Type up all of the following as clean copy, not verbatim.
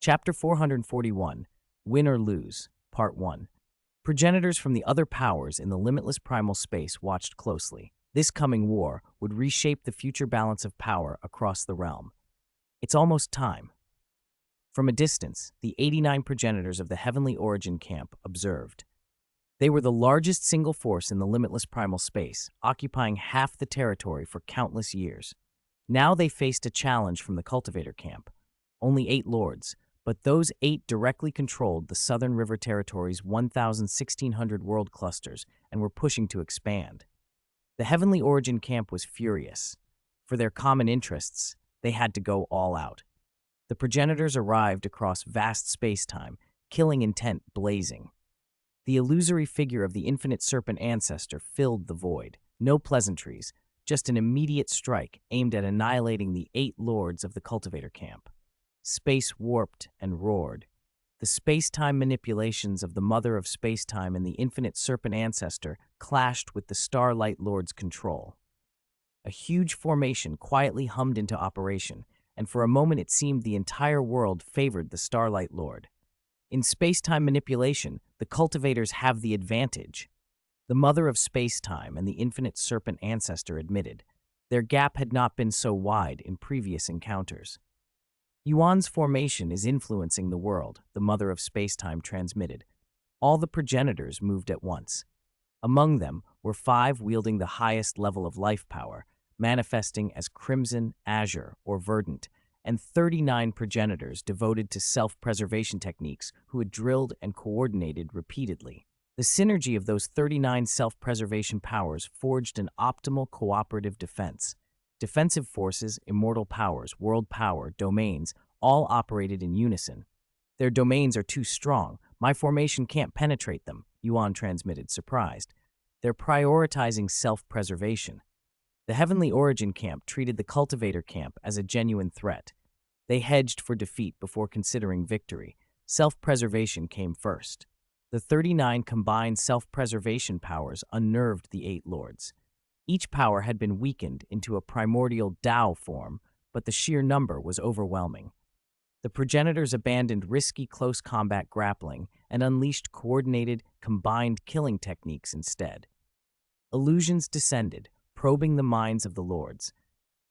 Chapter 441, Win or Lose, Part 1. Progenitors from the other powers in the limitless primal space watched closely. This coming war would reshape the future balance of power across the realm. It's almost time. From a distance, the 89 progenitors of the Heavenly Origin Camp observed. They were the largest single force in the limitless primal space, occupying half the territory for countless years. Now they faced a challenge from the Cultivator Camp. Only 8 lords, but those 8 directly controlled the Southern River Territory's 1,600 world clusters and were pushing to expand. The Heavenly Origin Camp was furious. For their common interests, they had to go all out. The progenitors arrived across vast space-time, killing intent blazing. The illusory figure of the infinite serpent ancestor filled the void. No pleasantries, just an immediate strike aimed at annihilating the 8 lords of the Cultivator Camp. Space warped and roared. The space-time manipulations of the Mother of Space-Time and the infinite serpent ancestor clashed with the Starlight Lord's control. A huge formation quietly hummed into operation, and for a moment it seemed the entire world favored the Starlight Lord. In space-time manipulation, the cultivators have the advantage. The Mother of Space-Time and the infinite serpent ancestor admitted. Their gap had not been so wide in previous encounters. Yuan's formation is influencing the world, the Mother of Space-Time transmitted. All the progenitors moved at once. Among them were 5 wielding the highest level of life power, manifesting as Crimson, Azure, or Verdant, and 39 progenitors devoted to self-preservation techniques who had drilled and coordinated repeatedly. The synergy of those 39 self-preservation powers forged an optimal cooperative defense. Defensive forces, immortal powers, world power, domains, all operated in unison. Their domains are too strong. My formation can't penetrate them, Yuan transmitted, surprised. They're prioritizing self-preservation. The Heavenly Origin Camp treated the Cultivator Camp as a genuine threat. They hedged for defeat before considering victory. Self-preservation came first. The 39 combined self-preservation powers unnerved the 8 lords. Each power had been weakened into a primordial Tao form, but the sheer number was overwhelming. The progenitors abandoned risky close combat grappling and unleashed coordinated, combined killing techniques instead. Illusions descended, probing the minds of the lords.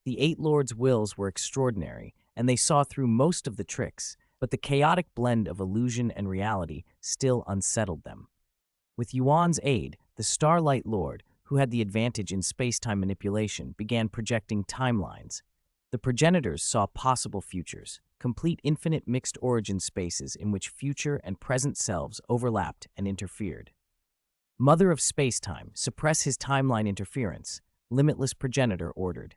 The 8 lords' wills were extraordinary, and they saw through most of the tricks, but the chaotic blend of illusion and reality still unsettled them. With Yuan's aid, the Starlight Lord, who had the advantage in space-time manipulation, began projecting timelines. The progenitors saw possible futures, complete infinite mixed origin spaces in which future and present selves overlapped and interfered. Mother of Space-Time, suppress his timeline interference, Limitless Progenitor ordered.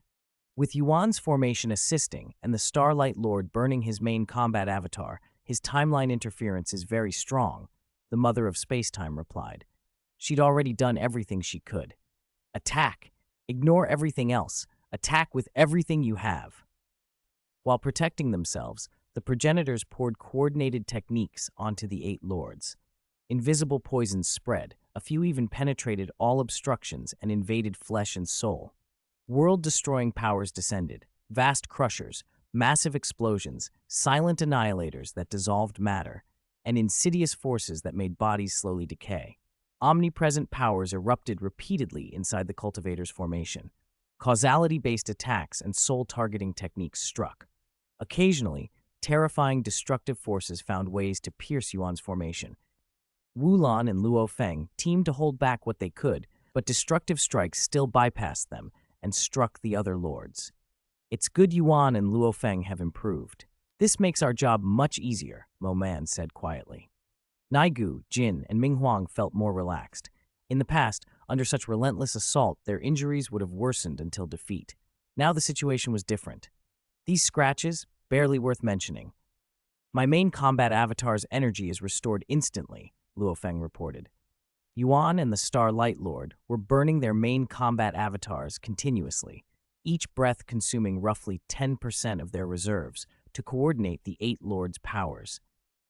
With Yuan's formation assisting and the Starlight Lord burning his main combat avatar, his timeline interference is very strong, the Mother of Space-Time replied. She'd already done everything she could. Attack. Ignore everything else. Attack with everything you have. While protecting themselves, the progenitors poured coordinated techniques onto the 8 lords. Invisible poisons spread. A few even penetrated all obstructions and invaded flesh and soul. World-destroying powers descended. Vast crushers, massive explosions, silent annihilators that dissolved matter, and insidious forces that made bodies slowly decay. Omnipresent powers erupted repeatedly inside the cultivator's formation. Causality-based attacks and soul-targeting techniques struck. Occasionally, terrifying destructive forces found ways to pierce Yuan's formation. Wulan and Luo Feng teamed to hold back what they could, but destructive strikes still bypassed them and struck the other lords. It's good Yuan and Luo Feng have improved. This makes our job much easier, Mo Man said quietly. Naigu, Jin, and Ming Huang felt more relaxed. In the past, under such relentless assault, their injuries would have worsened until defeat. Now the situation was different. These scratches, barely worth mentioning. My main combat avatar's energy is restored instantly, Luo Feng reported. Yuan and the Starlight Lord were burning their main combat avatars continuously, each breath consuming roughly 10% of their reserves to coordinate the 8 lords' powers.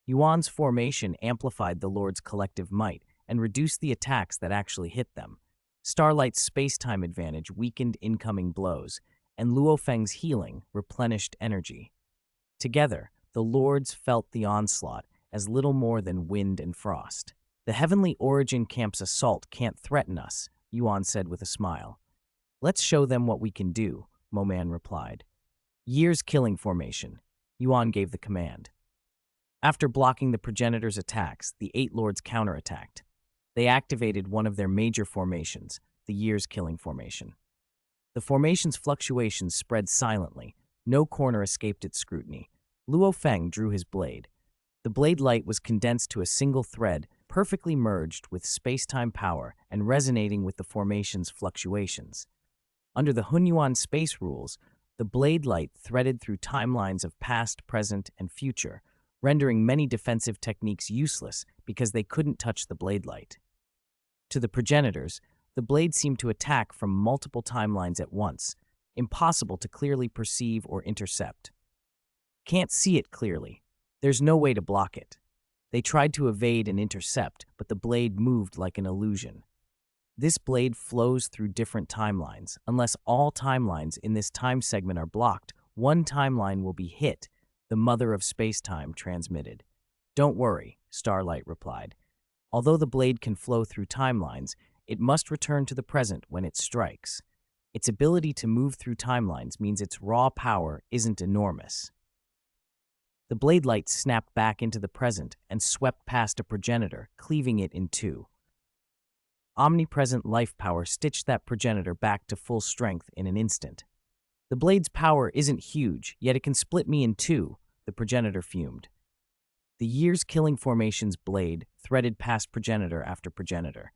Yuan's formation amplified the lords' collective might and reduced the attacks that actually hit them. Starlight's space-time advantage weakened incoming blows, and Luo Feng's healing replenished energy. Together, the lords felt the onslaught as little more than wind and frost. "The Heavenly Origin Camp's assault can't threaten us," Yuan said with a smile. "Let's show them what we can do," Moman replied. "Year's killing formation." Yuan gave the command. After blocking the progenitors' attacks, the Eight Lords counterattacked. They activated one of their major formations, the Year's killing formation. The formation's fluctuations spread silently. No corner escaped its scrutiny. Luo Feng drew his blade. The blade light was condensed to a single thread, perfectly merged with space-time power and resonating with the formation's fluctuations. Under the Hunyuan space rules, the blade light threaded through timelines of past, present, and future, rendering many defensive techniques useless because they couldn't touch the blade light. To the progenitors, the blade seemed to attack from multiple timelines at once, impossible to clearly perceive or intercept. "Can't see it clearly. There's no way to block it." They tried to evade and intercept, but the blade moved like an illusion. This blade flows through different timelines. Unless all timelines in this time segment are blocked, one timeline will be hit, the mother of space-time transmitted. "Don't worry," Starlight replied. "Although the blade can flow through timelines, it must return to the present when it strikes. Its ability to move through timelines means its raw power isn't enormous." The blade light snapped back into the present and swept past a progenitor, cleaving it in two. Omnipresent life power stitched that progenitor back to full strength in an instant. "The blade's power isn't huge, yet it can split me in two," the progenitor fumed. The Year's killing formation's blade threaded past progenitor after progenitor.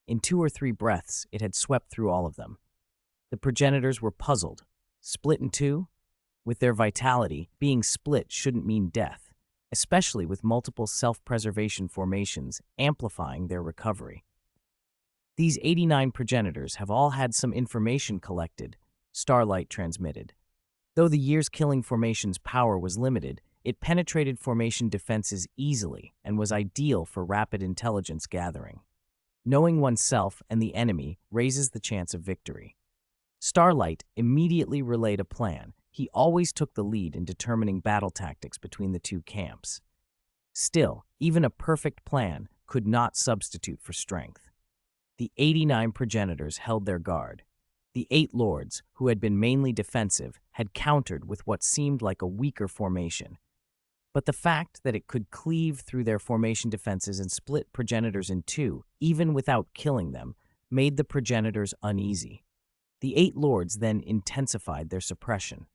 In 2 or 3 breaths, it had swept through all of them. The progenitors were puzzled. Split in two? With their vitality, being split shouldn't mean death, especially with multiple self-preservation formations amplifying their recovery. "These 89 progenitors have all had some information collected," Starlight transmitted. Though the Year's killing formation's power was limited, it penetrated formation defenses easily and was ideal for rapid intelligence gathering. Knowing oneself and the enemy raises the chance of victory. Starlight immediately relayed a plan. He always took the lead in determining battle tactics between the two camps. Still, even a perfect plan could not substitute for strength. The 89 progenitors held their guard. The 8 lords, who had been mainly defensive, had countered with what seemed like a weaker formation. But the fact that it could cleave through their formation defenses and split progenitors in two, even without killing them, made the progenitors uneasy. The 8 lords then intensified their suppression.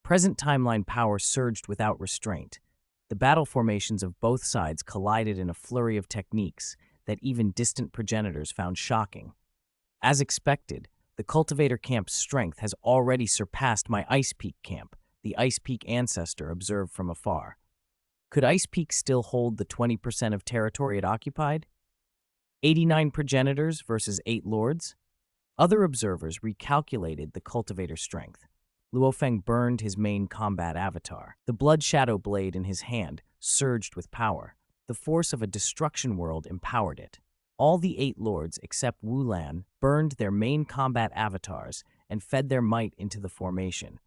Present timeline power surged without restraint. The battle formations of both sides collided in a flurry of techniques that even distant progenitors found shocking. As expected, the Cultivator camp's strength has already surpassed my Ice Peak camp, the Ice Peak ancestor observed from afar. Could Ice Peak still hold the 20% of territory it occupied? 89 progenitors versus 8 lords? Other observers recalculated the Cultivator's strength. Luo Feng burned his main combat avatar. The blood shadow blade in his hand surged with power. The force of a destruction world empowered it. All the 8 lords except Wu Lan burned their main combat avatars and fed their might into the formation.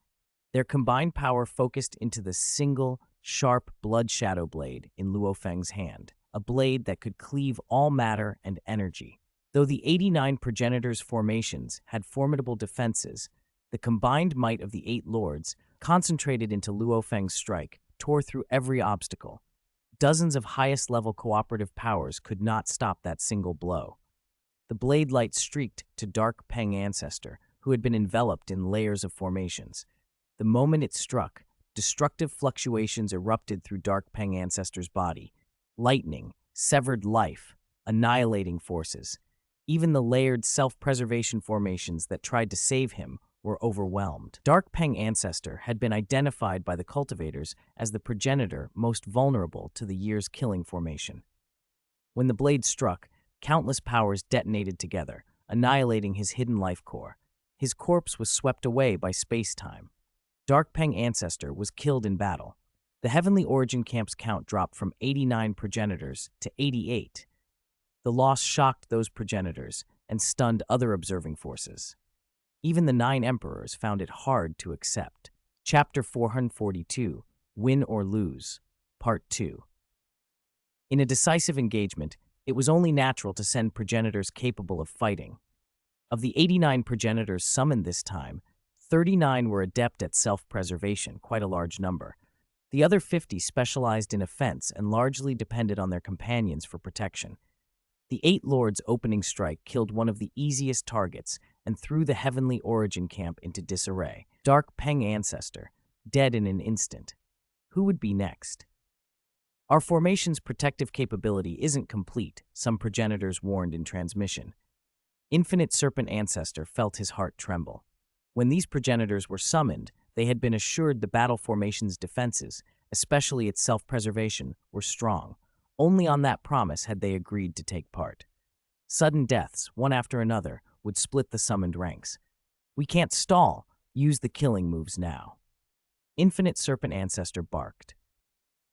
Their combined power focused into the single, sharp blood shadow blade in Luo Feng's hand, a blade that could cleave all matter and energy. Though the 89 progenitors' formations had formidable defenses, the combined might of the 8 lords, concentrated into Luo Feng's strike, tore through every obstacle. Dozens of highest-level cooperative powers could not stop that single blow. The blade light streaked to Dark Peng Ancestor, who had been enveloped in layers of formations. The moment it struck, destructive fluctuations erupted through Dark Peng Ancestor's body. Lightning, severed life, annihilating forces. Even the layered self-preservation formations that tried to save him were overwhelmed. Dark Peng Ancestor had been identified by the cultivators as the progenitor most vulnerable to the Year's killing formation. When the blade struck, countless powers detonated together, annihilating his hidden life core. His corpse was swept away by space-time. Dark Peng Ancestor was killed in battle. The Heavenly Origin camp's count dropped from 89 progenitors to 88. The loss shocked those progenitors and stunned other observing forces. Even the 9 emperors found it hard to accept. Chapter 442, Win or Lose, Part 2. In a decisive engagement, it was only natural to send progenitors capable of fighting. Of the 89 progenitors summoned this time, 39 were adept at self-preservation, quite a large number. The other 50 specialized in offense and largely depended on their companions for protection. The Eight Lords' opening strike killed one of the easiest targets and threw the Heavenly Origin camp into disarray. Dark Peng Ancestor, dead in an instant. Who would be next? Our formation's protective capability isn't complete, some progenitors warned in transmission. Infinite Serpent Ancestor felt his heart tremble. When these progenitors were summoned, they had been assured the battle formation's defenses, especially its self-preservation, were strong. Only on that promise had they agreed to take part. Sudden deaths, one after another, would split the summoned ranks. We can't stall. Use the killing moves now. Infinite Serpent Ancestor barked.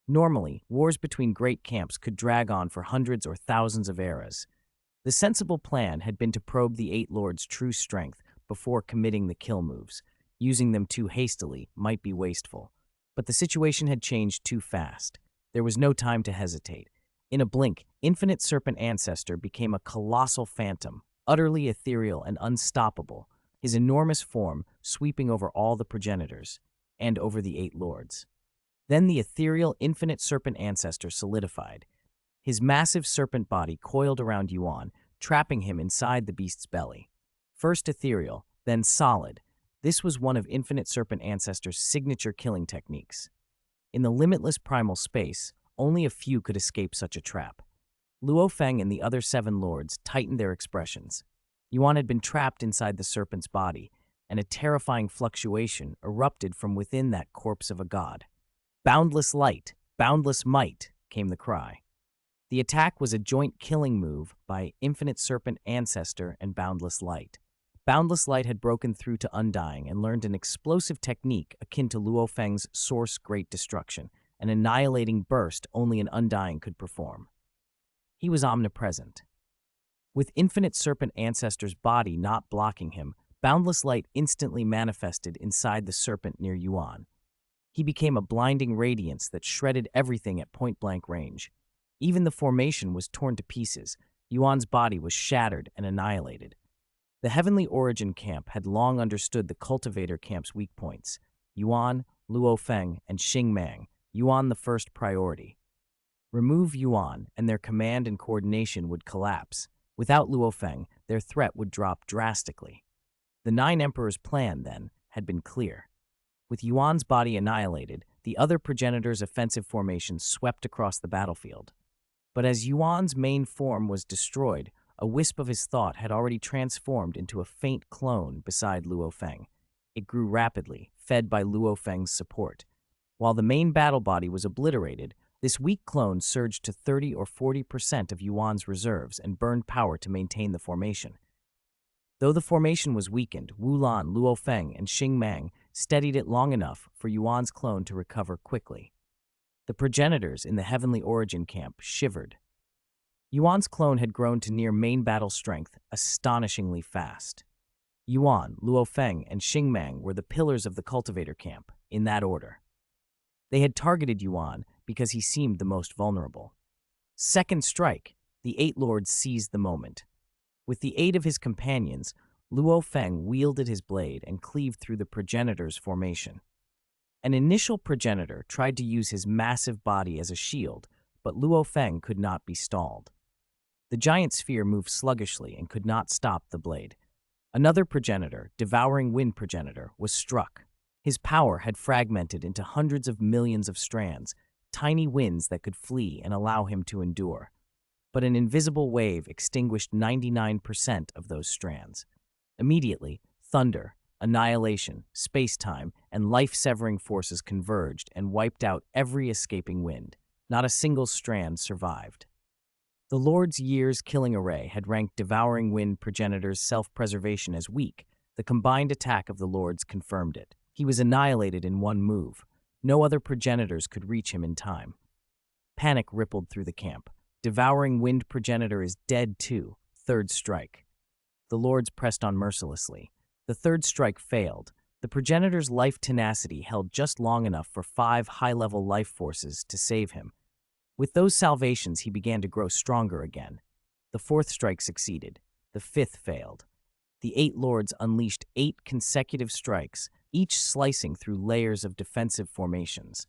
Normally, wars between great camps could drag on for hundreds or thousands of eras. The sensible plan had been to probe the Eight Lords' true strength before committing the kill moves. Using them too hastily might be wasteful. But the situation had changed too fast. There was no time to hesitate. In a blink, Infinite Serpent Ancestor became a colossal phantom, utterly ethereal and unstoppable, his enormous form sweeping over all the progenitors and over the Eight Lords. Then the ethereal Infinite Serpent Ancestor solidified. His massive serpent body coiled around Yuan, trapping him inside the beast's belly. First ethereal, then solid, this was one of Infinite Serpent Ancestor's signature killing techniques. In the limitless primal space, only a few could escape such a trap. Luo Feng and the other 7 lords tightened their expressions. Yuan had been trapped inside the serpent's body, and a terrifying fluctuation erupted from within that corpse of a god. "Boundless light, boundless might," came the cry. The attack was a joint killing move by Infinite Serpent Ancestor and Boundless Light. Boundless Light had broken through to Undying and learned an explosive technique akin to Luo Feng's Source Great Destruction, an annihilating burst only an Undying could perform. He was omnipresent. With Infinite Serpent Ancestor's body not blocking him, Boundless Light instantly manifested inside the serpent near Yuan. He became a blinding radiance that shredded everything at point-blank range. Even the formation was torn to pieces. Yuan's body was shattered and annihilated. The Heavenly Origin camp had long understood the Cultivator camp's weak points. Yuan, Luo Feng, and Xing Mang. Yuan the first priority. Remove Yuan, and their command and coordination would collapse. Without Luo Feng, their threat would drop drastically. The 9 Emperors' plan, then, had been clear. With Yuan's body annihilated, the other progenitors' offensive formations swept across the battlefield. But as Yuan's main form was destroyed, a wisp of his thought had already transformed into a faint clone beside Luo Feng. It grew rapidly, fed by Luo Feng's support. While the main battle body was obliterated, this weak clone surged to 30 or 40% of Yuan's reserves and burned power to maintain the formation. Though the formation was weakened, Wu Lan, Luo Feng, and Xing Mang steadied it long enough for Yuan's clone to recover quickly. The progenitors in the Heavenly Origin camp shivered. Yuan's clone had grown to near main battle strength astonishingly fast. Yuan, Luo Feng, and Xing Mang were the pillars of the Cultivator camp, in that order. They had targeted Yuan because he seemed the most vulnerable. Second strike, the 8 lords seized the moment. With the aid of his companions, Luo Feng wielded his blade and cleaved through the progenitor's formation. An initial progenitor tried to use his massive body as a shield, but Luo Feng could not be stalled. The giant sphere moved sluggishly and could not stop the blade. Another progenitor, Devouring Wind Progenitor, was struck. His power had fragmented into hundreds of millions of strands, tiny winds that could flee and allow him to endure. But an invisible wave extinguished 99% of those strands. Immediately, thunder, annihilation, space-time, and life-severing forces converged and wiped out every escaping wind. Not a single strand survived. The Lord's Year's killing array had ranked Devouring Wind Progenitor's self-preservation as weak. The combined attack of the Lords confirmed it. He was annihilated in one move. No other progenitors could reach him in time. Panic rippled through the camp. Devouring Wind Progenitor is dead too. Third strike. The Lords pressed on mercilessly. The third strike failed. The progenitor's life tenacity held just long enough for 5 high-level life forces to save him. With those salvations, he began to grow stronger again. The 4th strike succeeded. The 5th failed. The 8 lords unleashed 8 consecutive strikes, each slicing through layers of defensive formations.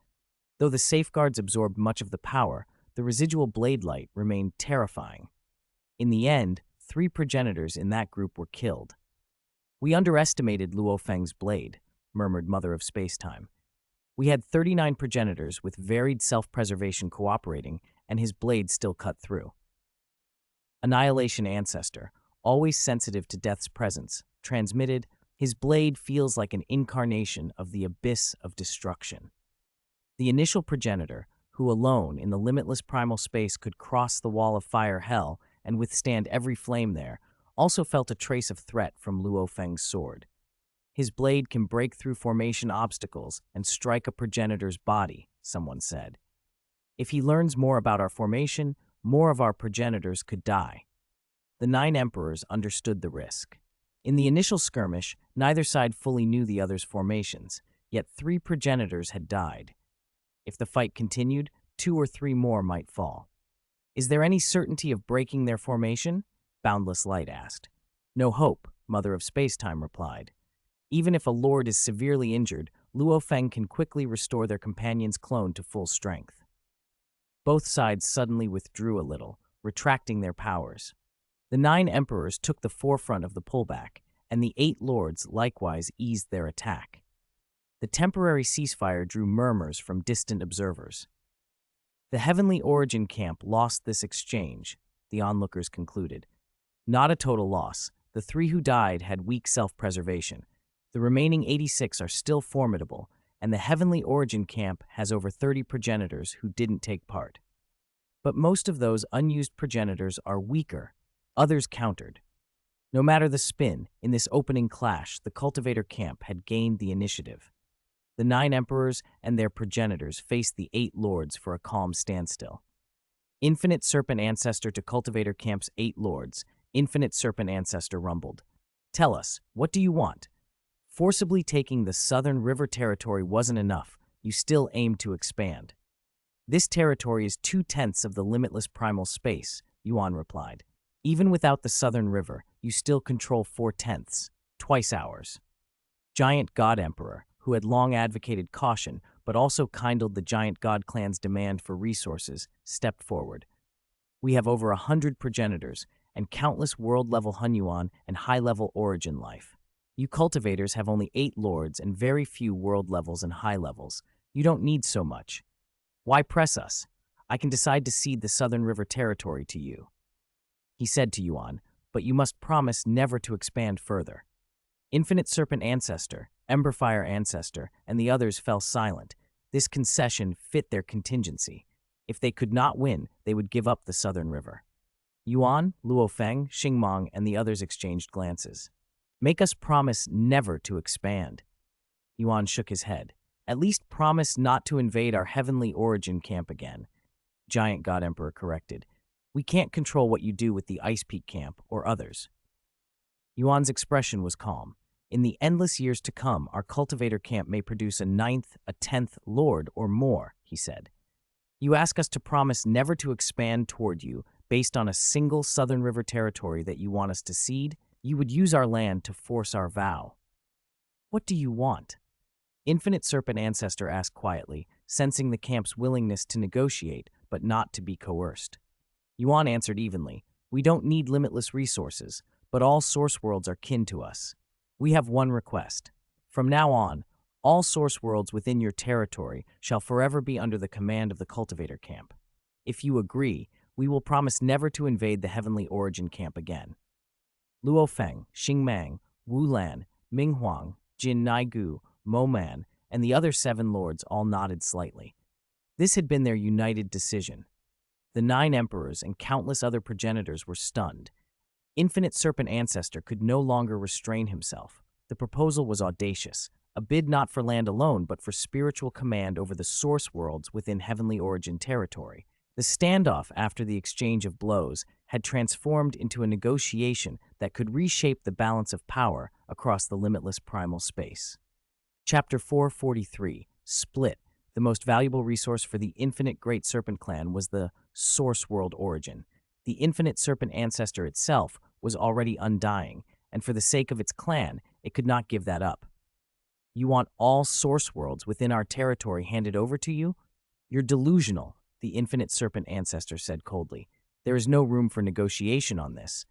Though the safeguards absorbed much of the power, the residual blade light remained terrifying. In the end, 3 progenitors in that group were killed. "We underestimated Luo Feng's blade," murmured Mother of Spacetime. "We had 39 progenitors with varied self-preservation cooperating, and his blade still cut through." Annihilation Ancestor, always sensitive to death's presence, transmitted, "His blade feels like an incarnation of the abyss of destruction." The initial progenitor, who alone in the limitless primal space could cross the wall of fire hell and withstand every flame there, also felt a trace of threat from Luo Feng's sword. "His blade can break through formation obstacles and strike a progenitor's body," someone said. "If he learns more about our formation, more of our progenitors could die." The 9 emperors understood the risk. In the initial skirmish, neither side fully knew the other's formations, yet 3 progenitors had died. If the fight continued, 2 or 3 more might fall. "Is there any certainty of breaking their formation?" Boundless Light asked. "No hope," Mother of Spacetime replied. "Even if a lord is severely injured, Luo Feng can quickly restore their companion's clone to full strength." Both sides suddenly withdrew a little, retracting their powers. The 9 emperors took the forefront of the pullback, and the 8 lords likewise eased their attack. The temporary ceasefire drew murmurs from distant observers. "The Heavenly Origin camp lost this exchange," the onlookers concluded. "Not a total loss. The 3 who died had weak self-preservation. The remaining 86 are still formidable, and the Heavenly Origin camp has over 30 progenitors who didn't take part. But most of those unused progenitors are weaker," others countered. No matter the spin, in this opening clash, the cultivator camp had gained the initiative. The 9 emperors and their progenitors faced the 8 lords for a calm standstill. "Infinite Serpent Ancestor to Cultivator Camp's 8 lords," Infinite Serpent Ancestor rumbled. "Tell us, what do you want? Forcibly taking the southern river territory wasn't enough. You still aim to expand." "This territory is 2/10 of the limitless primal space," Yuan replied. "Even without the southern river, you still control 4/10, twice ours." Giant God Emperor, who had long advocated caution but also kindled the Giant God clan's demand for resources, stepped forward. "We have over 100 progenitors and countless world-level Hunyuan and high-level origin life. You cultivators have only 8 lords and very few world levels and high levels. You don't need so much. Why press us? I can decide to cede the Southern River territory to you." He said to Yuan, "But you must promise never to expand further." Infinite Serpent Ancestor, Emberfire Ancestor, and the others fell silent. This concession fit their contingency. If they could not win, they would give up the Southern River. Yuan, Luo Feng, Xingmong, and the others exchanged glances. "Make us promise never to expand." Yuan shook his head. "At least promise not to invade our Heavenly Origin camp again," Giant God Emperor corrected. "We can't control what you do with the Ice Peak camp or others." Yuan's expression was calm. "In the endless years to come, our cultivator camp may produce a 9th, a 10th lord or more," he said. "You ask us to promise never to expand toward you based on a single Southern River territory that you want us to cede? You would use our land to force our vow." "What do you want?" Infinite Serpent Ancestor asked quietly, sensing the camp's willingness to negotiate but not to be coerced. Yuan answered evenly, "We don't need limitless resources, but all source worlds are kin to us. We have one request. From now on, all source worlds within your territory shall forever be under the command of the cultivator camp. If you agree, we will promise never to invade the Heavenly Origin camp again." Luo Feng, Xingmang, Wu Lan, Ming Huang, Jin Naigu, Mo Man, and the other 7 lords all nodded slightly. This had been their united decision. The 9 emperors and countless other progenitors were stunned. Infinite Serpent Ancestor could no longer restrain himself. The proposal was audacious, a bid not for land alone but for spiritual command over the source worlds within Heavenly Origin territory. The standoff after the exchange of blows had transformed into a negotiation that could reshape the balance of power across the limitless primal space. Chapter 443, Split. The most valuable resource for the Infinite Great Serpent Clan was the Source World origin. The Infinite Serpent Ancestor itself was already undying, and for the sake of its clan, it could not give that up. You want all Source Worlds within our territory handed over to you? You're delusional, the Infinite Serpent Ancestor said coldly. There is no room for negotiation on this.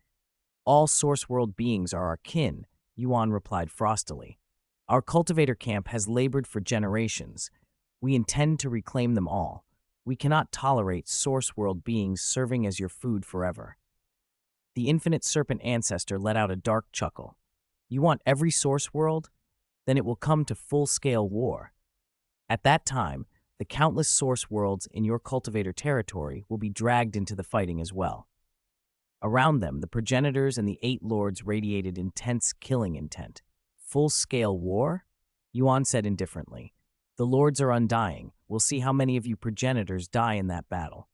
All Source World beings are our kin, Yuan replied frostily. Our cultivator camp has labored for generations. We intend to reclaim them all. We cannot tolerate Source World beings serving as your food forever. The Infinite Serpent Ancestor let out a dark chuckle. You want every Source World? Then it will come to full-scale war. At that time, the countless Source Worlds in your cultivator territory will be dragged into the fighting as well. Around them, the progenitors and the 8 lords radiated intense killing intent. Full-scale war? Yuan said indifferently. The lords are undying. We'll see how many of you progenitors die in that battle.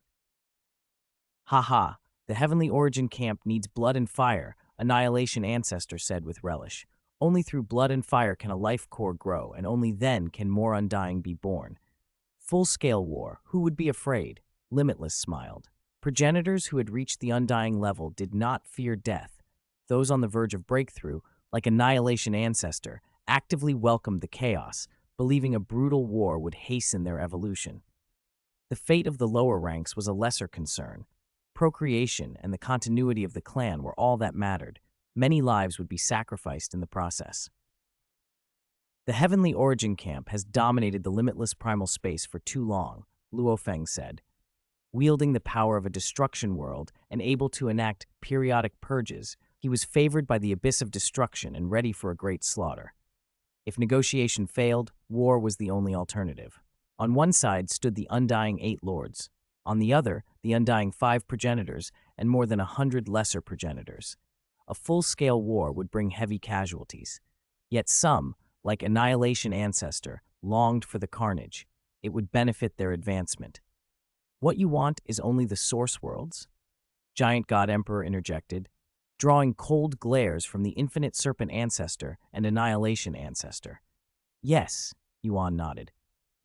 Ha! The Heavenly Origin camp needs blood and fire, Annihilation Ancestor said with relish. Only through blood and fire can a life core grow, and only then can more undying be born. Full-scale war, who would be afraid? Limitless smiled. Progenitors who had reached the undying level did not fear death. Those on the verge of breakthrough, like Annihilation Ancestor, actively welcomed the chaos, believing a brutal war would hasten their evolution. The fate of the lower ranks was a lesser concern. Procreation and the continuity of the clan were all that mattered. Many lives would be sacrificed in the process. The Heavenly Origin camp has dominated the limitless primal space for too long, Luo Feng said. Wielding the power of a destruction world and able to enact periodic purges, he was favored by the abyss of destruction and ready for a great slaughter. If negotiation failed, war was the only alternative. On one side stood the undying 8 lords. On the other, the undying 5 progenitors and more than 100 lesser progenitors. A full-scale war would bring heavy casualties. Yet some, like Annihilation Ancestor, longed for the carnage. It would benefit their advancement. What you want is only the Source Worlds? Giant God Emperor interjected, drawing cold glares from the Infinite Serpent Ancestor and Annihilation Ancestor. Yes, Yuan nodded.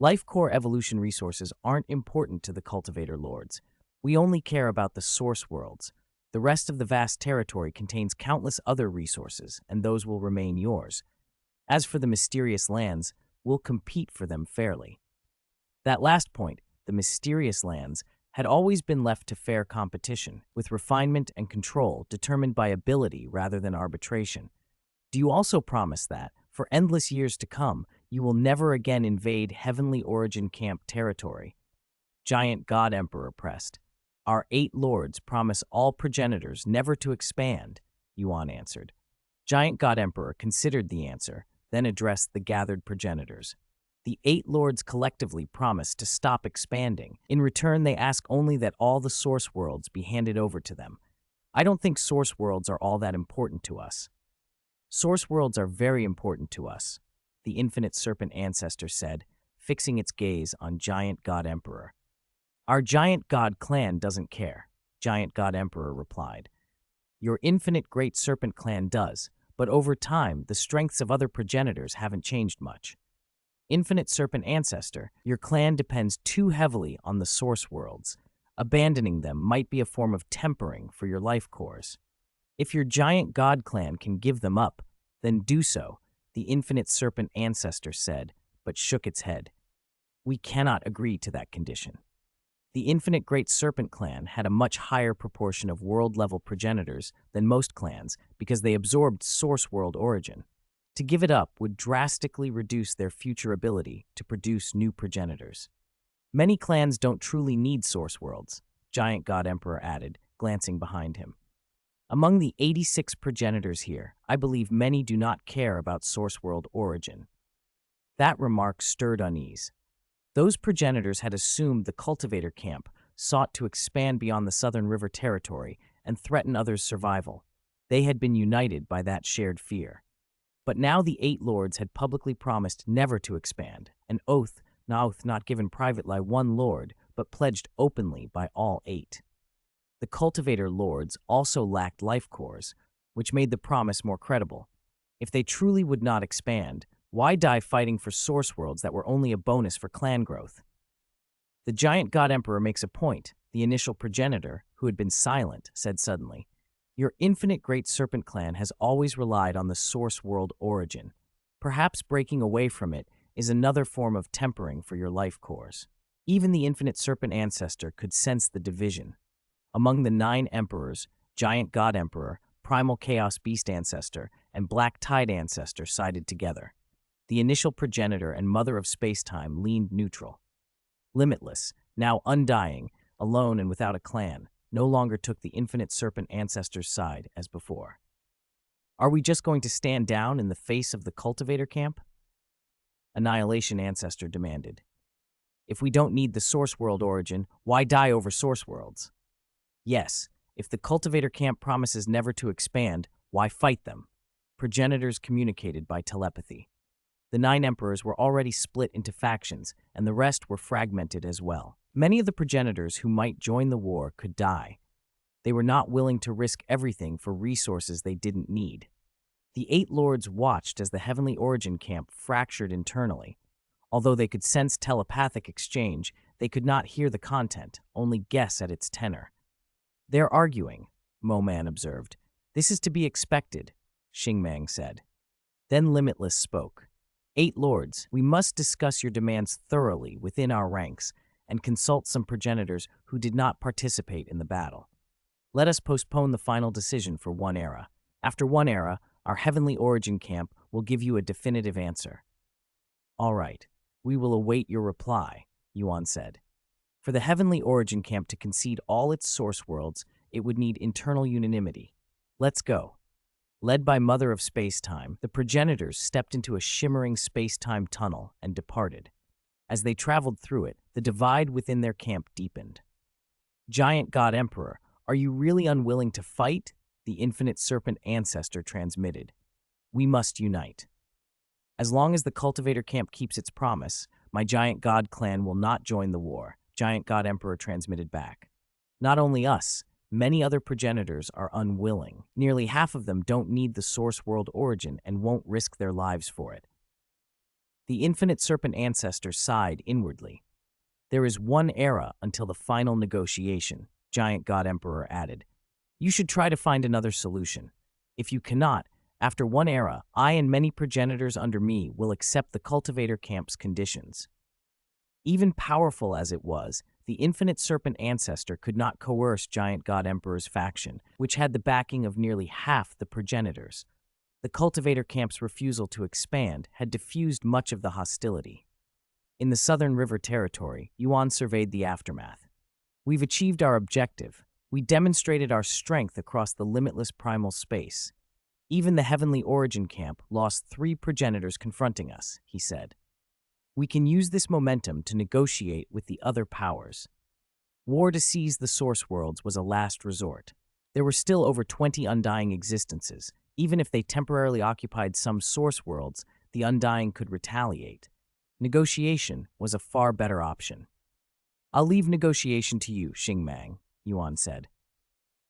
Life core evolution resources aren't important to the Cultivator Lords. We only care about the Source Worlds. The rest of the vast territory contains countless other resources, and those will remain yours. As for the mysterious lands, we'll compete for them fairly. That last point, the mysterious lands, had always been left to fair competition, with refinement and control determined by ability rather than arbitration. Do you also promise that, for endless years to come, you will never again invade Heavenly Origin camp territory? Giant God Emperor pressed. Our 8 lords promise all progenitors never to expand, Yuan answered. Giant God Emperor considered the answer, then addressed the gathered progenitors. The 8 lords collectively promise to stop expanding. In return, they ask only that all the Source Worlds be handed over to them. I don't think Source Worlds are all that important to us. Source Worlds are very important to us, the Infinite Serpent Ancestor said, fixing its gaze on Giant God Emperor. Our Giant God clan doesn't care, Giant God Emperor replied. Your Infinite Great Serpent clan does, but over time, the strengths of other progenitors haven't changed much. Infinite Serpent Ancestor, your clan depends too heavily on the Source Worlds. Abandoning them might be a form of tempering for your life cores. If your Giant God clan can give them up, then do so, the Infinite Serpent Ancestor said, but shook its head. We cannot agree to that condition. The Infinite Great Serpent clan had a much higher proportion of world-level progenitors than most clans because they absorbed Source World origin. To give it up would drastically reduce their future ability to produce new progenitors. Many clans don't truly need Source Worlds, Giant God Emperor added, glancing behind him. Among the 86 progenitors here, I believe many do not care about Source World origin. That remark stirred unease. Those progenitors had assumed the Cultivator camp sought to expand beyond the Southern River territory and threaten others' survival. They had been united by that shared fear. But now the 8 lords had publicly promised never to expand, an oath not given privately by one lord, but pledged openly by all 8. The Cultivator lords also lacked life cores, which made the promise more credible. If they truly would not expand, Why die fighting for source worlds that were only a bonus for clan growth? The giant god emperor makes a point, the initial progenitor, who had been silent, said suddenly. Your infinite great serpent clan has always relied on the source world origin. Perhaps breaking away from it is another form of tempering for your life cores. Even the infinite serpent ancestor could sense the division. Among the 9 emperors, giant god emperor, primal chaos beast ancestor, and black tide ancestor sided together. The initial progenitor and mother of space-time leaned neutral. Limitless, now undying, alone and without a clan, no longer took the infinite serpent ancestor's side as before. Are we just going to stand down in the face of the cultivator camp? Annihilation ancestor demanded. If we don't need the source world origin, why die over source worlds? Yes, if the cultivator camp promises never to expand, why fight them? Progenitors communicated by telepathy. The 9 emperors were already split into factions, and the rest were fragmented as well. Many of the progenitors who might join the war could die. They were not willing to risk everything for resources they didn't need. The 8 lords watched as the Heavenly Origin camp fractured internally. Although they could sense telepathic exchange, they could not hear the content, only guess at its tenor. They're arguing, Mo-Man observed. This is to be expected, Xingmang said. Then Limitless spoke. 8 lords, we must discuss your demands thoroughly within our ranks and consult some progenitors who did not participate in the battle. Let us postpone the final decision for 1 era. After 1 era, our Heavenly Origin camp will give you a definitive answer. All right, we will await your reply, Yuan said. For the Heavenly Origin camp to concede all its source worlds, it would need internal unanimity. Let's go. Led by Mother of Space-Time, the progenitors stepped into a shimmering space-time tunnel and departed. As they traveled through it, the divide within their camp deepened. Giant God Emperor, are you really unwilling to fight? The infinite serpent ancestor transmitted. We must unite. As long as the cultivator camp keeps its promise, my giant god clan will not join the war, Giant God Emperor transmitted back. Not only us, many other progenitors are unwilling. Nearly half of them don't need the source world origin and won't risk their lives for it. The infinite serpent ancestor sighed inwardly. There is 1 era until the final negotiation, Giant God Emperor added. You should try to find another solution. If you cannot, after 1 era, I and many progenitors under me will accept the cultivator camp's conditions. Even powerful as it was, the infinite serpent ancestor could not coerce Giant God Emperor's faction, which had the backing of nearly half the progenitors. The cultivator camp's refusal to expand had diffused much of the hostility. In the Southern River Territory, Yuan surveyed the aftermath. We've achieved our objective. We demonstrated our strength across the limitless primal space. Even the Heavenly Origin camp lost 3 progenitors confronting us, he said. We can use this momentum to negotiate with the other powers. War to seize the source worlds was a last resort. There were still over 20 undying existences. Even if they temporarily occupied some source worlds, the undying could retaliate. Negotiation was a far better option. I'll leave negotiation to you, Xingmang, Yuan said.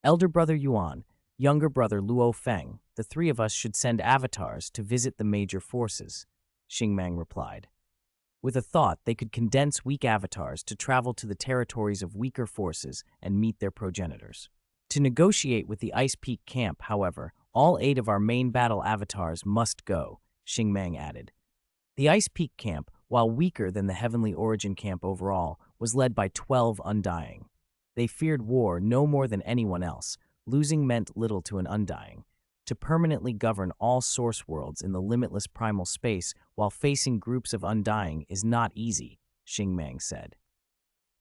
Elder brother Yuan, younger brother Luo Feng, the 3 of us should send avatars to visit the major forces, Xingmang replied. With a thought, they could condense weak avatars to travel to the territories of weaker forces and meet their progenitors. To negotiate with the Ice Peak camp, however, all 8 of our main battle avatars must go, Xingmang added. The Ice Peak camp, while weaker than the Heavenly Origin camp overall, was led by 12 undying. They feared war no more than anyone else. Losing meant little to an undying. To permanently govern all source worlds in the limitless primal space while facing groups of undying is not easy, Xingmang said.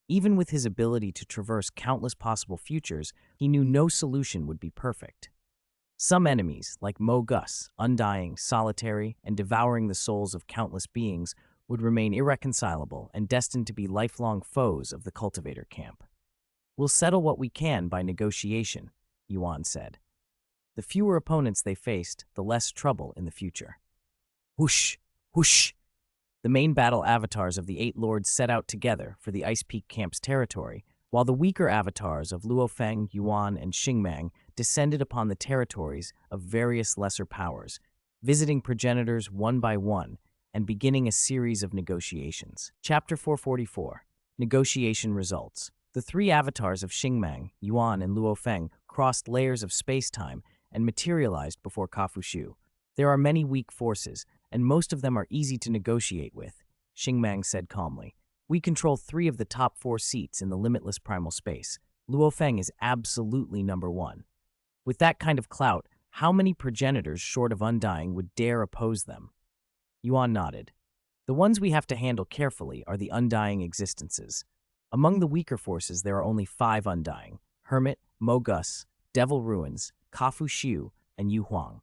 Even with his ability to traverse countless possible futures, he knew no solution would be perfect. Some enemies, like Mo Gus, undying, solitary, and devouring the souls of countless beings, would remain irreconcilable and destined to be lifelong foes of the cultivator camp. We'll settle what we can by negotiation, Yuan said. The fewer opponents they faced, the less trouble in the future. Whoosh! Whoosh! The main battle avatars of the 8 lords set out together for the Ice Peak camp's territory, while the weaker avatars of Luo Feng, Yuan, and Xingmang descended upon the territories of various lesser powers, visiting progenitors one by one and beginning a series of negotiations. Chapter 444. Negotiation Results. The three avatars of Xingmang, Yuan, and Luo Feng crossed layers of space-time and materialized before Kafushu. There are many weak forces, and most of them are easy to negotiate with, Xingmang said calmly. We control 3 of the top 4 seats in the limitless primal space. Luo Feng is absolutely number 1. With that kind of clout, how many progenitors short of undying would dare oppose them? Yuan nodded. The ones we have to handle carefully are the undying existences. Among the weaker forces, there are only 5 undying: Hermit, Mo Gus, Devil Ruins, Kafu Xiu, and Yu Huang.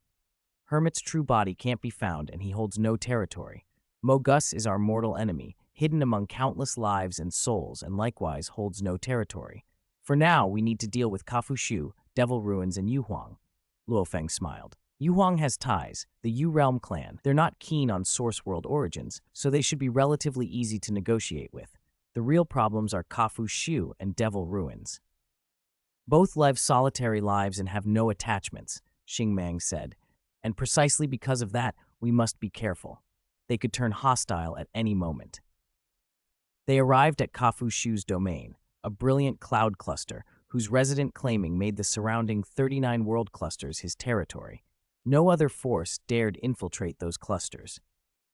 Hermit's true body can't be found, and he holds no territory. Mo Gus is our mortal enemy, hidden among countless lives and souls, and likewise holds no territory. For now, we need to deal with Kafu Xiu, Devil Ruins, and Yu Huang. Luo Feng smiled. Yu Huang has ties, the Yu Realm clan. They're not keen on source world origins, so they should be relatively easy to negotiate with. The real problems are Kafu Xiu and Devil Ruins. Both live solitary lives and have no attachments, Xingmang said, and precisely because of that, we must be careful. They could turn hostile at any moment. They arrived at Kafu Xiu's domain, a brilliant cloud cluster whose resident claiming made the surrounding 39 world clusters his territory. No other force dared infiltrate those clusters.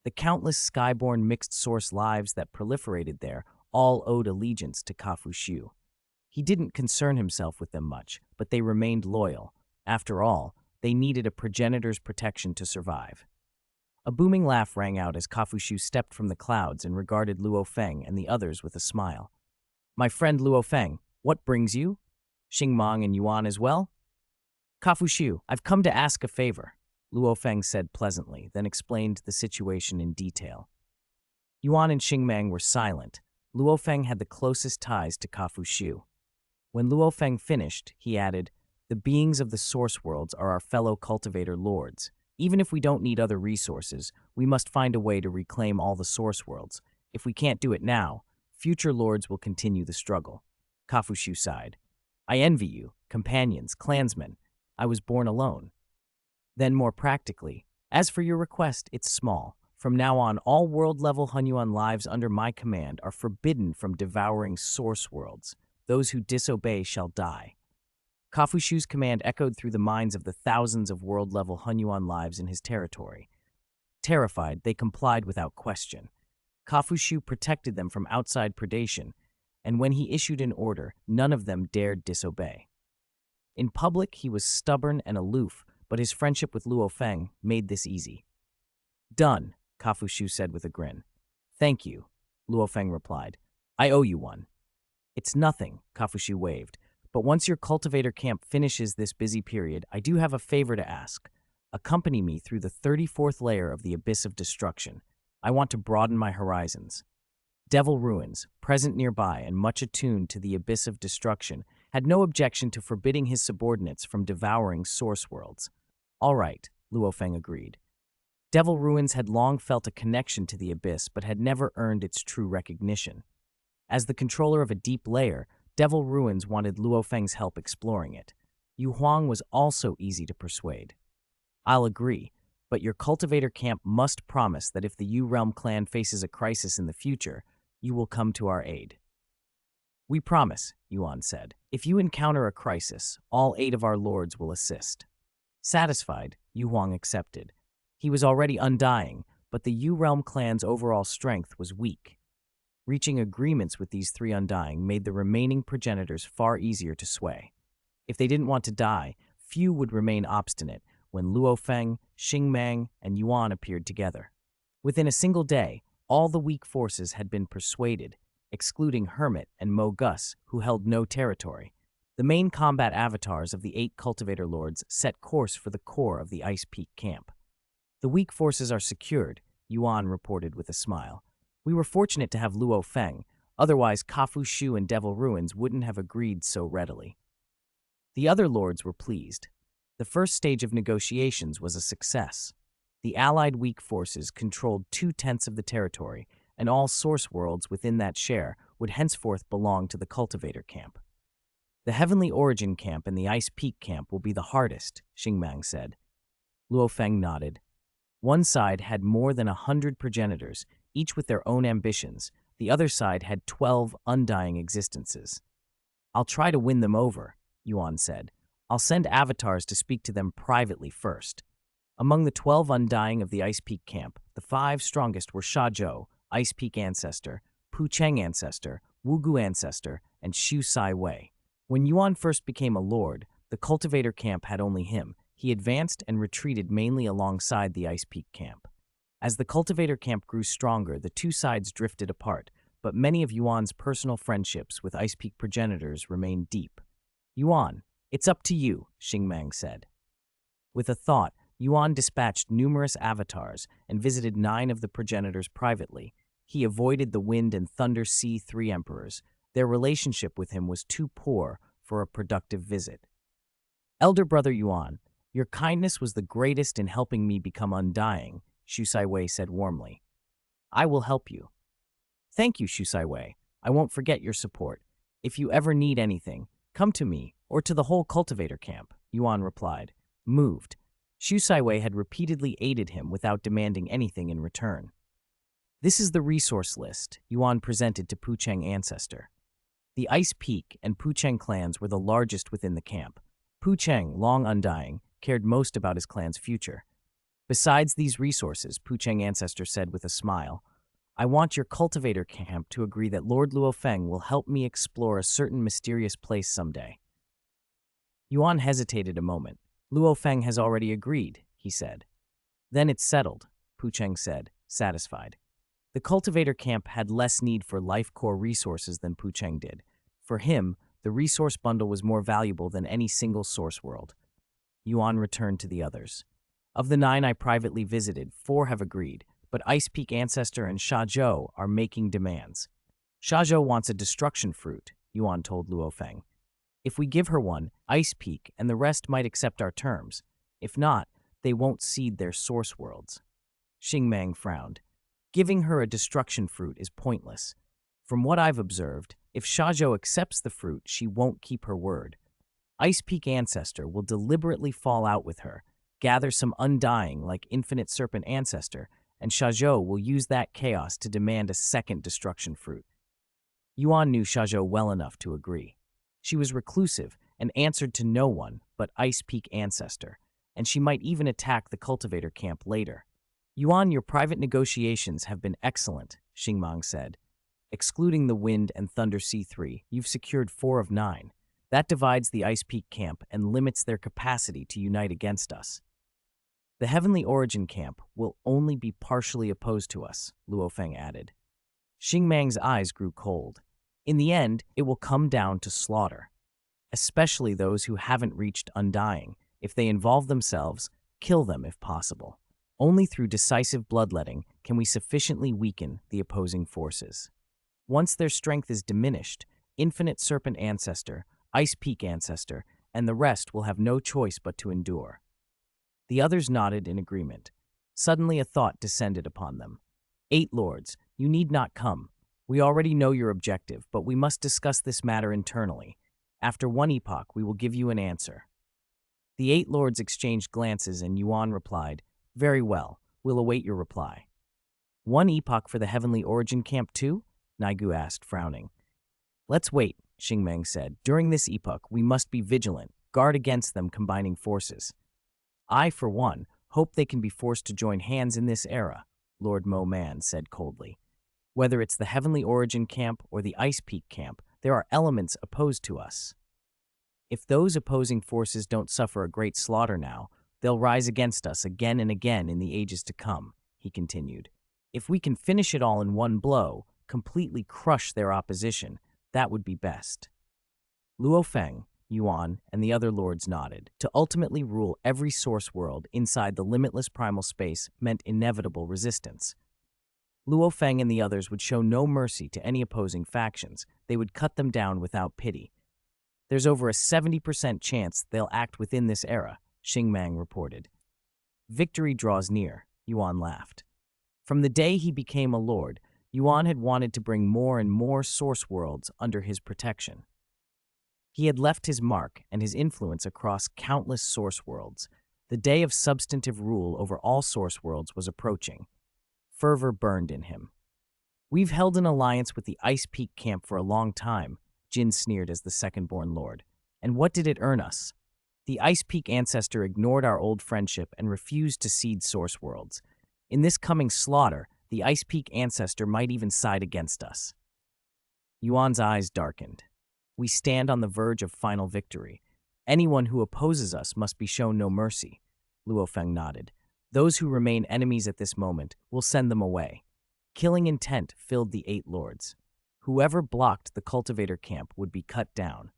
The countless skyborn mixed-source lives that proliferated there all owed allegiance to Kafu Xiu. He didn't concern himself with them much, but they remained loyal. After all, they needed a progenitor's protection to survive. A booming laugh rang out as Kafu Xiu stepped from the clouds and regarded Luo Feng and the others with a smile. My friend Luo Feng, what brings you? Xingmang and Yuan as well? Kafu Xiu, I've come to ask a favor, Luo Feng said pleasantly, then explained the situation in detail. Yuan and Xingmang were silent. Luo Feng had the closest ties to Kafu Xiu. When Luo Feng finished, he added, the beings of the source worlds are our fellow cultivator lords. Even if we don't need other resources, we must find a way to reclaim all the source worlds. If we can't do it now, future lords will continue the struggle. Kafu Xiu sighed. I envy you, companions, clansmen. I was born alone. Then more practically, as for your request, it's small. From now on, all world-level Hunyuan lives under my command are forbidden from devouring source worlds. Those who disobey shall die. Kafu Xiu's command echoed through the minds of the thousands of world-level Hunyuan lives in his territory. Terrified, they complied without question. Kafu Xiu protected them from outside predation, and when he issued an order, none of them dared disobey. In public, he was stubborn and aloof, but his friendship with Luo Feng made this easy. Done, Kafu Xiu said with a grin. Thank you, Luo Feng replied. I owe you one. It's nothing, Kafu Xiu waved, but once your cultivator camp finishes this busy period, I do have a favor to ask. Accompany me through the 34th layer of the Abyss of Destruction. I want to broaden my horizons. Devil Ruins, present nearby and much attuned to the Abyss of Destruction, had no objection to forbidding his subordinates from devouring source worlds. All right, Luo Feng agreed. Devil Ruins had long felt a connection to the Abyss but had never earned its true recognition. As the controller of a deep layer, Devil Ruins wanted Luo Feng's help exploring it. Yu Huang was also easy to persuade. I'll agree, but your cultivator camp must promise that if the Yu Realm clan faces a crisis in the future, you will come to our aid. We promise, Yuan said. If you encounter a crisis, all 8 of our lords will assist. Satisfied, Yu Huang accepted. He was already undying, but the Yu Realm clan's overall strength was weak. Reaching agreements with these 3 undying made the remaining progenitors far easier to sway. If they didn't want to die, few would remain obstinate when Luo Feng, Xingmang, and Yuan appeared together. Within a single day, all the weak forces had been persuaded, excluding Hermit and Mo Gus, who held no territory. The main combat avatars of the 8 cultivator lords set course for the core of the Ice Peak camp. The weak forces are secured, Yuan reported with a smile. We were fortunate to have Luo Feng, otherwise Kafu Xiu and Devil Ruins wouldn't have agreed so readily. The other lords were pleased. The first stage of negotiations was a success. The allied weak forces controlled 2/10 of the territory, and all source worlds within that share would henceforth belong to the cultivator camp. The Heavenly Origin camp and the Ice Peak camp will be the hardest, Xingmang said. Luo Feng nodded. One side had more than 100 progenitors, each with their own ambitions. The other side had 12 undying existences. "I'll try to win them over," Yuan said. "I'll send avatars to speak to them privately first." Among the 12 undying of the Ice Peak camp, the 5 strongest were Sha Zhou, Ice Peak ancestor, Pu Cheng ancestor, Wu Gu ancestor, and Xu Sai Wei. When Yuan first became a lord, the cultivator camp had only him. He advanced and retreated mainly alongside the Ice Peak camp. As the cultivator camp grew stronger, the two sides drifted apart, but many of Yuan's personal friendships with Ice Peak progenitors remained deep. "Yuan, it's up to you," Xingmang said. With a thought, Yuan dispatched numerous avatars and visited 9 of the progenitors privately. He avoided the Wind and Thunder Sea 3 emperors. Their relationship with him was too poor for a productive visit. "Elder brother Yuan, your kindness was the greatest in helping me become undying," Xu Sai Wei said warmly. "I will help you." "Thank you, Xu Sai Wei. I won't forget your support. If you ever need anything, come to me or to the whole cultivator camp," Yuan replied, moved. Xu Sai Wei had repeatedly aided him without demanding anything in return. "This is the resource list," Yuan presented to Pu Cheng ancestor. The Ice Peak and Pu Cheng clans were the largest within the camp. Pu Cheng, long undying, cared most about his clan's future. "Besides these resources," Pu Cheng ancestor said with a smile, "I want your cultivator camp to agree that Lord Luo Feng will help me explore a certain mysterious place someday." Yuan hesitated a moment. "Luo Feng has already agreed," he said. "Then it's settled," Pu Cheng said, satisfied. The cultivator camp had less need for life core resources than Pu Cheng did. For him, the resource bundle was more valuable than any single source world. Yuan returned to the others. "Of the 9 I privately visited, 4 have agreed, but Ice Peak ancestor and Sha Zhou are making demands." "Sha Zhou wants a destruction fruit," Yuan told Luo Feng. "If we give her one, Ice Peak and the rest might accept our terms. If not, they won't cede their source worlds." Xingmang frowned. "Giving her a destruction fruit is pointless. From what I've observed, if Sha Zhou accepts the fruit, she won't keep her word. Ice Peak ancestor will deliberately fall out with her, gather some undying like Infinite Serpent ancestor, and Sha Zhou will use that chaos to demand a second destruction fruit." Yuan knew Sha Zhou well enough to agree. She was reclusive and answered to no one but Ice Peak ancestor, and she might even attack the cultivator camp later. "Yuan, your private negotiations have been excellent," Xingmang said. "Excluding the Wind and Thunder C3, you've secured 4 of 9. That divides the Ice Peak camp and limits their capacity to unite against us. The Heavenly Origin camp will only be partially opposed to us," Luo Feng added. Xingmang's eyes grew cold. "In the end, it will come down to slaughter. Especially those who haven't reached undying. If they involve themselves, kill them if possible. Only through decisive bloodletting can we sufficiently weaken the opposing forces. Once their strength is diminished, Infinite Serpent ancestor, Ice Peak ancestor, and the rest will have no choice but to endure." The others nodded in agreement. Suddenly a thought descended upon them. "8 lords, you need not come. We already know your objective, but we must discuss this matter internally. After one epoch, we will give you an answer." The 8 lords exchanged glances and Yuan replied, "Very well, we'll await your reply." "One epoch for the Heavenly Origin camp too?" Naigu asked, frowning. "Let's wait," Xingmeng said. "During this epoch, we must be vigilant, guard against them combining forces." "I, for one, hope they can be forced to join hands in this era," Lord Mo Man said coldly. "Whether it's the Heavenly Origin camp or the Ice Peak camp, there are elements opposed to us. If those opposing forces don't suffer a great slaughter now, they'll rise against us again and again in the ages to come," he continued. "If we can finish it all in one blow, completely crush their opposition, that would be best." Luo Feng, Yuan, and the other lords nodded. To ultimately rule every source world inside the limitless primal space meant inevitable resistance. Luo Feng and the others would show no mercy to any opposing factions. They would cut them down without pity. "There's over a 70% chance they'll act within this era," Xingmang reported. "Victory draws near," Yuan laughed. From the day he became a lord, Yuan had wanted to bring more and more source worlds under his protection. He had left his mark and his influence across countless source worlds. The day of substantive rule over all source worlds was approaching. Fervor burned in him. "We've held an alliance with the Ice Peak camp for a long time," Jin sneered as the second-born lord. "And what did it earn us? The Ice Peak ancestor ignored our old friendship and refused to cede source worlds. In this coming slaughter, the Ice Peak ancestor might even side against us." Yuan's eyes darkened. "We stand on the verge of final victory. Anyone who opposes us must be shown no mercy." Luo Feng nodded. "Those who remain enemies at this moment will send them away." Killing intent filled the 8 lords. Whoever blocked the cultivator camp would be cut down.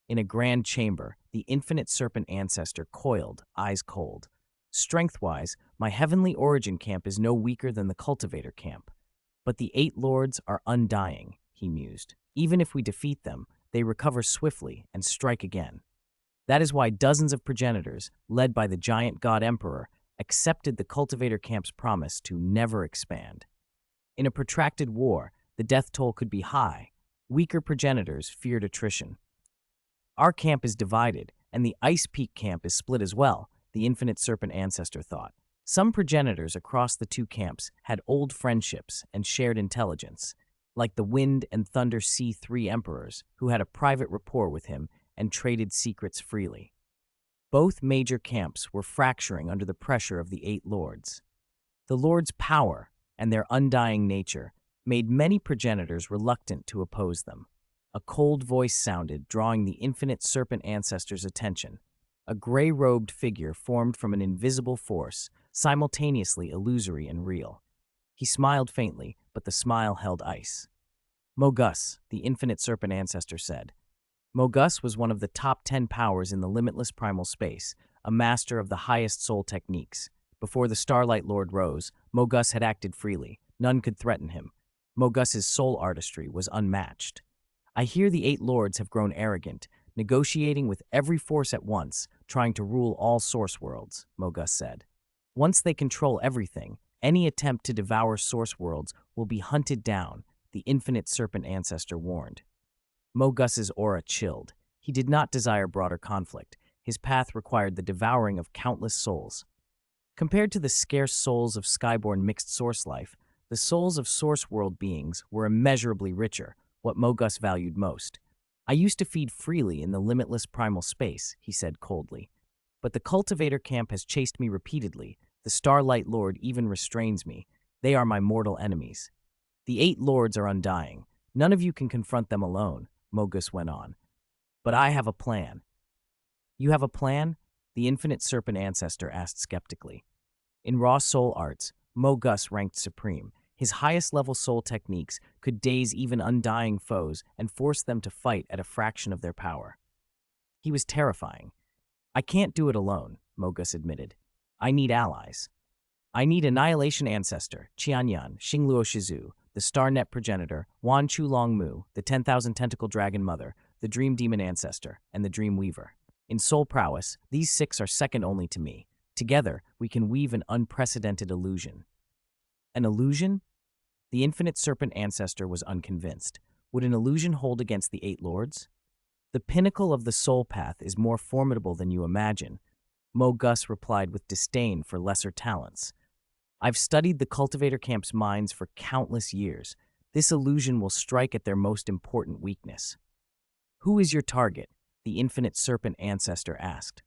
In a grand chamber, the infinite serpent ancestor coiled, eyes cold. "Strength-wise, my heavenly origin camp is no weaker than the cultivator camp. But the 8 lords are undying," he mused. "Even if we defeat them, they recover swiftly and strike again. That is why dozens of progenitors, led by the giant god emperor, accepted the cultivator camp's promise to never expand. In a protracted war, the death toll could be high. Weaker progenitors feared attrition. Our camp is divided, and the Ice Peak camp is split as well," the infinite serpent ancestor thought. Some progenitors across the 2 camps had old friendships and shared intelligence, like the Wind and Thunder C3 emperors, who had a private rapport with him and traded secrets freely. Both major camps were fracturing under the pressure of the 8 lords. The lords' power and their undying nature made many progenitors reluctant to oppose them. A cold voice sounded, drawing the infinite serpent ancestor's attention. A gray-robed figure formed from an invisible force, simultaneously illusory and real. He smiled faintly, but the smile held ice. "Mogus," the infinite serpent ancestor said. Mogus was one of the top 10 powers in the limitless primal space, a master of the highest soul techniques. Before the Starlight Lord rose, Mogus had acted freely. None could threaten him. Mogus's soul artistry was unmatched. "I hear the 8 lords have grown arrogant, negotiating with every force at once, trying to rule all source worlds," Mogus said. "Once they control everything, any attempt to devour source worlds will be hunted down," the infinite serpent ancestor warned. Mogus's aura chilled. He did not desire broader conflict. His path required the devouring of countless souls. Compared to the scarce souls of skyborn mixed source life, the souls of source world beings were immeasurably richer, what Mogus valued most. "I used to feed freely in the limitless primal space," he said coldly. "But the cultivator camp has chased me repeatedly. The Starlight Lord even restrains me. They are my mortal enemies. The 8 lords are undying. None of you can confront them alone," Mogus went on. "But I have a plan." "You have a plan?" the infinite serpent ancestor asked skeptically. In raw soul arts, Mogus ranked supreme. His highest-level soul techniques could daze even undying foes and force them to fight at a fraction of their power. He was terrifying. "I can't do it alone," Mogus admitted. "I need allies. I need Annihilation Ancestor, Qianyan, Xingluo Shizu, the Starnet Progenitor, Wan Chu Long Mu, the 10,000 Tentacle Dragon Mother, the Dream Demon Ancestor, and the Dream Weaver. In soul prowess, these 6 are second only to me. Together, we can weave an unprecedented illusion." "An illusion?" The infinite serpent ancestor was unconvinced. Would an illusion hold against the 8 lords? "The pinnacle of the soul path is more formidable than you imagine," Mogus replied with disdain for lesser talents. "I've studied the cultivator camp's minds for countless years. This illusion will strike at their most important weakness." "Who is your target?" the infinite serpent ancestor asked.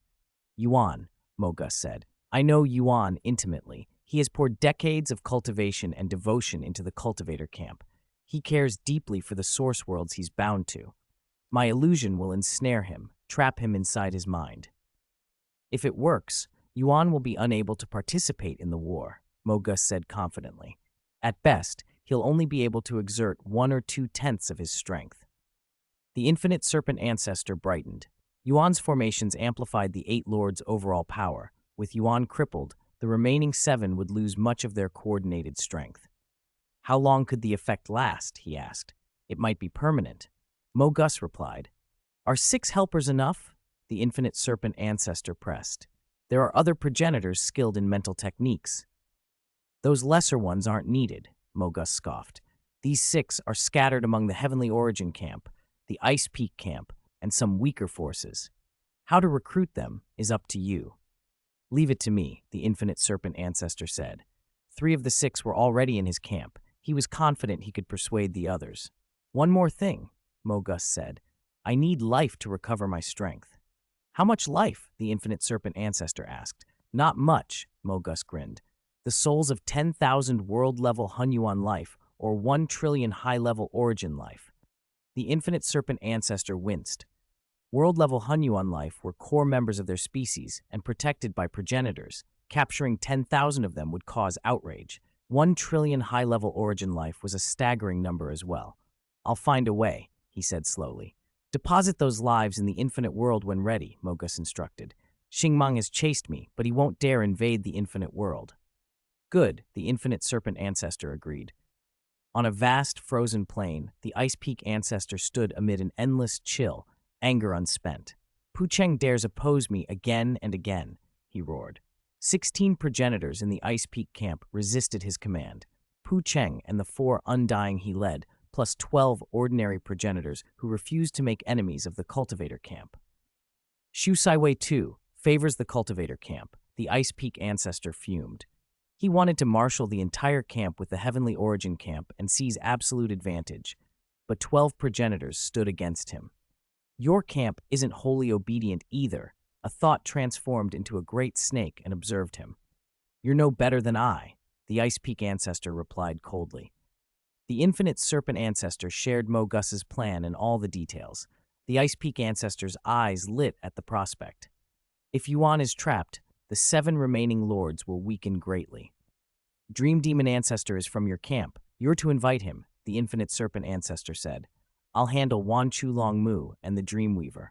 "Yuan," Mogus said. "I know Yuan intimately. He has poured decades of cultivation and devotion into the cultivator camp. He cares deeply for the source worlds he's bound to. My illusion will ensnare him, trap him inside his mind. If it works, Yuan will be unable to participate in the war," Mogus said confidently. "At best, he'll only be able to exert 1 or 2/10 of his strength." The infinite serpent ancestor brightened. Yuan's formations amplified the 8 lords' overall power. With Yuan crippled, the remaining 7 would lose much of their coordinated strength. "How long could the effect last?" he asked. "It might be permanent." Mogus replied. "Are 6 helpers enough?" the infinite serpent ancestor pressed. "There are other progenitors skilled in mental techniques." "Those lesser ones aren't needed," Mogus scoffed. "These 6 are scattered among the Heavenly Origin camp, the Ice Peak camp, and some weaker forces. How to recruit them is up to you." Leave it to me, the infinite serpent ancestor said. 3 of the 6 were already in his camp. He was confident he could persuade the others. One more thing, Mogus said. I need life to recover my strength. How much life? The infinite serpent ancestor asked. Not much, Mogus grinned. The souls of 10,000 world-level Hunyuan life, or 1 trillion high-level origin life. The infinite serpent ancestor winced. World-level Hunyuan life were core members of their species and protected by progenitors. Capturing 10,000 of them would cause outrage. 1 trillion high-level origin life was a staggering number as well. I'll find a way, he said slowly. Deposit those lives in the infinite world when ready, Mogus instructed. Xingmang has chased me, but he won't dare invade the infinite world. Good, the infinite serpent ancestor agreed. On a vast, frozen plain, the Ice Peak ancestor stood amid an endless chill, anger unspent. Pu Cheng dares oppose me again and again, he roared. 16 progenitors in the Ice Peak camp resisted his command. Pu Cheng and the 4 undying he led, plus 12 ordinary progenitors who refused to make enemies of the cultivator camp. Xu Saiwei, too, favors the cultivator camp, the Ice Peak ancestor fumed. He wanted to marshal the entire camp with the Heavenly Origin camp and seize absolute advantage, but 12 progenitors stood against him. Your camp isn't wholly obedient either. A thought transformed into a great snake and observed him. You're no better than I, the Ice Peak ancestor replied coldly. The infinite serpent ancestor shared Mogus's plan and all the details. The Ice Peak ancestor's eyes lit at the prospect. If Yuan is trapped, the 7 remaining lords will weaken greatly. Dream Demon Ancestor is from your camp. You're to invite him, the infinite serpent ancestor said. I'll handle Wan Chu Long Mu and the Dreamweaver.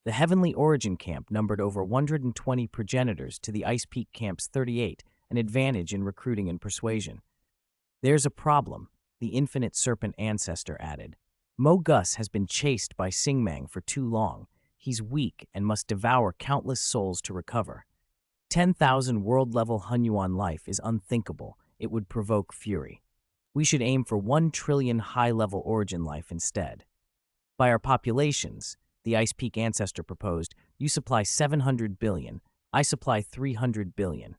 The Heavenly Origin camp numbered over 120 progenitors to the Ice Peak camp's 38, an advantage in recruiting and persuasion. There's a problem, the infinite serpent ancestor added. Mogus has been chased by Xingmang for too long. He's weak and must devour countless souls to recover. 10,000 world-level Hunyuan life is unthinkable. It would provoke fury. We should aim for 1 trillion high-level origin life instead. By our populations, the Ice Peak ancestor proposed, you supply 700 billion, I supply 300 billion.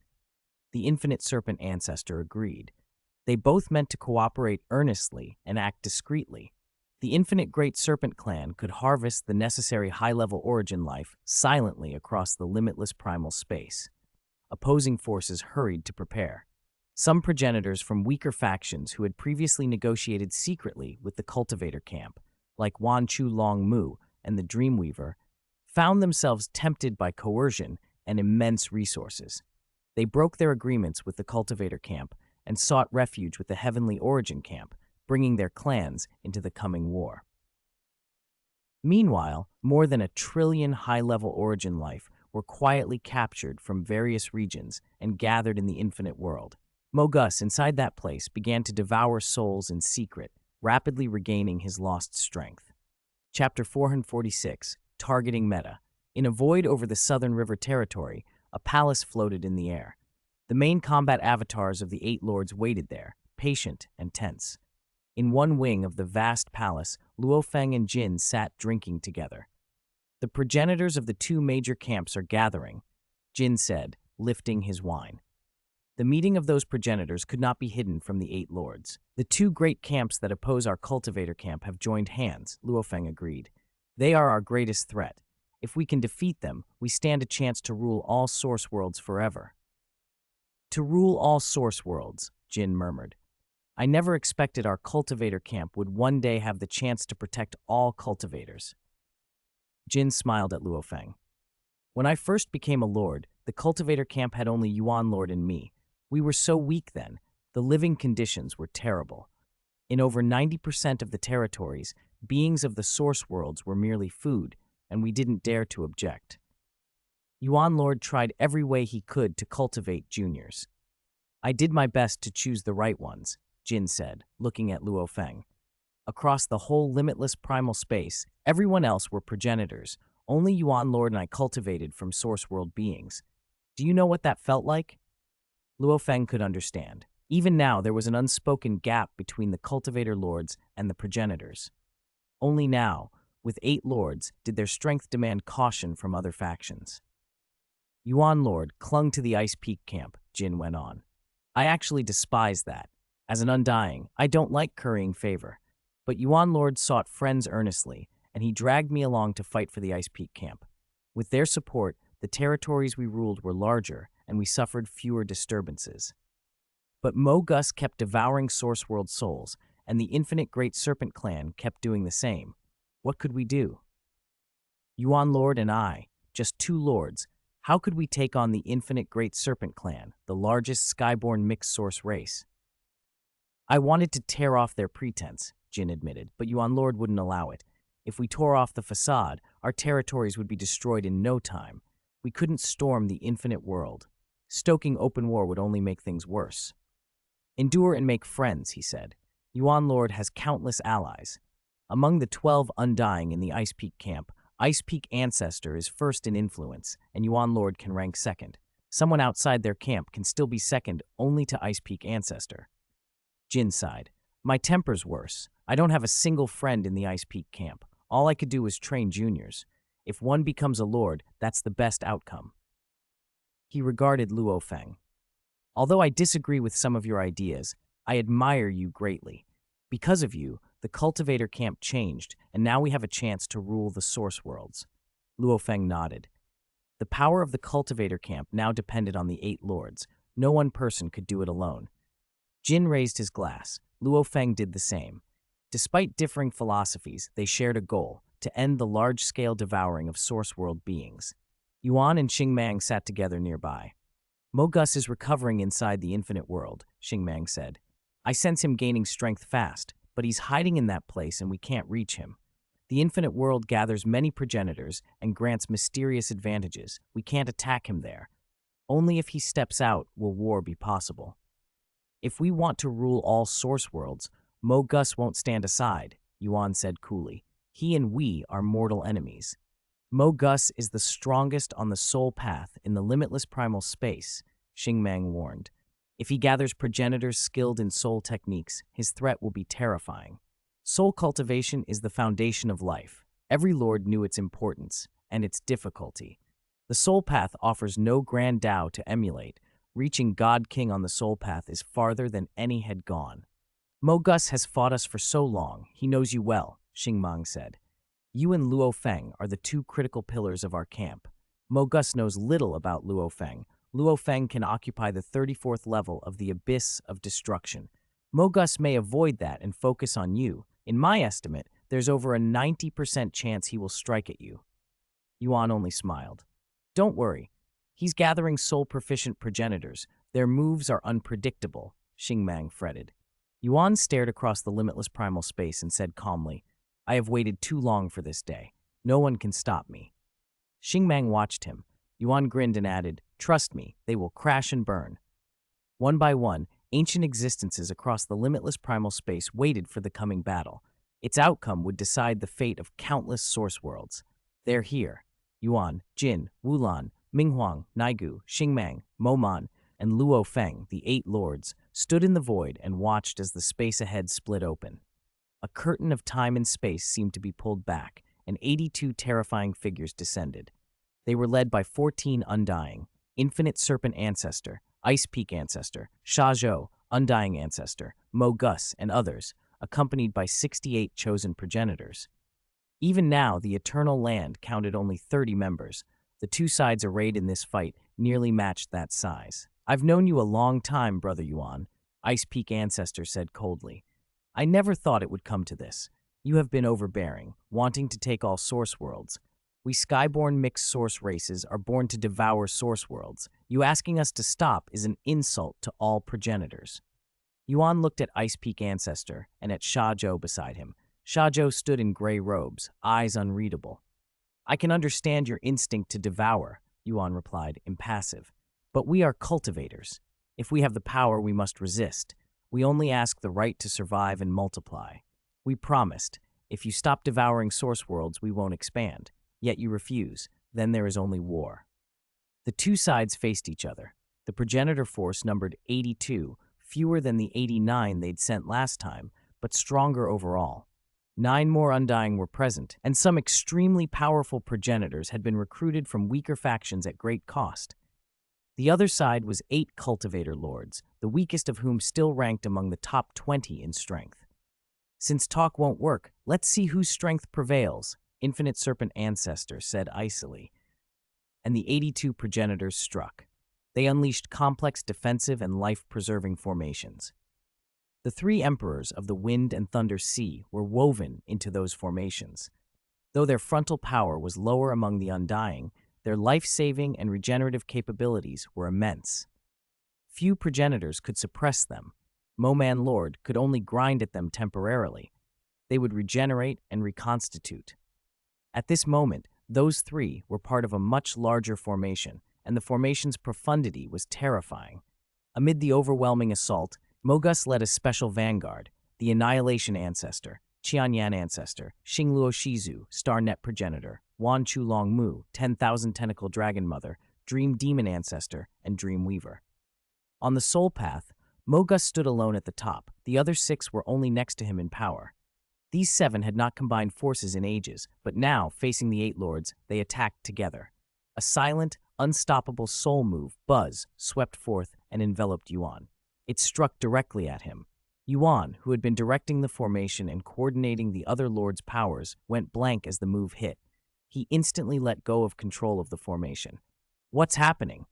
The infinite serpent ancestor agreed. They both meant to cooperate earnestly and act discreetly. The infinite great serpent clan could harvest the necessary high-level origin life silently across the limitless primal space. Opposing forces hurried to prepare. Some progenitors from weaker factions who had previously negotiated secretly with the cultivator camp, like Wan Chu Long Mu and the Dreamweaver, found themselves tempted by coercion and immense resources. They broke their agreements with the cultivator camp and sought refuge with the Heavenly Origin camp, bringing their clans into the coming war. Meanwhile, more than 1 trillion high-level origin life were quietly captured from various regions and gathered in the infinite world. Mogus, inside that place, began to devour souls in secret, rapidly regaining his lost strength. Chapter 446, Targeting Meta. In a void over the Southern River territory, a palace floated in the air. The main combat avatars of the 8 lords waited there, patient and tense. In one wing of the vast palace, Luo Feng and Jin sat drinking together. The progenitors of the 2 major camps are gathering, Jin said, lifting his wine. The meeting of those progenitors could not be hidden from the 8 lords. The 2 great camps that oppose our cultivator camp have joined hands, Luo Feng agreed. They are our greatest threat. If we can defeat them, we stand a chance to rule all source worlds forever. To rule all source worlds, Jin murmured. I never expected our cultivator camp would one day have the chance to protect all cultivators. Jin smiled at Luo Feng. When I first became a lord, the cultivator camp had only Yuan Lord and me. We were so weak then. The living conditions were terrible. In over 90% of the territories, beings of the source worlds were merely food, and we didn't dare to object. Yuan Lord tried every way he could to cultivate juniors. I did my best to choose the right ones, Jin said, looking at Luo Feng. Across the whole limitless primal space, everyone else were progenitors. Only Yuan Lord and I cultivated from source world beings. Do you know what that felt like? Luo Feng could understand. Even now, there was an unspoken gap between the cultivator lords and the progenitors. Only now, with 8 lords, did their strength demand caution from other factions. Yuan Lord clung to the Ice Peak camp, Jin went on. I actually despise that. As an Undying, I don't like currying favor. But Yuan Lord sought friends earnestly, and he dragged me along to fight for the Ice Peak camp. With their support, the territories we ruled were larger, and we suffered fewer disturbances. But Mo Gus kept devouring Source World souls, and the Infinite Great Serpent clan kept doing the same. What could we do? Yuan Lord and I, just two lords, how could we take on the Infinite Great Serpent clan, the largest skyborn mixed source race? I wanted to tear off their pretense, Jin admitted, but Yuan Lord wouldn't allow it. If we tore off the facade, our territories would be destroyed in no time. We couldn't storm the infinite world. Stoking open war would only make things worse. Endure and make friends, he said. Yuan Lord has countless allies. Among the 12 Undying in the Ice Peak camp, Ice Peak Ancestor is first in influence, and Yuan Lord can rank second. Someone outside their camp can still be second only to Ice Peak Ancestor. Jin sighed. My temper's worse. I don't have a single friend in the Ice Peak camp. All I could do was train juniors. If one becomes a lord, that's the best outcome. He regarded Luo Feng. Although I disagree with some of your ideas, I admire you greatly. Because of you, the Cultivator camp changed, and now we have a chance to rule the Source Worlds. Luo Feng nodded. The power of the Cultivator camp now depended on the 8 lords. No one person could do it alone. Jin raised his glass. Luo Feng did the same. Despite differing philosophies, they shared a goal, to end the large-scale devouring of Source World beings. Yuan and Xingmang sat together nearby. Mo Gus is recovering inside the infinite world, Xingmang said. I sense him gaining strength fast, but he's hiding in that place and we can't reach him. The infinite world gathers many progenitors and grants mysterious advantages. We can't attack him there. Only if he steps out will war be possible. If we want to rule all source worlds, Mo Gus won't stand aside, Yuan said coolly. He and we are mortal enemies. Mo Gus is the strongest on the soul path in the limitless primal space, Xingmang warned. If he gathers progenitors skilled in soul techniques, his threat will be terrifying. Soul cultivation is the foundation of life. Every lord knew its importance and its difficulty. The soul path offers no grand Tao to emulate. Reaching God King on the soul path is farther than any had gone. Mo Gus has fought us for so long. He knows you well, Xingmang said. You and Luo Feng are the 2 critical pillars of our camp. Mo Gus knows little about Luo Feng. Luo Feng can occupy the 34th level of the abyss of destruction. Mo Gus may avoid that and focus on you. In my estimate, there's over a 90% chance he will strike at you. Yuan only smiled. Don't worry. He's gathering soul-proficient progenitors. Their moves are unpredictable, Xingmang fretted. Yuan stared across the limitless primal space and said calmly, I have waited too long for this day. No one can stop me. Xingmang watched him. Yuan grinned and added, Trust me, they will crash and burn. One by one, ancient existences across the limitless primal space waited for the coming battle. Its outcome would decide the fate of countless source worlds. They're here. Yuan, Jin, Wulan, Minghuang, Naigu, Xingmang, Moman, and Luo Feng, the 8 lords, stood in the void and watched as the space ahead split open. A curtain of time and space seemed to be pulled back, and 82 terrifying figures descended. They were led by 14 Undying, Infinite Serpent Ancestor, Ice Peak Ancestor, Sha Zhou, Undying Ancestor, Mo Gus, and others, accompanied by 68 chosen progenitors. Even now, the Eternal Land counted only 30 members. The 2 sides arrayed in this fight nearly matched that size. I've known you a long time, Brother Yuan, Ice Peak Ancestor said coldly. I never thought it would come to this. You have been overbearing, wanting to take all source worlds. We skyborn mixed source races are born to devour source worlds. You asking us to stop is an insult to all progenitors. Yuan looked at Ice Peak Ancestor and at Sha Zhou beside him. Sha Zhou stood in gray robes, eyes unreadable. I can understand your instinct to devour, Yuan replied, impassive. But we are cultivators. If we have the power, we must resist. We only ask the right to survive and multiply. We promised, if you stop devouring source worlds, we won't expand. Yet you refuse. Then there is only war. The 2 sides faced each other. The progenitor force numbered 82, fewer than the 89 they'd sent last time, but stronger overall. 9 more Undying were present, and some extremely powerful progenitors had been recruited from weaker factions at great cost. The other side was 8 cultivator lords, the weakest of whom still ranked among the top 20 in strength. Since talk won't work, let's see whose strength prevails, Infinite Serpent Ancestor said icily. And the 82 progenitors struck. They unleashed complex defensive and life-preserving formations. The 3 emperors of the Wind and Thunder Sea were woven into those formations. Though their frontal power was lower among the Undying, their life-saving and regenerative capabilities were immense. Few progenitors could suppress them. Moman Lord could only grind at them temporarily. They would regenerate and reconstitute. At this moment, those 3 were part of a much larger formation, and the formation's profundity was terrifying. Amid the overwhelming assault, Mogus led a special vanguard, the Annihilation Ancestor, Qianyan Ancestor, Xingluo Shizu, Starnet Progenitor, Wan Chulong Mu, 10,000 Tentacle Dragon Mother, Dream Demon Ancestor, and Dream Weaver. On the Soul Path, Mogus stood alone at the top. The other 6 were only next to him in power. These 7 had not combined forces in ages, but now, facing the 8 lords, they attacked together. A silent, unstoppable soul move, Buzz, swept forth and enveloped Yuan. It struck directly at him. Yuan, who had been directing the formation and coordinating the other lord's powers, went blank as the move hit. He instantly let go of control of the formation. "What's happening?"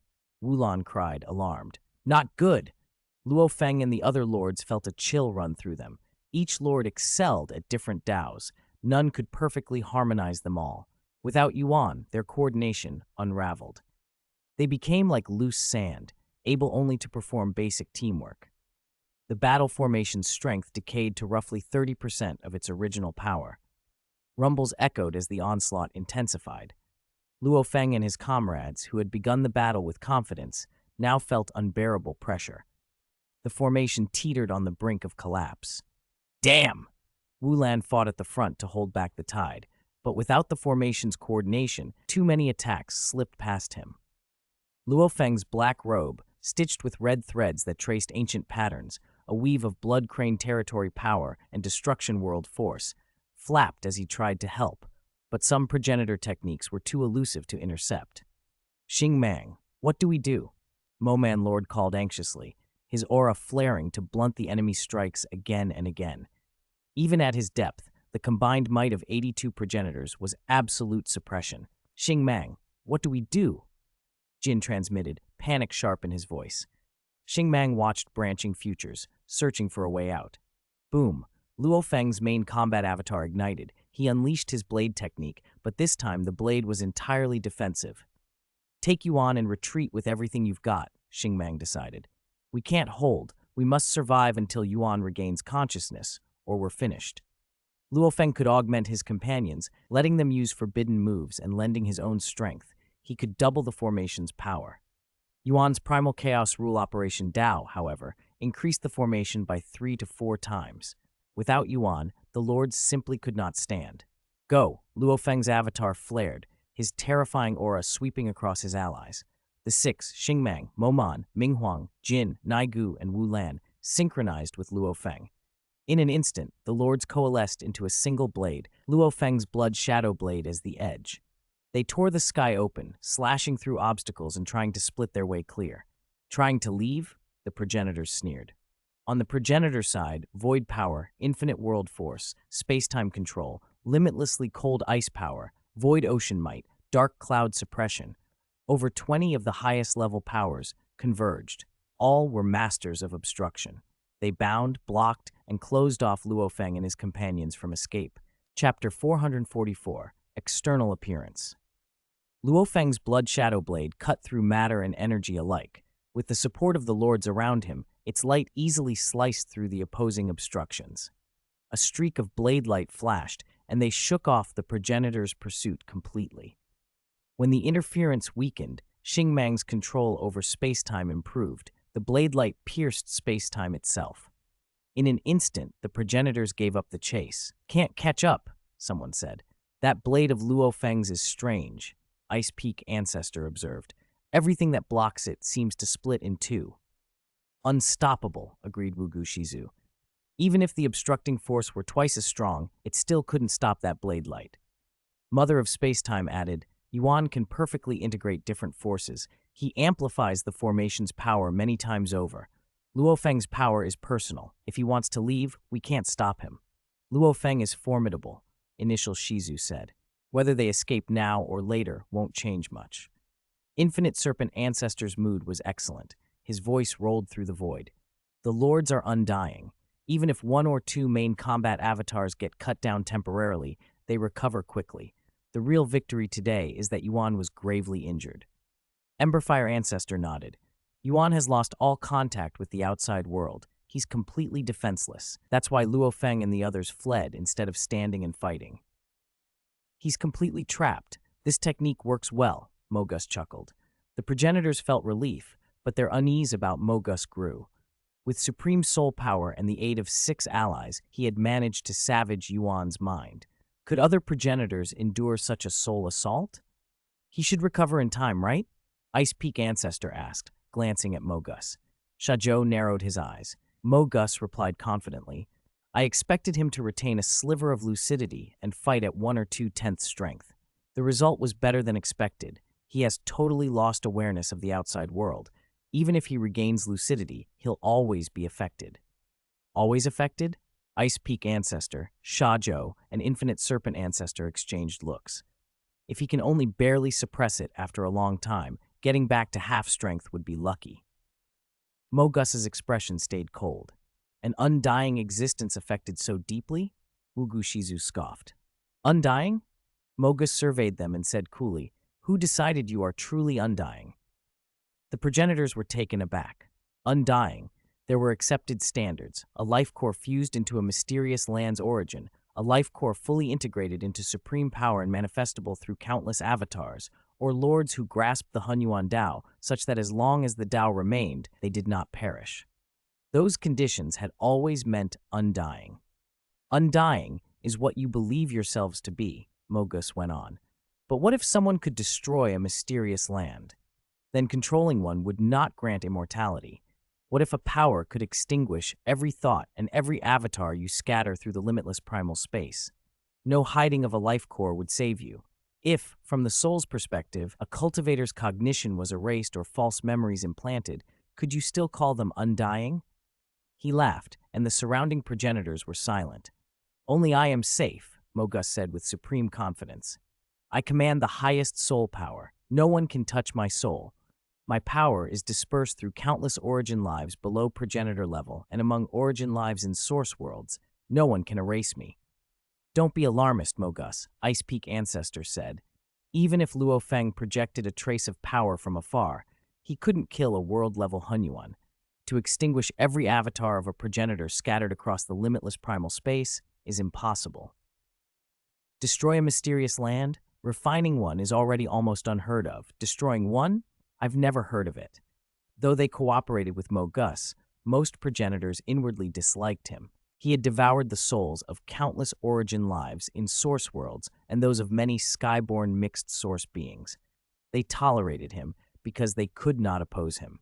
Wulan cried, alarmed. "Not good!" Luo Feng and the other lords felt a chill run through them. Each lord excelled at different Daos. None could perfectly harmonize them all. Without Yuan, their coordination unraveled. They became like loose sand, able only to perform basic teamwork. The battle formation's strength decayed to roughly 30% of its original power. Rumbles echoed as the onslaught intensified. Luo Feng and his comrades, who had begun the battle with confidence, now felt unbearable pressure. The formation teetered on the brink of collapse. "Damn!" Wulan fought at the front to hold back the tide, but without the formation's coordination, too many attacks slipped past him. Luo Feng's black robe, stitched with red threads that traced ancient patterns, a weave of Blood Crane territory power and Destruction World force, flapped as he tried to help, but some progenitor techniques were too elusive to intercept. "Xing Mang, what do we do?" Moman Lord called anxiously, his aura flaring to blunt the enemy's strikes again and again. Even at his depth, the combined might of 82 progenitors was absolute suppression. "Xing Mang, what do we do?" Jin transmitted, panic sharp in his voice. Xing Mang watched branching futures, searching for a way out. Boom! Luo Feng's main combat avatar ignited. He unleashed his blade technique, but this time the blade was entirely defensive. "Take you on and retreat with everything you've got," Xing Mang decided. "We can't hold. We must survive until Yuan regains consciousness, or we're finished." Luo Feng could augment his companions, letting them use forbidden moves and lending his own strength. He could double the formation's power. Yuan's Primal Chaos Rule Operation Dao, however, increased the formation by 3 to 4 times. Without Yuan, the lords simply could not stand. "Go!" Luo Feng's avatar flared, his terrifying aura sweeping across his allies. The 6, Xing Mang, Moman, Minghuang, Jin, Naigu, and Wu Lan, synchronized with Luo Feng. In an instant, the lords coalesced into a single blade, Luo Feng's Blood Shadow Blade as the edge. They tore the sky open, slashing through obstacles and trying to split their way clear. "Trying to leave?" the progenitors sneered. On the progenitor side, void power, infinite world force, space-time control, limitlessly cold ice power, void ocean might, dark cloud suppression. Over 20 of the highest level powers converged. All were masters of obstruction. They bound, blocked, and closed off Luo Feng and his companions from escape. Chapter 444, External Appearance. Luo Feng's Blood Shadow Blade cut through matter and energy alike. With the support of the lords around him, its light easily sliced through the opposing obstructions. A streak of blade light flashed, and they shook off the progenitor's pursuit completely. When the interference weakened, Xing Mang's control over space-time improved. The blade light pierced space-time itself. In an instant, the progenitors gave up the chase. "Can't catch up," someone said. "That blade of Luo Feng's is strange," Ice Peak Ancestor observed. "Everything that blocks it seems to split in two." "Unstoppable," agreed Wugu Shizu. Even if the obstructing force were twice as strong, it still couldn't stop that blade light. Mother of Spacetime added, Yuan can perfectly integrate different forces. He amplifies the formation's power many times over. Luo Feng's power is personal. If he wants to leave, we can't stop him. Luo Feng is formidable, Initial Shizu said. Whether they escape now or later won't change much. Infinite Serpent Ancestor's mood was excellent. His voice rolled through the void. The Lords are undying. Even if one or two main combat avatars get cut down temporarily, they recover quickly. The real victory today is that Yuan was gravely injured. Emberfire Ancestor nodded. Yuan has lost all contact with the outside world. He's completely defenseless. That's why Luo Feng and the others fled instead of standing and fighting. He's completely trapped. This technique works well, Mogus chuckled. The progenitors felt relief, but their unease about Mogus grew. With supreme soul power and the aid of 6 allies, he had managed to savage Yuan's mind. Could other progenitors endure such a soul assault? He should recover in time, right? Ice Peak Ancestor asked, glancing at Mogus. Shazhou narrowed his eyes. Mogus replied confidently, I expected him to retain a sliver of lucidity and fight at 1 or 2/10 strength. The result was better than expected. He has totally lost awareness of the outside world. Even if he regains lucidity, he'll always be affected. Always affected? Ice Peak Ancestor, Shazhou, and Infinite Serpent Ancestor exchanged looks. If he can only barely suppress it after a long time, getting back to half strength would be lucky. Mogus's expression stayed cold. An undying existence affected so deeply? Wugu Shizu scoffed. Undying? Mogus surveyed them and said coolly, Who decided you are truly undying? The progenitors were taken aback. Undying. There were accepted standards, a life core fused into a mysterious land's origin, a life core fully integrated into supreme power and manifestable through countless avatars, or lords who grasped the Hunyuan Dao, such that as long as the Dao remained, they did not perish. Those conditions had always meant undying. Undying is what you believe yourselves to be, Mogus went on. But what if someone could destroy a mysterious land? Then controlling one would not grant immortality. What if a power could extinguish every thought and every avatar you scatter through the limitless primal space? No hiding of a life core would save you. If, from the soul's perspective, a cultivator's cognition was erased or false memories implanted, could you still call them undying? He laughed, and the surrounding progenitors were silent. Only I am safe, Mogus said with supreme confidence. I command the highest soul power. No one can touch my soul. My power is dispersed through countless origin lives below progenitor level and among origin lives in source worlds. No one can erase me. Don't be alarmist, Mogus, Ice Peak Ancestor said. Even if Luo Feng projected a trace of power from afar, he couldn't kill a world-level Hunyuan. To extinguish every avatar of a progenitor scattered across the limitless primal space is impossible. Destroy a mysterious land? Refining one is already almost unheard of. Destroying one? I've never heard of it. Though they cooperated with Mogus, most progenitors inwardly disliked him. He had devoured the souls of countless origin lives in source worlds and those of many skyborn mixed source beings. They tolerated him because they could not oppose him.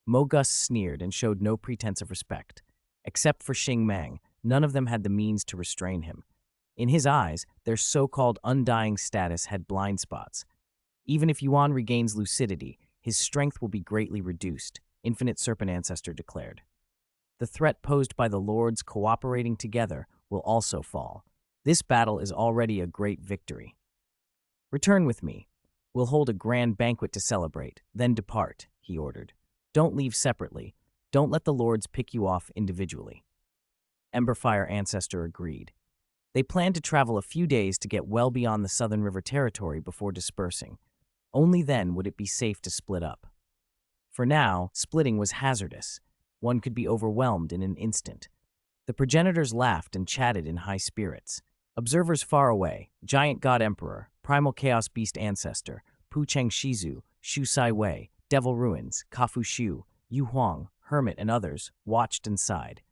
Mogus sneered and showed no pretense of respect. Except for Xing Mang, none of them had the means to restrain him. In his eyes, their so-called undying status had blind spots. Even if Yuan regains lucidity, his strength will be greatly reduced, Infinite Serpent Ancestor declared. The threat posed by the Lords cooperating together will also fall. This battle is already a great victory. Return with me. We'll hold a grand banquet to celebrate, then depart, he ordered. Don't leave separately. Don't let the Lords pick you off individually. Emberfire Ancestor agreed. They planned to travel a few days to get well beyond the Southern River territory before dispersing. Only then would it be safe to split up. For now, splitting was hazardous. One could be overwhelmed in an instant. The progenitors laughed and chatted in high spirits. Observers far away, Giant God Emperor, Primal Chaos Beast Ancestor, Pu Cheng Shizu, Shu Sai Wei, Devil Ruins, Kafu Shu, Yu Huang, Hermit, and others watched and sighed.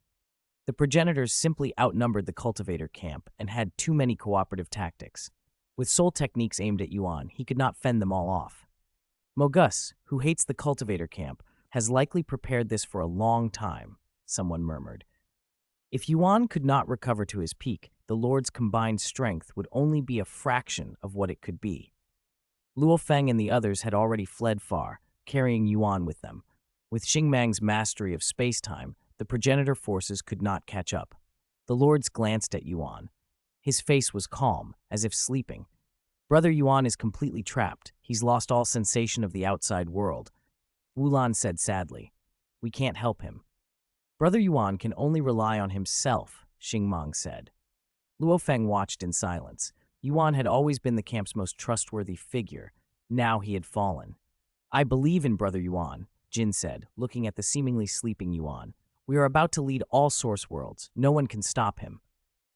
The progenitors simply outnumbered the cultivator camp and had too many cooperative tactics. With soul techniques aimed at Yuan, he could not fend them all off. Mogus, who hates the cultivator camp, has likely prepared this for a long time, someone murmured. If Yuan could not recover to his peak, the Lord's combined strength would only be a fraction of what it could be. Luo Feng and the others had already fled far, carrying Yuan with them. With Xingmang's mastery of space-time, the progenitor forces could not catch up. The Lords glanced at Yuan. His face was calm, as if sleeping. Brother Yuan is completely trapped. He's lost all sensation of the outside world. Wulan said sadly. We can't help him. Brother Yuan can only rely on himself, Xingmang said. Luo Feng watched in silence. Yuan had always been the camp's most trustworthy figure. Now he had fallen. I believe in Brother Yuan, Jin said, looking at the seemingly sleeping Yuan. We are about to lead all source worlds. No one can stop him.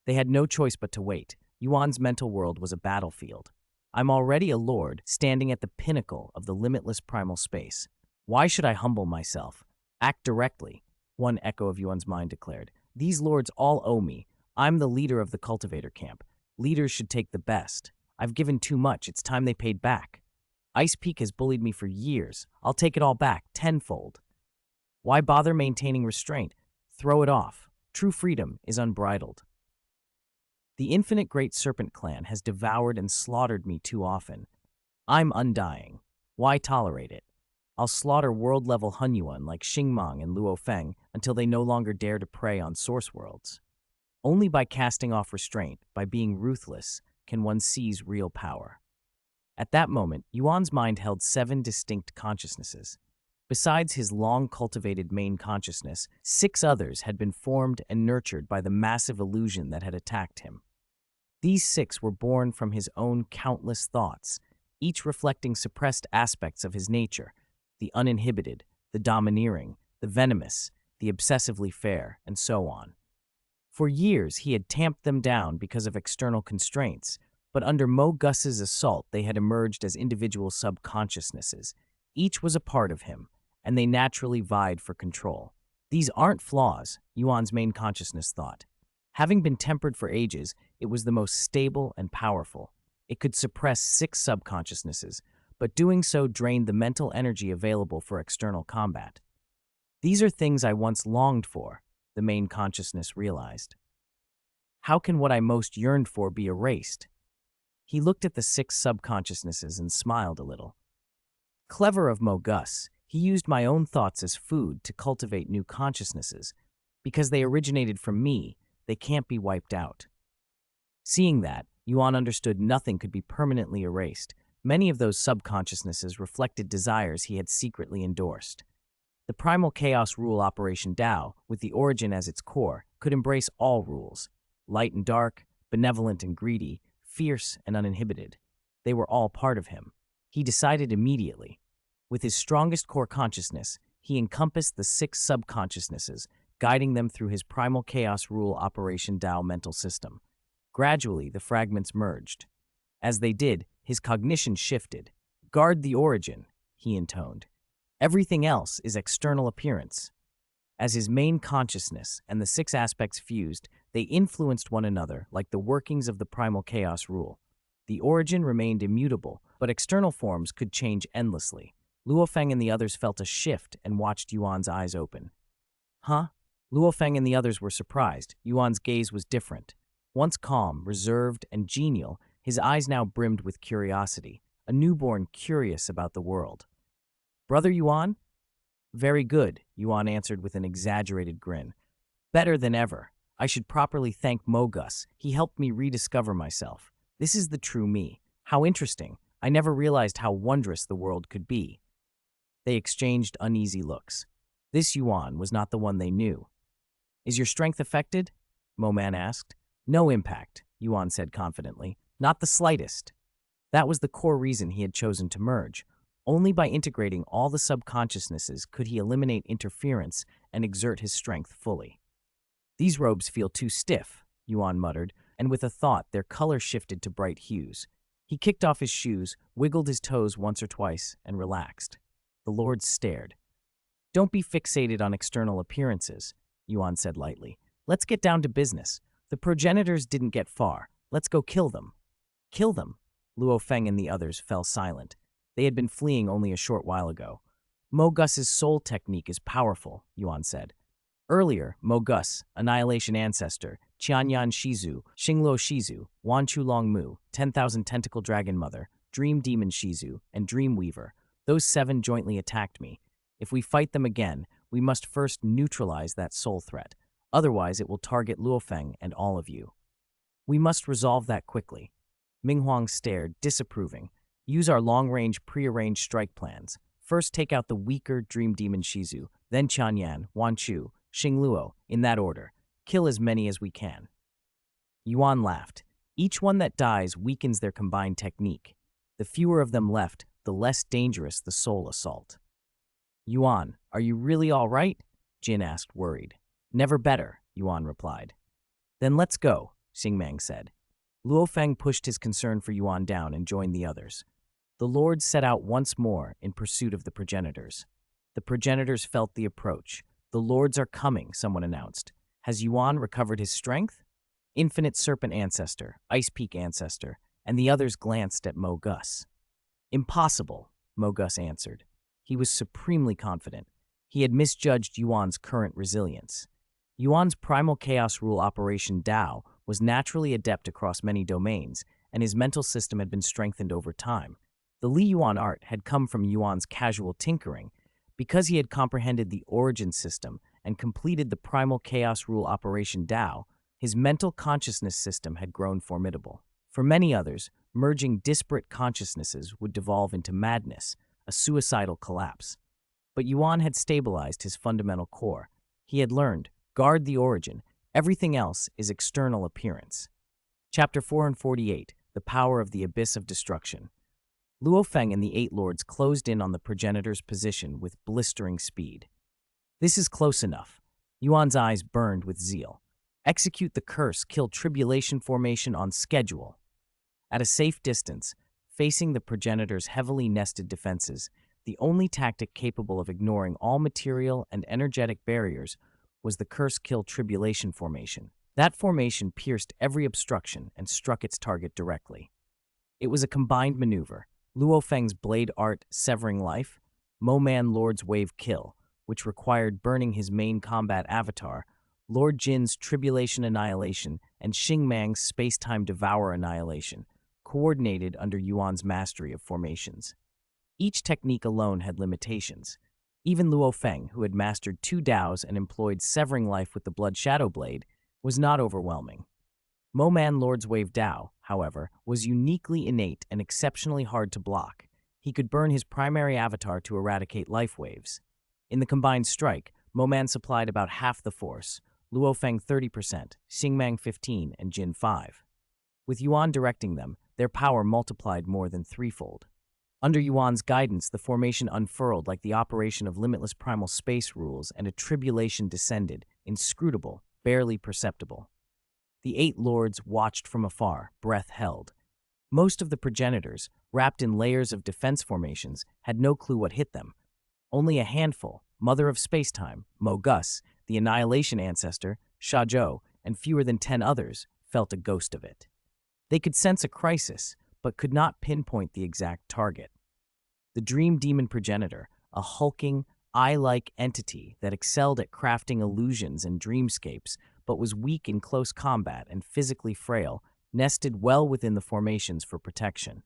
They had no choice but to wait. Yuan's mental world was a battlefield. I'm already a lord, standing at the pinnacle of the limitless primal space. Why should I humble myself? Act directly, one echo of Yuan's mind declared. These lords all owe me. I'm the leader of the cultivator camp. Leaders should take the best. I've given too much. It's time they paid back. Ice Peak has bullied me for years. I'll take it all back, tenfold. Why bother maintaining restraint? Throw it off. True freedom is unbridled. The infinite Great Serpent clan has devoured and slaughtered me too often. I'm undying. Why tolerate it? I'll slaughter world-level Hunyuan like Xingmang and Luo Feng until they no longer dare to prey on source worlds. Only by casting off restraint, by being ruthless, can one seize real power. At that moment, Yuan's mind held 7 distinct consciousnesses. Besides his long-cultivated main consciousness, 6 others had been formed and nurtured by the massive illusion that had attacked him. These 6 were born from his own countless thoughts, each reflecting suppressed aspects of his nature, the uninhibited, the domineering, the venomous, the obsessively fair, and so on. For years, he had tamped them down because of external constraints, but under Mo Gus's assault, they had emerged as individual subconsciousnesses. Each was a part of him, and they naturally vied for control. These aren't flaws, Yuan's main consciousness thought. Having been tempered for ages, it was the most stable and powerful. It could suppress 6 subconsciousnesses, but doing so drained the mental energy available for external combat. These are things I once longed for, the main consciousness realized. How can what I most yearned for be erased? He looked at the 6 subconsciousnesses and smiled a little. Clever of Mo Gus, he used my own thoughts as food to cultivate new consciousnesses. Because they originated from me, they can't be wiped out. Seeing that, Yuan understood nothing could be permanently erased. Many of those subconsciousnesses reflected desires he had secretly endorsed. The primal chaos rule Operation Tao, with the origin as its core, could embrace all rules. Light and dark, benevolent and greedy, fierce and uninhibited. They were all part of him. He decided immediately. With his strongest core consciousness, he encompassed the 6 subconsciousnesses, guiding them through his primal chaos rule Operation Tao mental system. Gradually, the fragments merged. As they did, his cognition shifted. Guard the origin, he intoned. Everything else is external appearance. As his main consciousness and the 6 aspects fused, they influenced one another like the workings of the primal chaos rule. The origin remained immutable, but external forms could change endlessly. Luo Feng and the others felt a shift and watched Yuan's eyes open. Huh? Luo Feng and the others were surprised. Yuan's gaze was different. Once calm, reserved, and genial, his eyes now brimmed with curiosity, a newborn curious about the world. Brother Yuan? Very good, Yuan answered with an exaggerated grin. Better than ever. I should properly thank Mo Gus. He helped me rediscover myself. This is the true me. How interesting. I never realized how wondrous the world could be. They exchanged uneasy looks. This Yuan was not the one they knew. Is your strength affected? Mo Man asked. No impact, Yuan said confidently. Not the slightest. That was the core reason he had chosen to merge. Only by integrating all the subconsciousnesses could he eliminate interference and exert his strength fully. These robes feel too stiff, Yuan muttered, and with a thought their color shifted to bright hues. He kicked off his shoes, wiggled his toes once or twice, and relaxed. The lords stared. Don't be fixated on external appearances, Yuan said lightly. Let's get down to business. The progenitors didn't get far. Let's go kill them. Kill them? Luo Feng and the others fell silent. They had been fleeing only a short while ago. Mo Gus's soul technique is powerful, Yuan said. Earlier, Mogus, Annihilation Ancestor, Qianyan Shizu, Xingluo Shizu, Wanchu Longmu, 10,000 Tentacle Dragon Mother, Dream Demon Shizu, and Dream Weaver, those 7 jointly attacked me. If we fight them again, we must first neutralize that soul threat. Otherwise, it will target Luo Feng and all of you. We must resolve that quickly. Minghuang stared, disapproving. Use our long-range, prearranged strike plans. First, take out the weaker Dream Demon Shizu, then Qianyan, Wanchu, Xingluo, in that order. Kill as many as we can. Yuan laughed. Each one that dies weakens their combined technique. The fewer of them left, the less dangerous the soul assault. Yuan, are you really all right? Jin asked, worried. Never better, Yuan replied. Then let's go, Xingmang said. Luo Feng pushed his concern for Yuan down and joined the others. The lords set out once more in pursuit of the progenitors. The progenitors felt the approach. The lords are coming, someone announced. Has Yuan recovered his strength? Infinite Serpent Ancestor, Ice Peak Ancestor, and the others glanced at Mogus. Impossible, Mogus answered. He was supremely confident. He had misjudged Yuan's current resilience. Yuan's primal chaos rule operation Dao was naturally adept across many domains, and his mental system had been strengthened over time. The Li Yuan art had come from Yuan's casual tinkering. Because he had comprehended the origin system and completed the primal chaos rule operation Dao, his mental consciousness system had grown formidable. For many others, merging disparate consciousnesses would devolve into madness, a suicidal collapse. But Yuan had stabilized his fundamental core. He had learned, guard the origin, everything else is external appearance. Chapter 448, The Power of the Abyss of Destruction. Luo Feng and the 8 lords closed in on the progenitor's position with blistering speed. This is close enough. Yuan's eyes burned with zeal. Execute the curse, kill Tribulation Formation on schedule. At a safe distance, facing the progenitor's heavily nested defenses, the only tactic capable of ignoring all material and energetic barriers was the curse kill Tribulation Formation. That formation pierced every obstruction and struck its target directly. It was a combined maneuver. Luo Feng's blade art severing life, Mo-Man Lord's wave kill, which required burning his main combat avatar, Lord Jin's tribulation annihilation, and Xingmang's space-time devour annihilation, coordinated under Yuan's mastery of formations. Each technique alone had limitations. Even Luo Feng, who had mastered 2 Daos and employed severing life with the Blood Shadow Blade, was not overwhelming. Mo-Man Lord's Wave Dao, however, was uniquely innate and exceptionally hard to block. He could burn his primary avatar to eradicate life waves. In the combined strike, Mo-Man supplied about half the force, Luo Feng 30%, Xingmang 15%, and Jin 5%. With Yuan directing them, their power multiplied more than threefold. Under Yuan's guidance, the formation unfurled like the operation of limitless primal space rules, and a tribulation descended, inscrutable, barely perceptible. The 8 lords watched from afar, breath held. Most of the progenitors, wrapped in layers of defense formations, had no clue what hit them. Only a handful, Mother of Spacetime, Mogus, the Annihilation Ancestor, Shazhou, and fewer than 10 others, felt a ghost of it. They could sense a crisis, but could not pinpoint the exact target. The Dream Demon Progenitor, a hulking, eye-like entity that excelled at crafting illusions and dreamscapes, but was weak in close combat and physically frail, nested well within the formations for protection.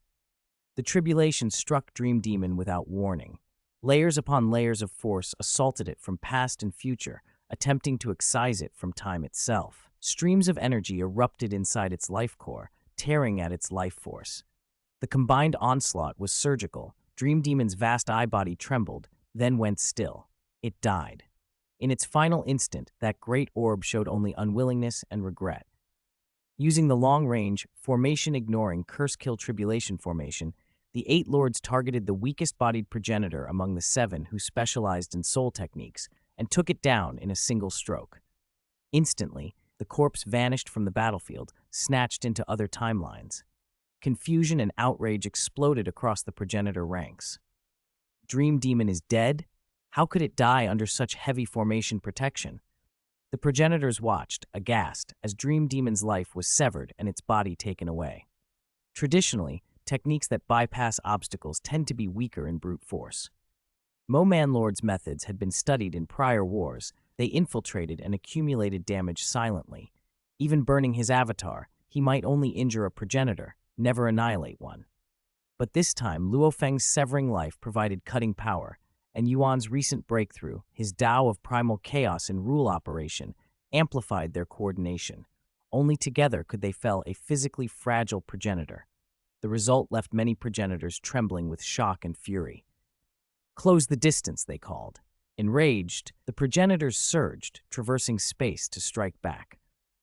The tribulation struck Dream Demon without warning. Layers upon layers of force assaulted it from past and future, attempting to excise it from time itself. Streams of energy erupted inside its life core, tearing at its life force. The combined onslaught was surgical. Dream Demon's vast eye body trembled, then went still. It died. In its final instant, that great orb showed only unwillingness and regret. Using the long-range, formation-ignoring curse-kill tribulation formation, the 8 lords targeted the weakest-bodied progenitor among the 7 who specialized in soul techniques, and took it down in a single stroke. Instantly, the corpse vanished from the battlefield, snatched into other timelines. Confusion and outrage exploded across the progenitor ranks. Dream Demon is dead? How could it die under such heavy formation protection? The progenitors watched, aghast, as Dream Demon's life was severed and its body taken away. Traditionally, techniques that bypass obstacles tend to be weaker in brute force. Mo-Man Lord's methods had been studied in prior wars, They infiltrated and accumulated damage silently. Even burning his avatar, he might only injure a progenitor, never annihilate one. But this time, Luo Feng's severing life provided cutting power, and Yuan's recent breakthrough, his Tao of primal chaos and rule operation, amplified their coordination. Only together could they fell a physically fragile progenitor. The result left many progenitors trembling with shock and fury. Close the distance, they called. Enraged, the progenitors surged, traversing space to strike back.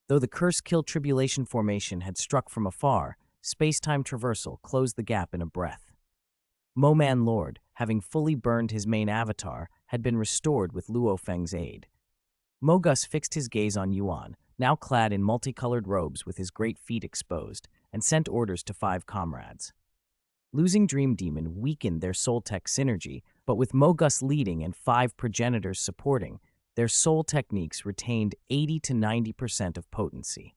Though the curse-kill tribulation formation had struck from afar, space-time traversal closed the gap in a breath. Mo-Man Lord, having fully burned his main avatar, had been restored with Luo Feng's aid. Mogus fixed his gaze on Yuan, now clad in multicolored robes with his great feet exposed, and sent orders to 5 comrades. Losing Dream Demon weakened their soul tech synergy, but with Mogus leading and 5 progenitors supporting, their soul techniques retained 80 to 90% of potency.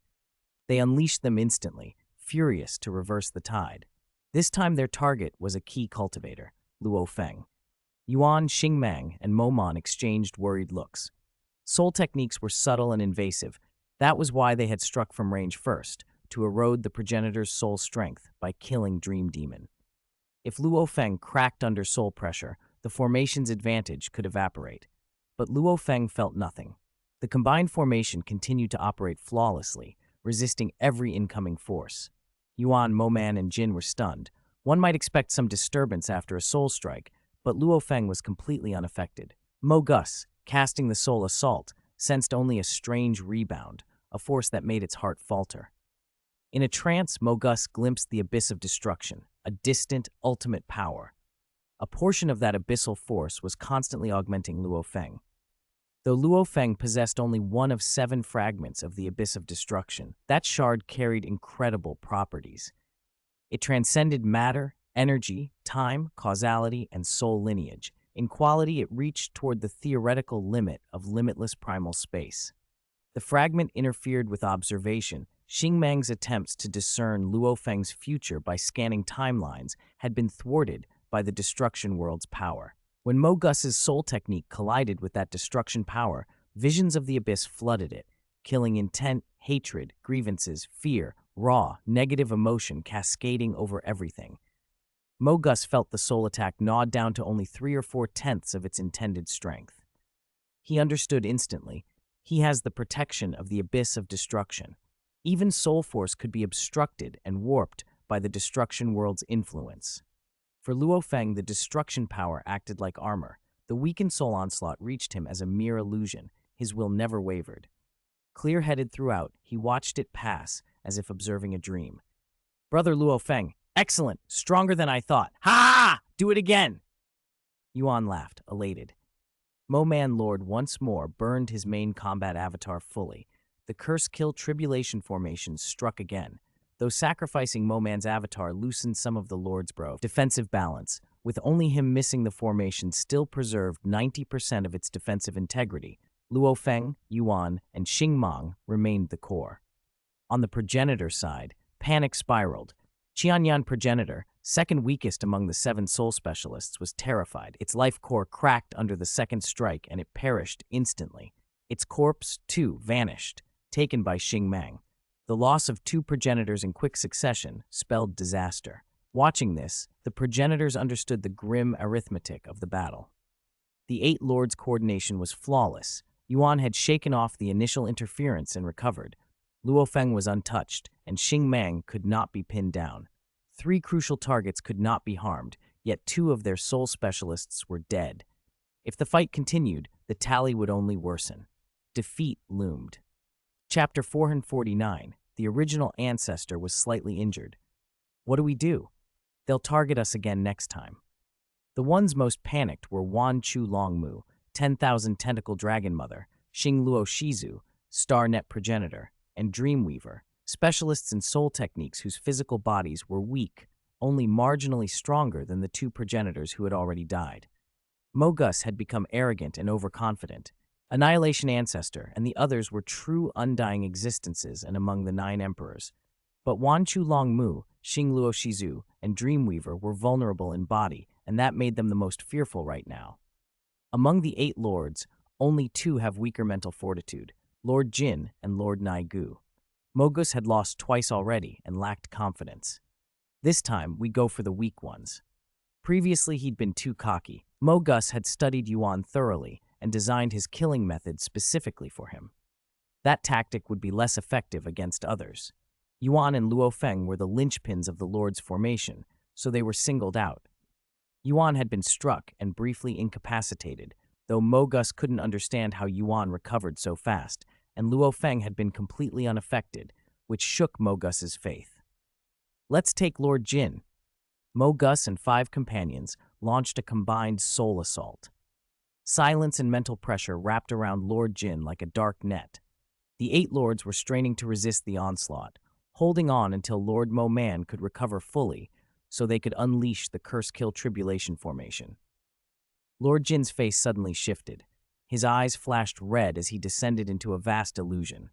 They unleashed them instantly, furious to reverse the tide. This time their target was a key cultivator, Luo Feng. Yuan, Xingmang, and Momon exchanged worried looks. Soul techniques were subtle and invasive. That was why they had struck from range first, to erode the progenitor's soul strength by killing Dream Demon. If Luo Feng cracked under soul pressure, the formation's advantage could evaporate. But Luo Feng felt nothing. The combined formation continued to operate flawlessly, resisting every incoming force. Yuan, Moman, and Jin were stunned. One might expect some disturbance after a soul strike, but Luo Feng was completely unaffected. Mo Gus, casting the soul assault, sensed only a strange rebound, a force that made its heart falter. In a trance, Mo Gus glimpsed the abyss of destruction, a distant, ultimate power. A portion of that abyssal force was constantly augmenting Luo Feng. Though Luo Feng possessed only one of 7 fragments of the abyss of destruction, that shard carried incredible properties. It transcended matter, energy, time, causality, and soul lineage. In quality, it reached toward the theoretical limit of limitless primal space. The fragment interfered with observation. Xingmang's attempts to discern Luo Feng's future by scanning timelines had been thwarted by the destruction world's power. When Mo Gus's soul technique collided with that destruction power, visions of the abyss flooded it, killing intent, hatred, grievances, fear, raw, negative emotion cascading over everything. Mo Gus felt the soul attack gnawed down to only 3 or 4/10 of its intended strength. He understood instantly. He has the protection of the abyss of destruction. Even soul force could be obstructed and warped by the destruction world's influence. For Luo Feng, the destruction power acted like armor. The weakened soul onslaught reached him as a mere illusion. His will never wavered. Clear-headed throughout, he watched it pass as if observing a dream. Brother Luo Feng, excellent, stronger than I thought. Ha! Do it again! Yuan laughed, elated. Mo-Man Lord once more burned his main combat avatar fully. The curse-kill tribulation formation struck again. Though sacrificing Mo-Man's avatar loosened some of the Lord's defensive balance, with only him missing the formation still preserved 90% of its defensive integrity, Luo Feng, Yuan, and Xingmang remained the core. On the progenitor side, panic spiraled. Qianyan progenitor, second weakest among the 7 soul specialists, was terrified. Its life core cracked under the second strike and it perished instantly. Its corpse, too, vanished, taken by Xingmang. The loss of 2 progenitors in quick succession spelled disaster. Watching this, the progenitors understood the grim arithmetic of the battle. The 8 lords' coordination was flawless. Yuan had shaken off the initial interference and recovered. Luo Feng was untouched, and Xingmang could not be pinned down. 3 crucial targets could not be harmed, yet 2 of their soul specialists were dead. If the fight continued, the tally would only worsen. Defeat loomed. Chapter 449. The original ancestor was slightly injured. What do we do? They'll target us again next time. The ones most panicked were Wan Chu Longmu, 10,000 Tentacle Dragon Mother, Xing Luo Shizu, Star Net Progenitor, and Dreamweaver, specialists in soul techniques whose physical bodies were weak, only marginally stronger than the 2 progenitors who had already died. Mogus had become arrogant and overconfident. Annihilation Ancestor and the others were true undying existences and among the 9 emperors. But Wan Chu Longmu, Xing Luo Shizu, and Dreamweaver were vulnerable in body, and that made them the most fearful right now. Among the 8 lords, Only two have weaker mental fortitude, Lord Jin and Lord Naigu. Mogus had lost twice already and lacked confidence. This time, we go for the weak ones. Previously, he'd been too cocky. Mogus had studied Yuan thoroughly and designed his killing method specifically for him. That tactic would be less effective against others. Yuan and Luo Feng were the linchpins of the Lord's formation, so they were singled out. Yuan had been struck and briefly incapacitated, though Mogus couldn't understand how Yuan recovered so fast, and Luo Feng had been completely unaffected, which shook Mogus's faith. Let's take Lord Jin. Mogus and 5 companions launched a combined soul assault. Silence and mental pressure wrapped around Lord Jin like a dark net. The 8 lords were straining to resist the onslaught, holding on until Lord Mo Man could recover fully so they could unleash the curse-kill tribulation formation. Lord Jin's face suddenly shifted. His eyes flashed red as he descended into a vast illusion.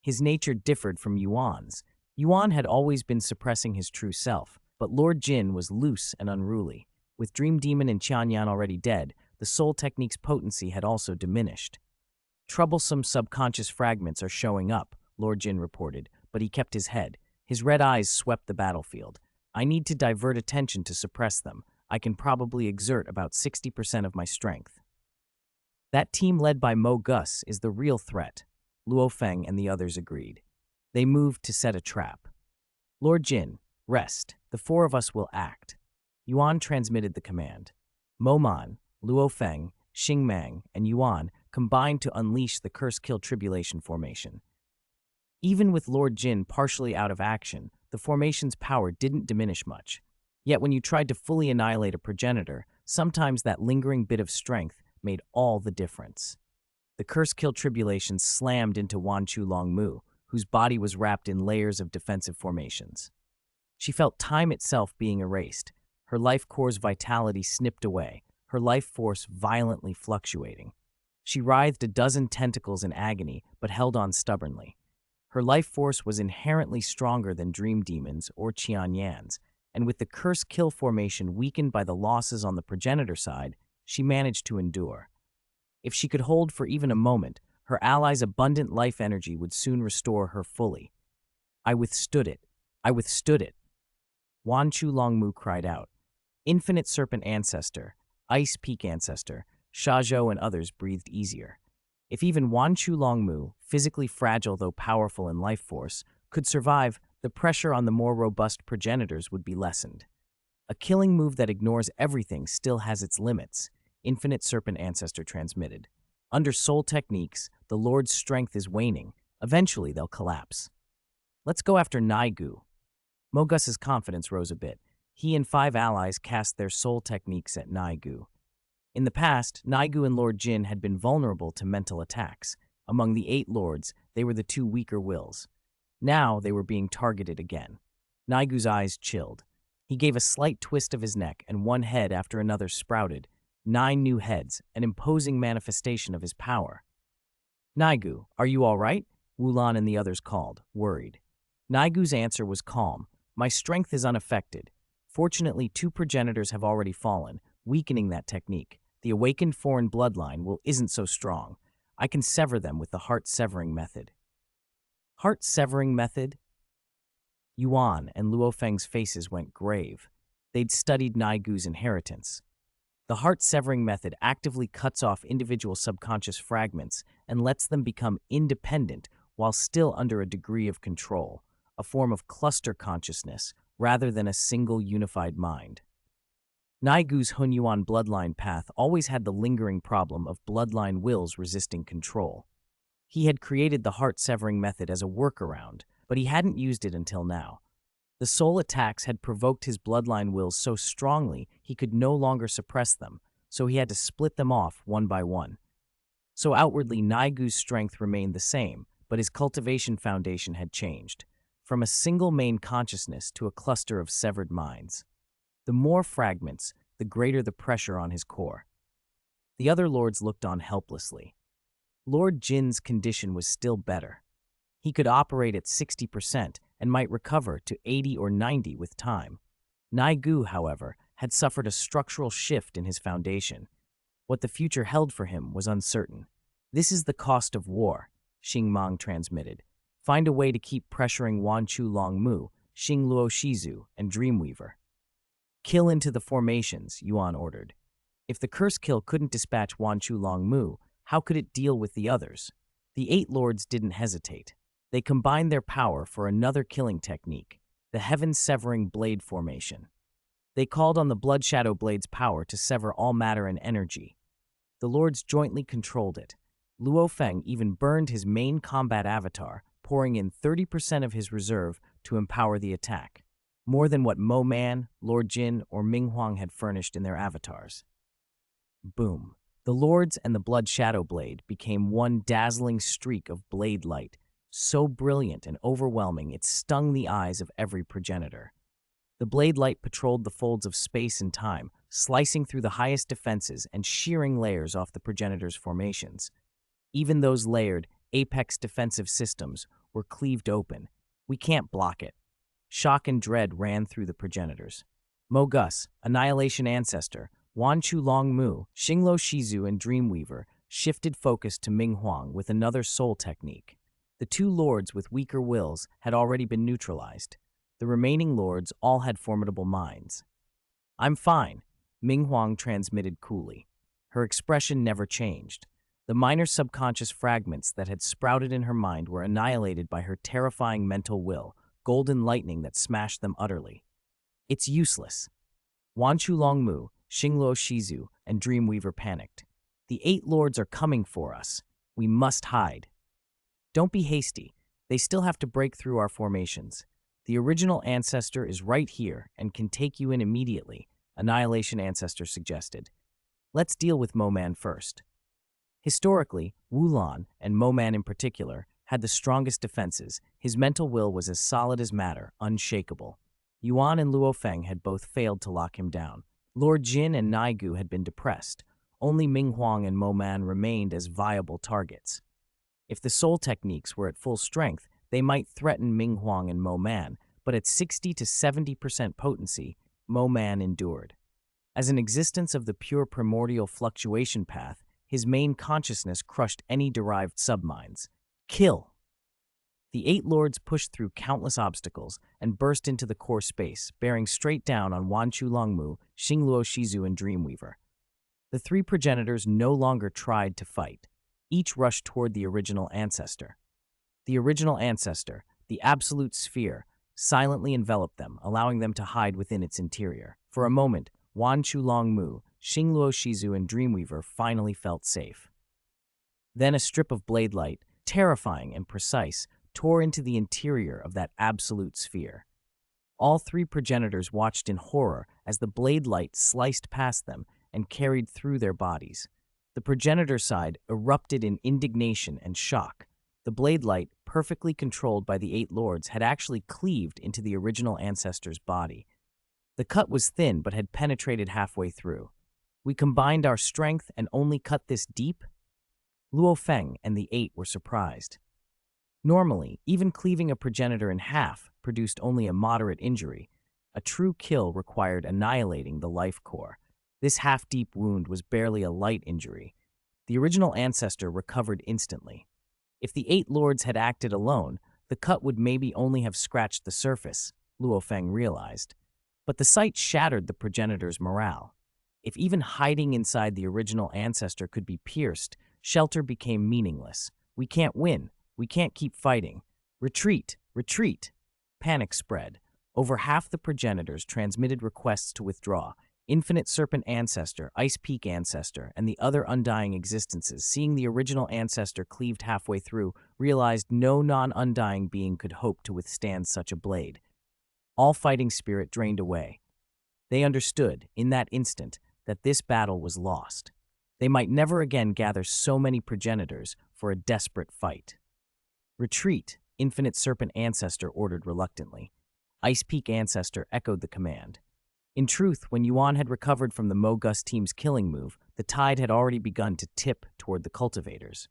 His nature differed from Yuan's. Yuan had always been suppressing his true self, but Lord Jin was loose and unruly. With Dream Demon and Qianyan already dead, the soul technique's potency had also diminished. Troublesome subconscious fragments are showing up, Lord Jin reported, but he kept his head. His red eyes swept the battlefield. I need to divert attention to suppress them. I can probably exert about 60% of my strength. That team led by Mogus is the real threat, Luo Feng and the others agreed. They moved to set a trap. Lord Jin, rest. The 4 of us will act. Yuan transmitted the command. Mo Man, Luo Feng, Xing Mang, and Yuan combined to unleash the curse-kill tribulation formation. Even with Lord Jin partially out of action, the formation's power didn't diminish much. Yet when you tried to fully annihilate a progenitor, sometimes that lingering bit of strength made all the difference. The curse-kill tribulation slammed into Wan Chu Long Mu, whose body was wrapped in layers of defensive formations. She felt time itself being erased, her life core's vitality snipped away, her life force violently fluctuating. She writhed a dozen tentacles in agony, but held on stubbornly. Her life force was inherently stronger than Dream Demon's or Qianyan's, and with the curse-kill formation weakened by the losses on the progenitor side, she managed to endure. If she could hold for even a moment, her allies' abundant life energy would soon restore her fully. I withstood it. I withstood it. Wan Chu Long Mu cried out. Infinite Serpent Ancestor, Ice Peak Ancestor, Sha Zhou and others breathed easier. If even Wan Chu Long Mu, physically fragile though powerful in life force, could survive, the pressure on the more robust progenitors would be lessened. A killing move that ignores everything still has its limits, Infinite Serpent Ancestor transmitted. Under soul techniques, the Lord's strength is waning. Eventually, they'll collapse. Let's go after Naigu. Mogus's confidence rose a bit. He and 5 allies cast their soul techniques at Naigu. In the past, Naigu and Lord Jin had been vulnerable to mental attacks. Among the 8 lords, they were the 2 weaker wills. Now they were being targeted again. Naigu's eyes chilled. He gave a slight twist of his neck, and one head after another sprouted. 9 new heads, an imposing manifestation of his power. Naigu, are you all right? Wulan and the others called, worried. Naigu's answer was calm. My strength is unaffected. Fortunately, 2 progenitors have already fallen, weakening that technique. The awakened foreign bloodline isn't so strong. I can sever them with the heart-severing method. Heart-severing method? Yuan and Luo Feng's faces went grave. They'd studied Naigu's inheritance. The heart-severing method actively cuts off individual subconscious fragments and lets them become independent while still under a degree of control, a form of cluster consciousness rather than a single unified mind. Naigu's Hunyuan bloodline path always had the lingering problem of bloodline wills resisting control. He had created the heart-severing method as a workaround, but he hadn't used it until now. The soul attacks had provoked his bloodline wills so strongly he could no longer suppress them, so he had to split them off one by one. So outwardly, Naigu's strength remained the same, but his cultivation foundation had changed, from a single main consciousness to a cluster of severed minds. The more fragments, the greater the pressure on his core. The other lords looked on helplessly. Lord Jin's condition was still better. He could operate at 60% and might recover to 80 or 90 with time. Naigu, however, had suffered a structural shift in his foundation. What the future held for him was uncertain. "This is the cost of war," Xing Mang transmitted. "Find a way to keep pressuring Wan Chu Long Mu, Xing Luo Shizu, and Dreamweaver." "Kill into the formations," Yuan ordered. If the curse kill couldn't dispatch Wan Chu Long Mu, how could it deal with the others? The Eight Lords didn't hesitate. They combined their power for another killing technique, the heaven-severing blade formation. They called on the Blood Shadow Blade's power to sever all matter and energy. The Lords jointly controlled it. Luo Feng even burned his main combat avatar, pouring in 30% of his reserve to empower the attack, more than what Mo Man, Lord Jin, or Ming Huang had furnished in their avatars. Boom. The Lords and the Blood Shadow Blade became one dazzling streak of blade light, so brilliant and overwhelming it stung the eyes of every progenitor. The blade light patrolled the folds of space and time, slicing through the highest defenses and shearing layers off the progenitors' formations. Even those layered, apex defensive systems were cleaved open. "We can't block it." Shock and dread ran through the progenitors. Mo Gus, Annihilation Ancestor, Wan Chu Long Mu, Xinglo Shizu, and Dreamweaver shifted focus to Ming Huang with another soul technique. The two lords with weaker wills had already been neutralized. The remaining lords all had formidable minds. "I'm fine," Ming Huang transmitted coolly. Her expression never changed. The minor subconscious fragments that had sprouted in her mind were annihilated by her terrifying mental will, golden lightning that smashed them utterly. "It's useless." Wan Chu Long Mu, Xingluo Shizu, and Dreamweaver panicked. "The Eight Lords are coming for us. We must hide." "Don't be hasty. They still have to break through our formations. The original ancestor is right here and can take you in immediately," Annihilation Ancestor suggested. "Let's deal with Mo Man first." Historically, Wulan, and Mo Man in particular, had the strongest defenses. His mental will was as solid as matter, unshakable. Yuan and Luo Feng had both failed to lock him down. Lord Jin and Naigu had been depressed. Only Ming Huang and Mo Man remained as viable targets. If the soul techniques were at full strength, they might threaten Ming Huang and Mo Man, but at 60 to 70% potency, Mo Man endured. As an existence of the pure primordial fluctuation path, his main consciousness crushed any derived subminds. Kill! The Eight Lords pushed through countless obstacles and burst into the core space, bearing straight down on Wan Chu Longmu, Xingluo Shizu, and Dreamweaver. The three progenitors no longer tried to fight. Each rushed toward the original ancestor. The original ancestor, the absolute sphere, silently enveloped them, allowing them to hide within its interior. For a moment, Wan Chu Longmu, Xingluo Shizu, and Dreamweaver finally felt safe. Then a strip of blade light, terrifying and precise, tore into the interior of that absolute sphere. All three progenitors watched in horror as the blade light sliced past them and carried through their bodies. The progenitor side erupted in indignation and shock. The blade light, perfectly controlled by the Eight Lords, had actually cleaved into the original ancestor's body. The cut was thin but had penetrated halfway through. "We combined our strength and only cut this deep?" Luo Feng and the Eight were surprised. Normally, even cleaving a progenitor in half produced only a moderate injury. A true kill required annihilating the life core. This half-deep wound was barely a light injury. The original ancestor recovered instantly. If the Eight Lords had acted alone, the cut would maybe only have scratched the surface, Luo Feng realized. But the sight shattered the progenitor's morale. If even hiding inside the original ancestor could be pierced, shelter became meaningless. "We can't win. We can't keep fighting. Retreat! Retreat!" Panic spread. Over half the progenitors transmitted requests to withdraw. Infinite Serpent Ancestor, Ice Peak Ancestor, and the other undying existences, seeing the original ancestor cleaved halfway through, realized no non-undying being could hope to withstand such a blade. All fighting spirit drained away. They understood, in that instant, that this battle was lost. They might never again gather so many progenitors for a desperate fight. "Retreat," Infinite Serpent Ancestor ordered reluctantly. Ice Peak Ancestor echoed the command. In truth, when Yuan had recovered from the Mo Gus team's killing move, the tide had already begun to tip toward the cultivators.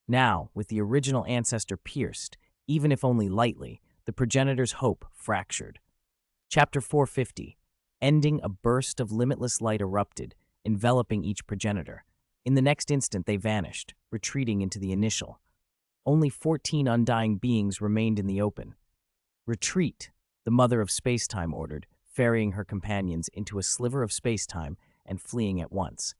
Now, with the original ancestor pierced, even if only lightly, the progenitor's hope fractured. Chapter 450. Ending. A burst of limitless light erupted, enveloping each progenitor. In the next instant, they vanished, retreating into the initial. Only 14 undying beings remained in the open. "Retreat," the mother of spacetime ordered, ferrying her companions into a sliver of spacetime and fleeing at once.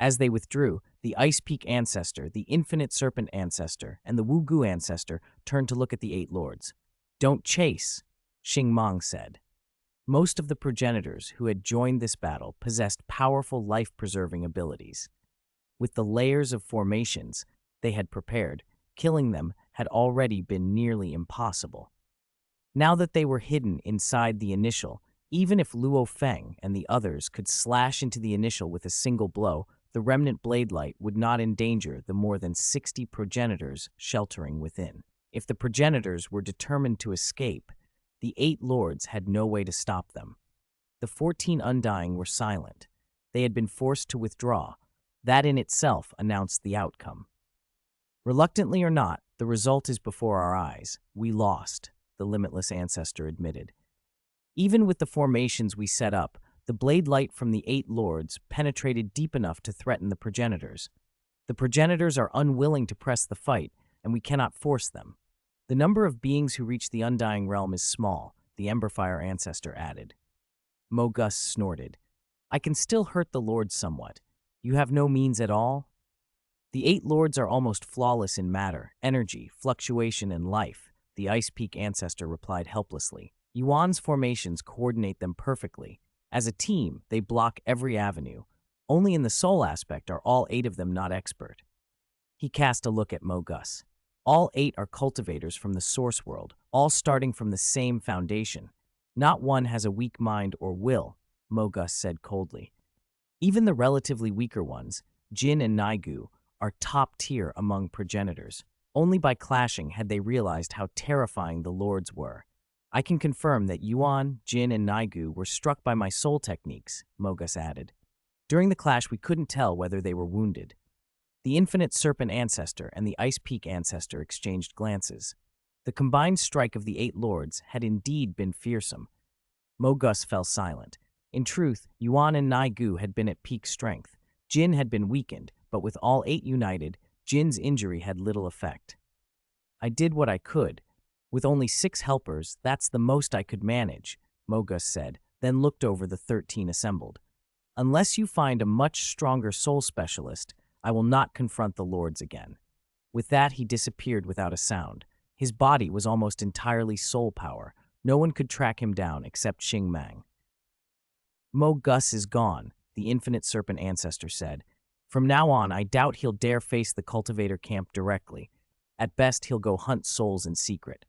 As they withdrew, the Ice Peak Ancestor, the Infinite Serpent Ancestor, and the Wu Gu Ancestor turned to look at the Eight Lords. "Don't chase," Xing Mong said. Most of the progenitors who had joined this battle possessed powerful life-preserving abilities. With the layers of formations they had prepared, killing them had already been nearly impossible. Now that they were hidden inside the initial, even if Luo Feng and the others could slash into the initial with a single blow, the remnant blade light would not endanger the more than 60 progenitors sheltering within. If the progenitors were determined to escape, the Eight Lords had no way to stop them. The 14 Undying were silent. They had been forced to withdraw. That in itself announced the outcome. "Reluctantly or not, the result is before our eyes. We lost," the Limitless Ancestor admitted. "Even with the formations we set up, the blade light from the Eight Lords penetrated deep enough to threaten the progenitors. The progenitors are unwilling to press the fight, and we cannot force them. The number of beings who reach the Undying Realm is small," the Emberfire Ancestor added. Mogus snorted. "I can still hurt the Lords somewhat. You have no means at all?" "The Eight Lords are almost flawless in matter, energy, fluctuation, and life," the Ice Peak Ancestor replied helplessly. "Yuan's formations coordinate them perfectly. As a team, they block every avenue. Only in the soul aspect are all 8 of them not expert." He cast a look at Mogus. "All 8 are cultivators from the source world, all starting from the same foundation. Not one has a weak mind or will," Mogus said coldly. "Even the relatively weaker ones, Jin and Naigu, are top tier among progenitors. Only by clashing had they realized how terrifying the Lords were. I can confirm that Yuan, Jin, and Naigu were struck by my soul techniques," Mogus added. "During the clash, we couldn't tell whether they were wounded." The Infinite Serpent Ancestor and the Ice Peak Ancestor exchanged glances. The combined strike of the 8 Lords had indeed been fearsome. Mogus fell silent. In truth, Yuan and Naigu had been at peak strength. Jin had been weakened, but with all 8 united, Jin's injury had little effect. "I did what I could. With only 6 helpers, that's the most I could manage," Mogus said, then looked over the 13 assembled. "Unless you find a much stronger soul specialist, I will not confront the Lords again." With that, he disappeared without a sound. His body was almost entirely soul power. No one could track him down except Xing Mang. "Mogus is gone," the Infinite Serpent Ancestor said. "From now on, I doubt he'll dare face the cultivator camp directly. At best, he'll go hunt souls in secret."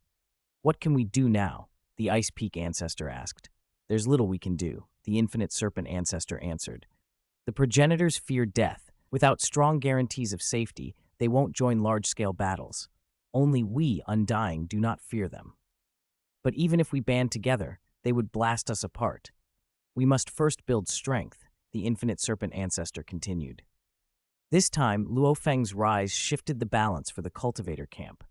"What can we do now?" the Ice Peak Ancestor asked. "There's little we can do," the Infinite Serpent Ancestor answered. "The progenitors fear death. Without strong guarantees of safety, they won't join large-scale battles. Only we, Undying, do not fear them. But even if we band together, they would blast us apart. We must first build strength," the Infinite Serpent Ancestor continued. This time, Luo Feng's rise shifted the balance for the cultivator camp.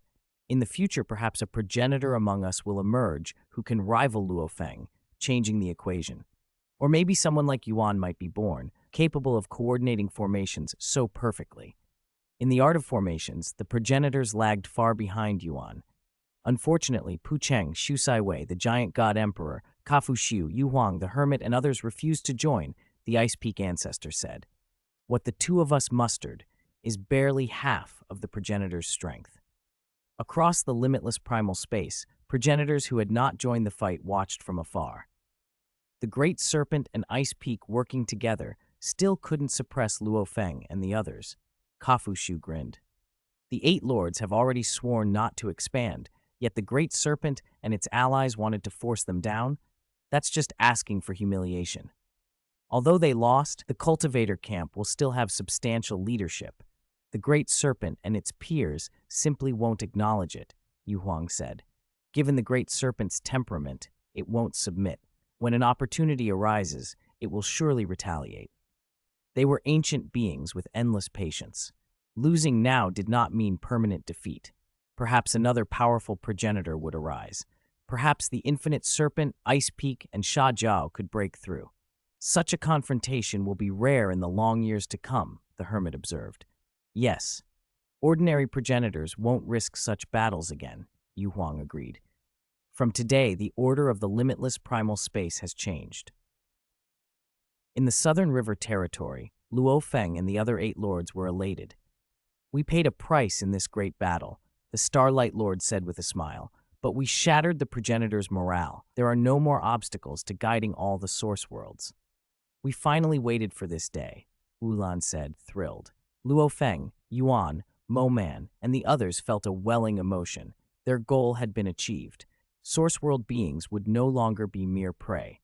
In the future, perhaps a progenitor among us will emerge who can rival Luo Feng, changing the equation. Or maybe someone like Yuan might be born, capable of coordinating formations so perfectly. In the art of formations, the progenitors lagged far behind Yuan. Unfortunately, Pu Cheng, Xu Saiwei, the giant god emperor, Kafu Xiu, Yu Huang, the hermit, and others refused to join, the Ice Peak Ancestor said. "What the 2 of us mustered is barely half of the progenitor's strength." Across the limitless primal space, progenitors who had not joined the fight watched from afar. The Great Serpent and Ice Peak working together still couldn't suppress Luo Feng and the others. Kafu Xiu grinned. "The 8 Lords have already sworn not to expand, yet the Great Serpent and its allies wanted to force them down? That's just asking for humiliation. Although they lost, the cultivator camp will still have substantial leadership. The Great Serpent and its peers simply won't acknowledge it," Yu Huang said. "Given the Great Serpent's temperament, it won't submit. When an opportunity arises, it will surely retaliate." They were ancient beings with endless patience. Losing now did not mean permanent defeat. Perhaps another powerful progenitor would arise. Perhaps the Infinite Serpent, Ice Peak, and Sha Jiao could break through. Such a confrontation will be rare in the long years to come, the hermit observed. Yes, ordinary progenitors won't risk such battles again, Yu Huang agreed. From today, the order of the limitless primal space has changed. In the Southern River Territory, Luo Feng and the other 8 lords were elated. We paid a price in this great battle, the Starlight Lord said with a smile, but we shattered the progenitor's morale. There are no more obstacles to guiding all the source worlds. We finally waited for this day, Wulan said, thrilled. Luo Feng, Yuan, Mo Man, and the others felt a welling emotion. Their goal had been achieved. Source world beings would no longer be mere prey.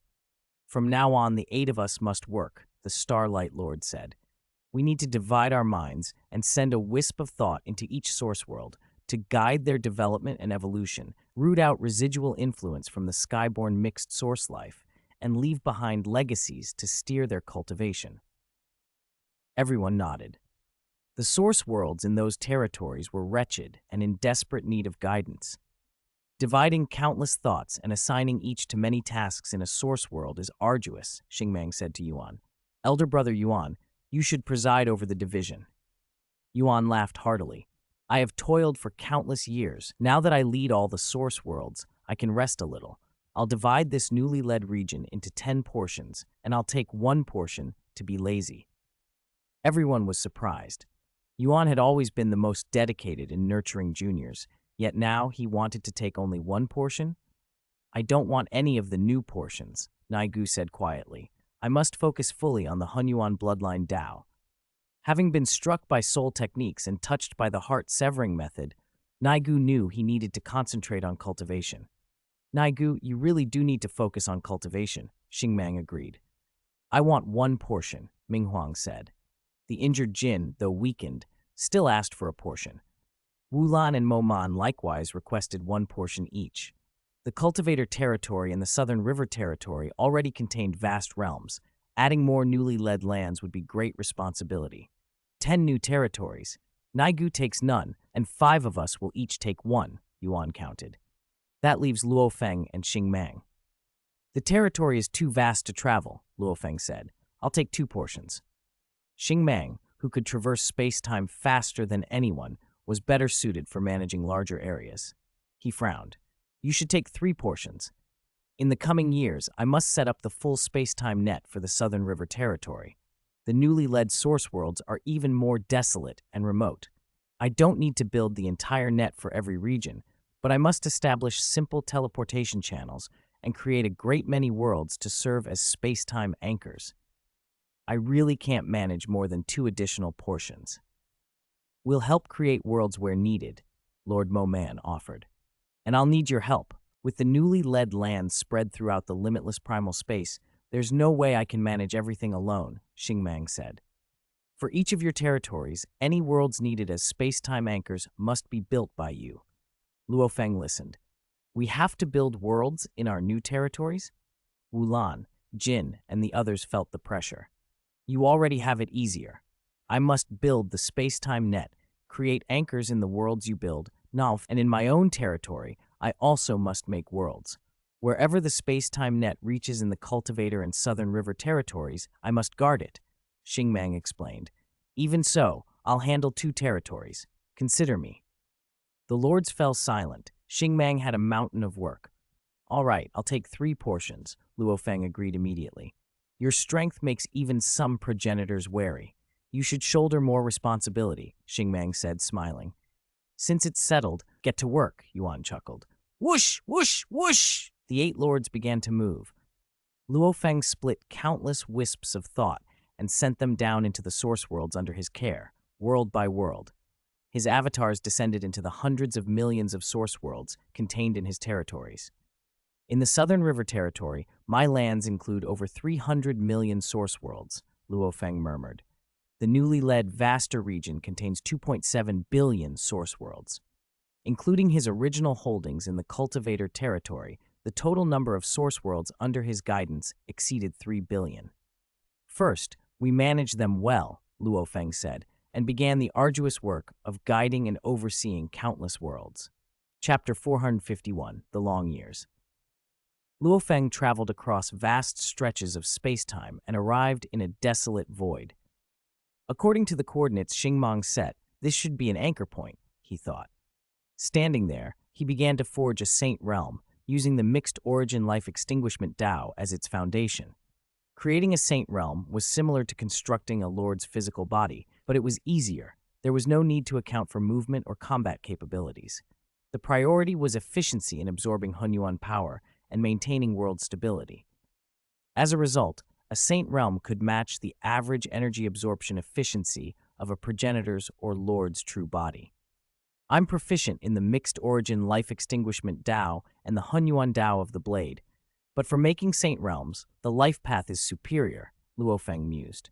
From now on, the 8 of us must work, the Starlight Lord said. We need to divide our minds and send a wisp of thought into each source world to guide their development and evolution, root out residual influence from the skyborn mixed source life, and leave behind legacies to steer their cultivation. Everyone nodded. The source worlds in those territories were wretched and in desperate need of guidance. Dividing countless thoughts and assigning each to many tasks in a source world is arduous, Xingmang said to Yuan. Elder brother Yuan, you should preside over the division. Yuan laughed heartily. I have toiled for countless years. Now that I lead all the source worlds, I can rest a little. I'll divide this newly led region into 10 portions, and I'll take 1 portion to be lazy. Everyone was surprised. Yuan had always been the most dedicated in nurturing juniors, yet now he wanted to take only 1 portion? I don't want any of the new portions, Naigu said quietly. I must focus fully on the Hunyuan bloodline Dao. Having been struck by soul techniques and touched by the heart-severing method, Naigu knew he needed to concentrate on cultivation. Naigu, you really do need to focus on cultivation, Xingmang agreed. I want 1 portion, Minghuang said. The injured Jin, though weakened, still asked for a portion. Wulan and Moman likewise requested 1 portion each. The cultivator territory and the Southern River territory already contained vast realms. Adding more newly led lands would be great responsibility. 10 new territories. Naigu takes none, and 5 of us will each take 1, Yuan counted. That leaves Luo Feng and Xingmang. The territory is too vast to travel, Luo Feng said. I'll take 2 portions. Xingmang, who could traverse space-time faster than anyone, was better suited for managing larger areas. He frowned. You should take 3 portions. In the coming years, I must set up the full space-time net for the Southern River territory. The newly led source worlds are even more desolate and remote. I don't need to build the entire net for every region, but I must establish simple teleportation channels and create a great many worlds to serve as space-time anchors. I really can't manage more than 2 additional portions. We'll help create worlds where needed, Lord Moman offered. And I'll need your help. With the newly led lands spread throughout the limitless primal space, there's no way I can manage everything alone, Xingmang said. For each of your territories, any worlds needed as space-time anchors must be built by you. Luo Feng listened. We have to build worlds in our new territories? Wulan, Jin, and the others felt the pressure. You already have it easier. I must build the space-time net, create anchors in the worlds you build, and in my own territory, I also must make worlds. Wherever the space-time net reaches in the Cultivator and Southern River territories, I must guard it, Xingmang explained. Even so, I'll handle 2 territories. Consider me. The lords fell silent. Xingmang had a mountain of work. All right, I'll take 3 portions, Luo Feng agreed immediately. Your strength makes even some progenitors wary. You should shoulder more responsibility, Xingmang said, smiling. Since it's settled, get to work, Yuan chuckled. Whoosh, whoosh, whoosh! The 8 lords began to move. Luo Feng split countless wisps of thought and sent them down into the source worlds under his care, world by world. His avatars descended into the hundreds of millions of source worlds contained in his territories. In the Southern River territory, my lands include over 300 million source worlds, Luo Feng murmured. The newly led Vaster region contains 2.7 billion source worlds. Including his original holdings in the Cultivator territory, the total number of source worlds under his guidance exceeded 3 billion. First, we managed them well, Luo Feng said, and began the arduous work of guiding and overseeing countless worlds. Chapter 451, The Long Years. Luo Feng traveled across vast stretches of space-time and arrived in a desolate void. According to the coordinates Xingmang set, this should be an anchor point, he thought. Standing there, he began to forge a saint realm, using the mixed origin life extinguishment Tao as its foundation. Creating a saint realm was similar to constructing a lord's physical body, but it was easier. There was no need to account for movement or combat capabilities. The priority was efficiency in absorbing Hunyuan power and maintaining world stability. As a result, a saint realm could match the average energy absorption efficiency of a progenitor's or lord's true body. I'm proficient in the mixed origin life extinguishment Tao and the Hunyuan Tao of the blade, but for making saint realms, the life path is superior, Luo Feng mused.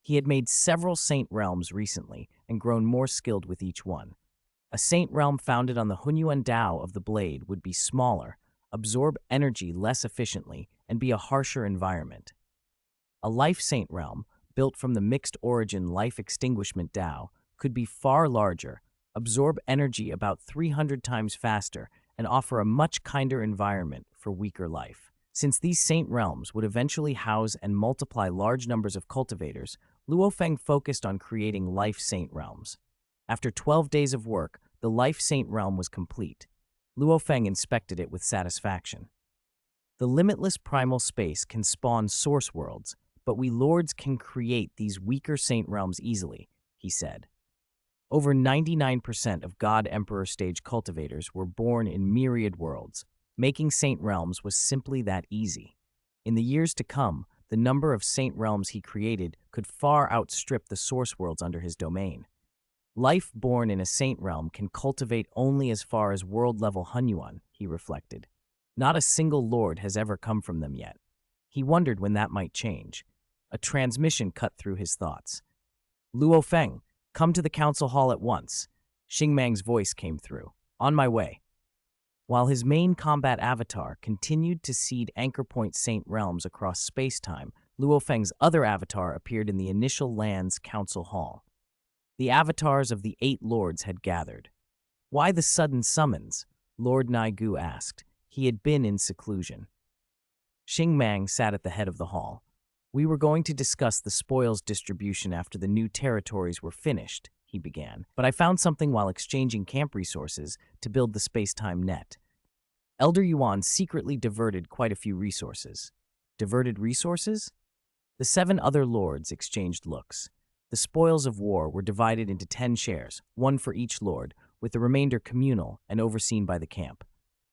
He had made several saint realms recently and grown more skilled with each one. A saint realm founded on the Hunyuan Tao of the blade would be smaller, absorb energy less efficiently, and be a harsher environment. A life saint realm, built from the mixed origin life extinguishment Tao, could be far larger, absorb energy about 300 times faster, and offer a much kinder environment for weaker life. Since these saint realms would eventually house and multiply large numbers of cultivators, Luo Feng focused on creating life saint realms. After 12 days of work, the life saint realm was complete. Luo Feng inspected it with satisfaction. The limitless primal space can spawn source worlds, but we lords can create these weaker saint realms easily, he said. Over 99% of God Emperor stage cultivators were born in myriad worlds. Making saint realms was simply that easy. In the years to come, the number of saint realms he created could far outstrip the source worlds under his domain. Life born in a saint realm can cultivate only as far as world-level Hunyuan, he reflected. Not a single lord has ever come from them yet. He wondered when that might change. A transmission cut through his thoughts. Luo Feng, come to the council hall at once. Xingmang's voice came through. On my way. While his main combat avatar continued to seed anchor point saint realms across space-time, Luo Feng's other avatar appeared in the initial land's council hall. The avatars of the 8 lords had gathered. Why the sudden summons? Lord Naigu asked. He had been in seclusion. Xingmang sat at the head of the hall. We were going to discuss the spoils distribution after the new territories were finished, he began, but I found something while exchanging camp resources to build the space-time net. Elder Yuan secretly diverted quite a few resources. Diverted resources? The 7 other lords exchanged looks. The spoils of war were divided into 10 shares, 1 for each lord, with the remainder communal and overseen by the camp.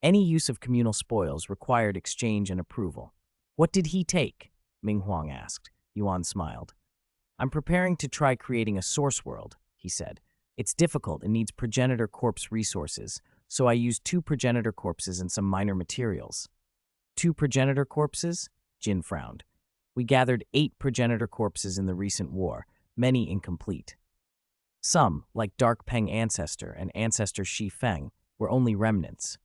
Any use of communal spoils required exchange and approval. What did he take? Ming Huang asked. Yuan smiled. I'm preparing to try creating a source world, he said. It's difficult and needs progenitor corpse resources, so I used 2 progenitor corpses and some minor materials. 2 progenitor corpses? Jin frowned. We gathered 8 progenitor corpses in the recent war, many incomplete. Some, like Dark Peng Ancestor and Ancestor Shi Feng, were only remnants.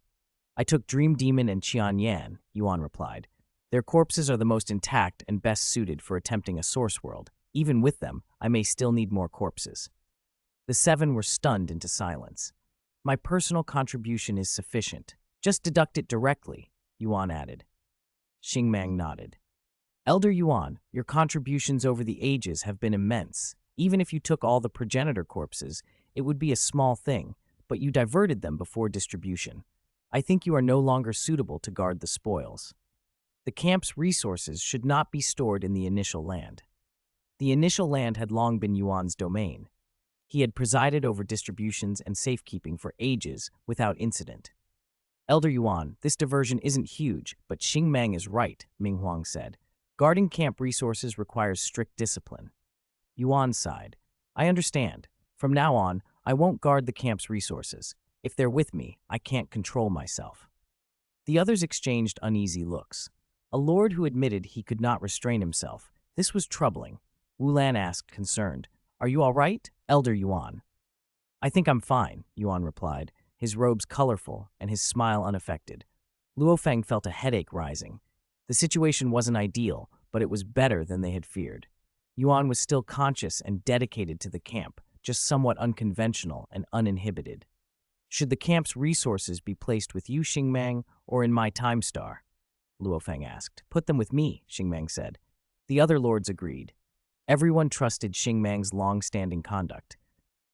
I took Dream Demon and Qian Yan, Yuan replied. Their corpses are the most intact and best suited for attempting a source world. Even with them, I may still need more corpses. The 7 were stunned into silence. My personal contribution is sufficient. Just deduct it directly, Yuan added. Xingmang nodded. Elder Yuan, your contributions over the ages have been immense. Even if you took all the progenitor corpses, it would be a small thing, but you diverted them before distribution. I think you are no longer suitable to guard the spoils. The camp's resources should not be stored in the initial land. The initial land had long been Yuan's domain. He had presided over distributions and safekeeping for ages without incident. Elder Yuan, this diversion isn't huge, but Xingmang is right, Ming Huang said. Guarding camp resources requires strict discipline. Yuan sighed. I understand. From now on, I won't guard the camp's resources. If they're with me, I can't control myself. The others exchanged uneasy looks. A lord who admitted he could not restrain himself. This was troubling. Wu Lan asked, concerned, Are you all right, Elder Yuan? I think I'm fine, Yuan replied, his robes colorful and his smile unaffected. Luo Feng felt a headache rising. The situation wasn't ideal, but it was better than they had feared. Yuan was still conscious and dedicated to the camp, just somewhat unconventional and uninhibited. Should the camp's resources be placed with you, Xingmang, or in my time star? Luo Feng asked. Put them with me, Xingmang said. The other lords agreed. Everyone trusted Xingmang's long-standing conduct.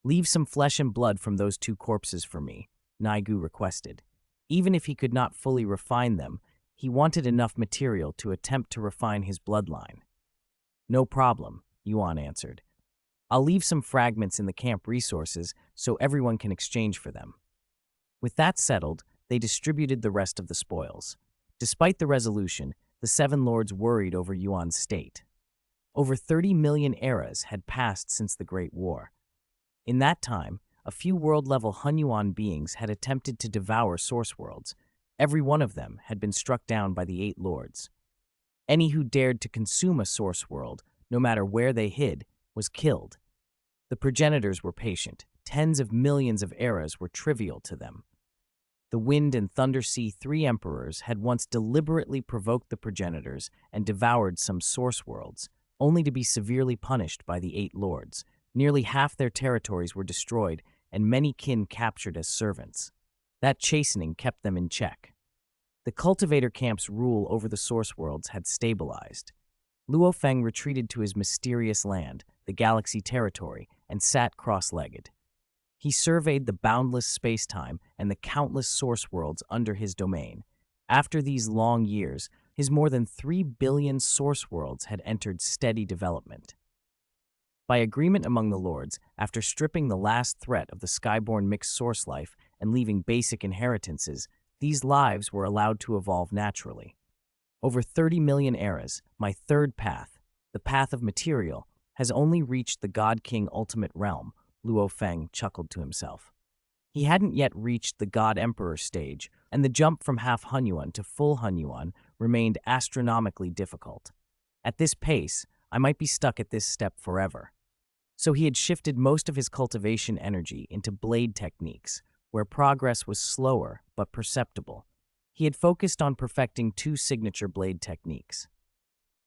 Leave some flesh and blood from those two corpses for me, Naigu requested. Even if he could not fully refine them, he wanted enough material to attempt to refine his bloodline. No problem, Yuan answered. I'll leave some fragments in the camp resources so everyone can exchange for them. With that settled, they distributed the rest of the spoils. Despite the resolution, the seven lords worried over Yuan's state. Over 30 million eras had passed since the Great War. In that time, a few world-level Hunyuan beings had attempted to devour source worlds. Every one of them had been struck down by the 8 lords. Any who dared to consume a source world, no matter where they hid, was killed. The progenitors were patient. Tens of millions of eras were trivial to them. The Wind and Thunder Sea 3 emperors had once deliberately provoked the progenitors and devoured some source worlds, only to be severely punished by the 8 lords. Nearly half their territories were destroyed and many kin captured as servants. That chastening kept them in check. The cultivator camp's rule over the source worlds had stabilized. Luo Feng retreated to his mysterious land, the galaxy territory, and sat cross-legged. He surveyed the boundless space-time and the countless source worlds under his domain. After these long years, his more than 3 billion source worlds had entered steady development. By agreement among the lords, after stripping the last threat of the skyborn mixed source life and leaving basic inheritances, these lives were allowed to evolve naturally. Over 30 million eras, my third path, the path of material, has only reached the God King ultimate realm, Luo Feng chuckled to himself. He hadn't yet reached the God Emperor stage, and the jump from half Hunyuan to full Hunyuan remained astronomically difficult. At this pace, I might be stuck at this step forever. So he had shifted most of his cultivation energy into blade techniques, where progress was slower but perceptible. He had focused on perfecting 2 signature blade techniques.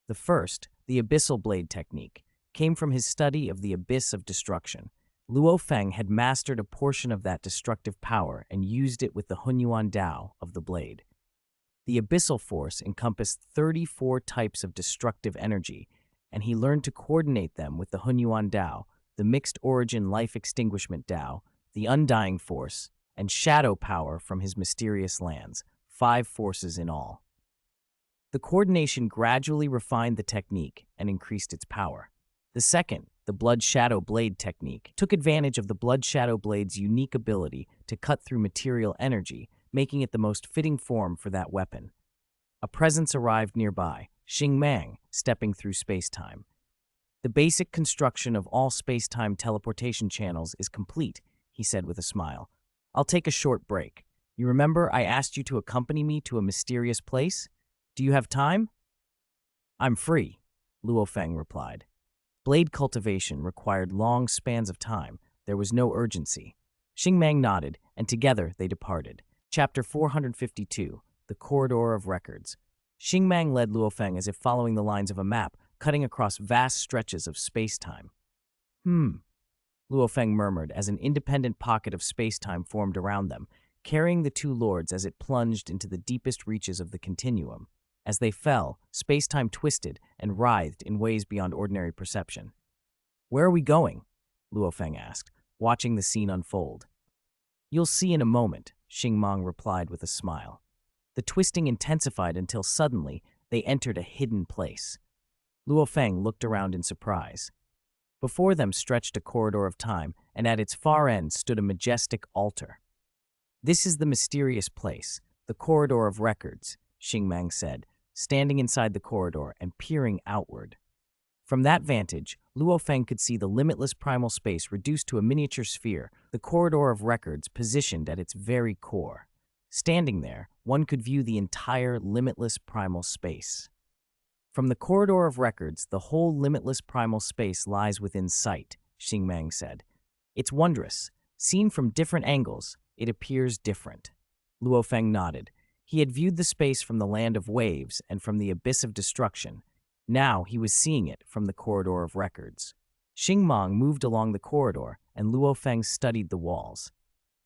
The first, the abyssal blade technique, came from his study of the abyss of destruction. Luo Feng had mastered a portion of that destructive power and used it with the Hunyuan Dao of the blade. The abyssal force encompassed 34 types of destructive energy, and he learned to coordinate them with the Hunyuan Dao, the mixed origin life extinguishment Dao, the undying force, and shadow power from his mysterious lands, 5 forces in all. The coordination gradually refined the technique and increased its power. The second, the Blood Shadow Blade technique, took advantage of the Blood Shadow Blade's unique ability to cut through material energy, making it the most fitting form for that weapon. A presence arrived nearby, Xingmang, stepping through space-time. The basic construction of all space-time teleportation channels is complete, he said with a smile. I'll take a short break. You remember I asked you to accompany me to a mysterious place? Do you have time? I'm free, Luo Feng replied. Blade cultivation required long spans of time. There was no urgency. Xingmang nodded, and together they departed. Chapter 452, The Corridor of Records. Xingmang led Luo Feng as if following the lines of a map, cutting across vast stretches of space-time. Luo Feng murmured as an independent pocket of space-time formed around them, carrying the 2 lords as it plunged into the deepest reaches of the continuum. As they fell, space-time twisted and writhed in ways beyond ordinary perception. Where are we going? Luo Feng asked, watching the scene unfold. You'll see in a moment, Xingmang replied with a smile. The twisting intensified until suddenly they entered a hidden place. Luo Feng looked around in surprise. Before them stretched a corridor of time, and at its far end stood a majestic altar. This is the mysterious place, the Corridor of Records, Xingmang said, standing inside the corridor and peering outward. From that vantage, Luo Feng could see the limitless primal space reduced to a miniature sphere, the Corridor of Records positioned at its very core. Standing there, one could view the entire limitless primal space. From the Corridor of Records, the whole limitless primal space lies within sight, Xingmang said. It's wondrous. Seen from different angles, it appears different. Luo Feng nodded. He had viewed the space from the land of waves and from the abyss of destruction. Now he was seeing it from the Corridor of Records. Xingmang moved along the corridor, and Luo Feng studied the walls.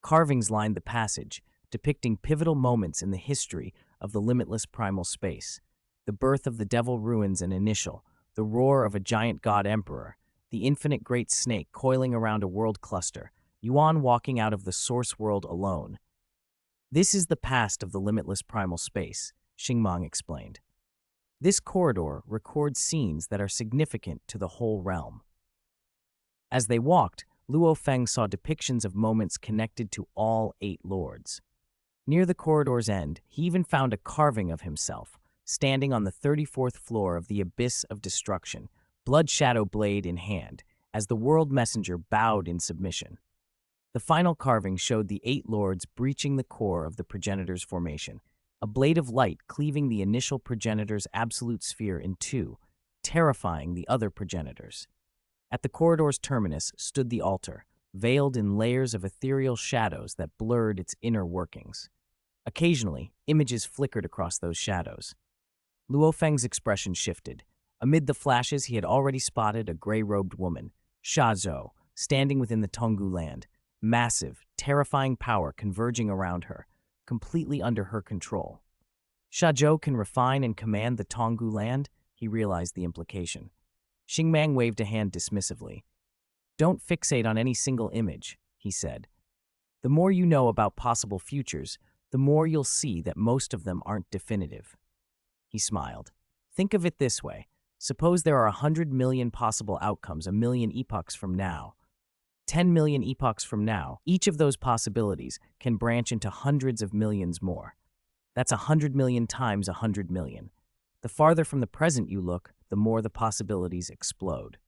Carvings lined the passage, depicting pivotal moments in the history of the limitless primal space. The birth of the devil ruins an initial, the roar of a giant god emperor, the infinite great snake coiling around a world cluster, Yuan walking out of the source world alone. This is the past of the limitless primal space, Xingmang explained. This corridor records scenes that are significant to the whole realm. As they walked, Luo Feng saw depictions of moments connected to all 8 lords. Near the corridor's end, he even found a carving of himself, standing on the 34th floor of the Abyss of Destruction, blood shadow blade in hand, as the world messenger bowed in submission. The final carving showed the 8 lords breaching the core of the progenitor's formation, a blade of light cleaving the initial progenitor's absolute sphere in 2, terrifying the other progenitors. At the corridor's terminus stood the altar, veiled in layers of ethereal shadows that blurred its inner workings. Occasionally, images flickered across those shadows. Luo Feng's expression shifted. Amid the flashes, he had already spotted a gray-robed woman, Sha Zhou, standing within the Tonggu land, massive, terrifying power converging around her, completely under her control. Sha Zhou can refine and command the Tonggu land? He realized the implication. Xingmang waved a hand dismissively. Don't fixate on any single image, he said. The more you know about possible futures, the more you'll see that most of them aren't definitive. He smiled. Think of it this way. Suppose there are 100 million possible outcomes a million epochs from now. 10 million epochs from now, each of those possibilities can branch into hundreds of millions more. That's 100 million times 100 million. The farther from the present you look, the more the possibilities explode.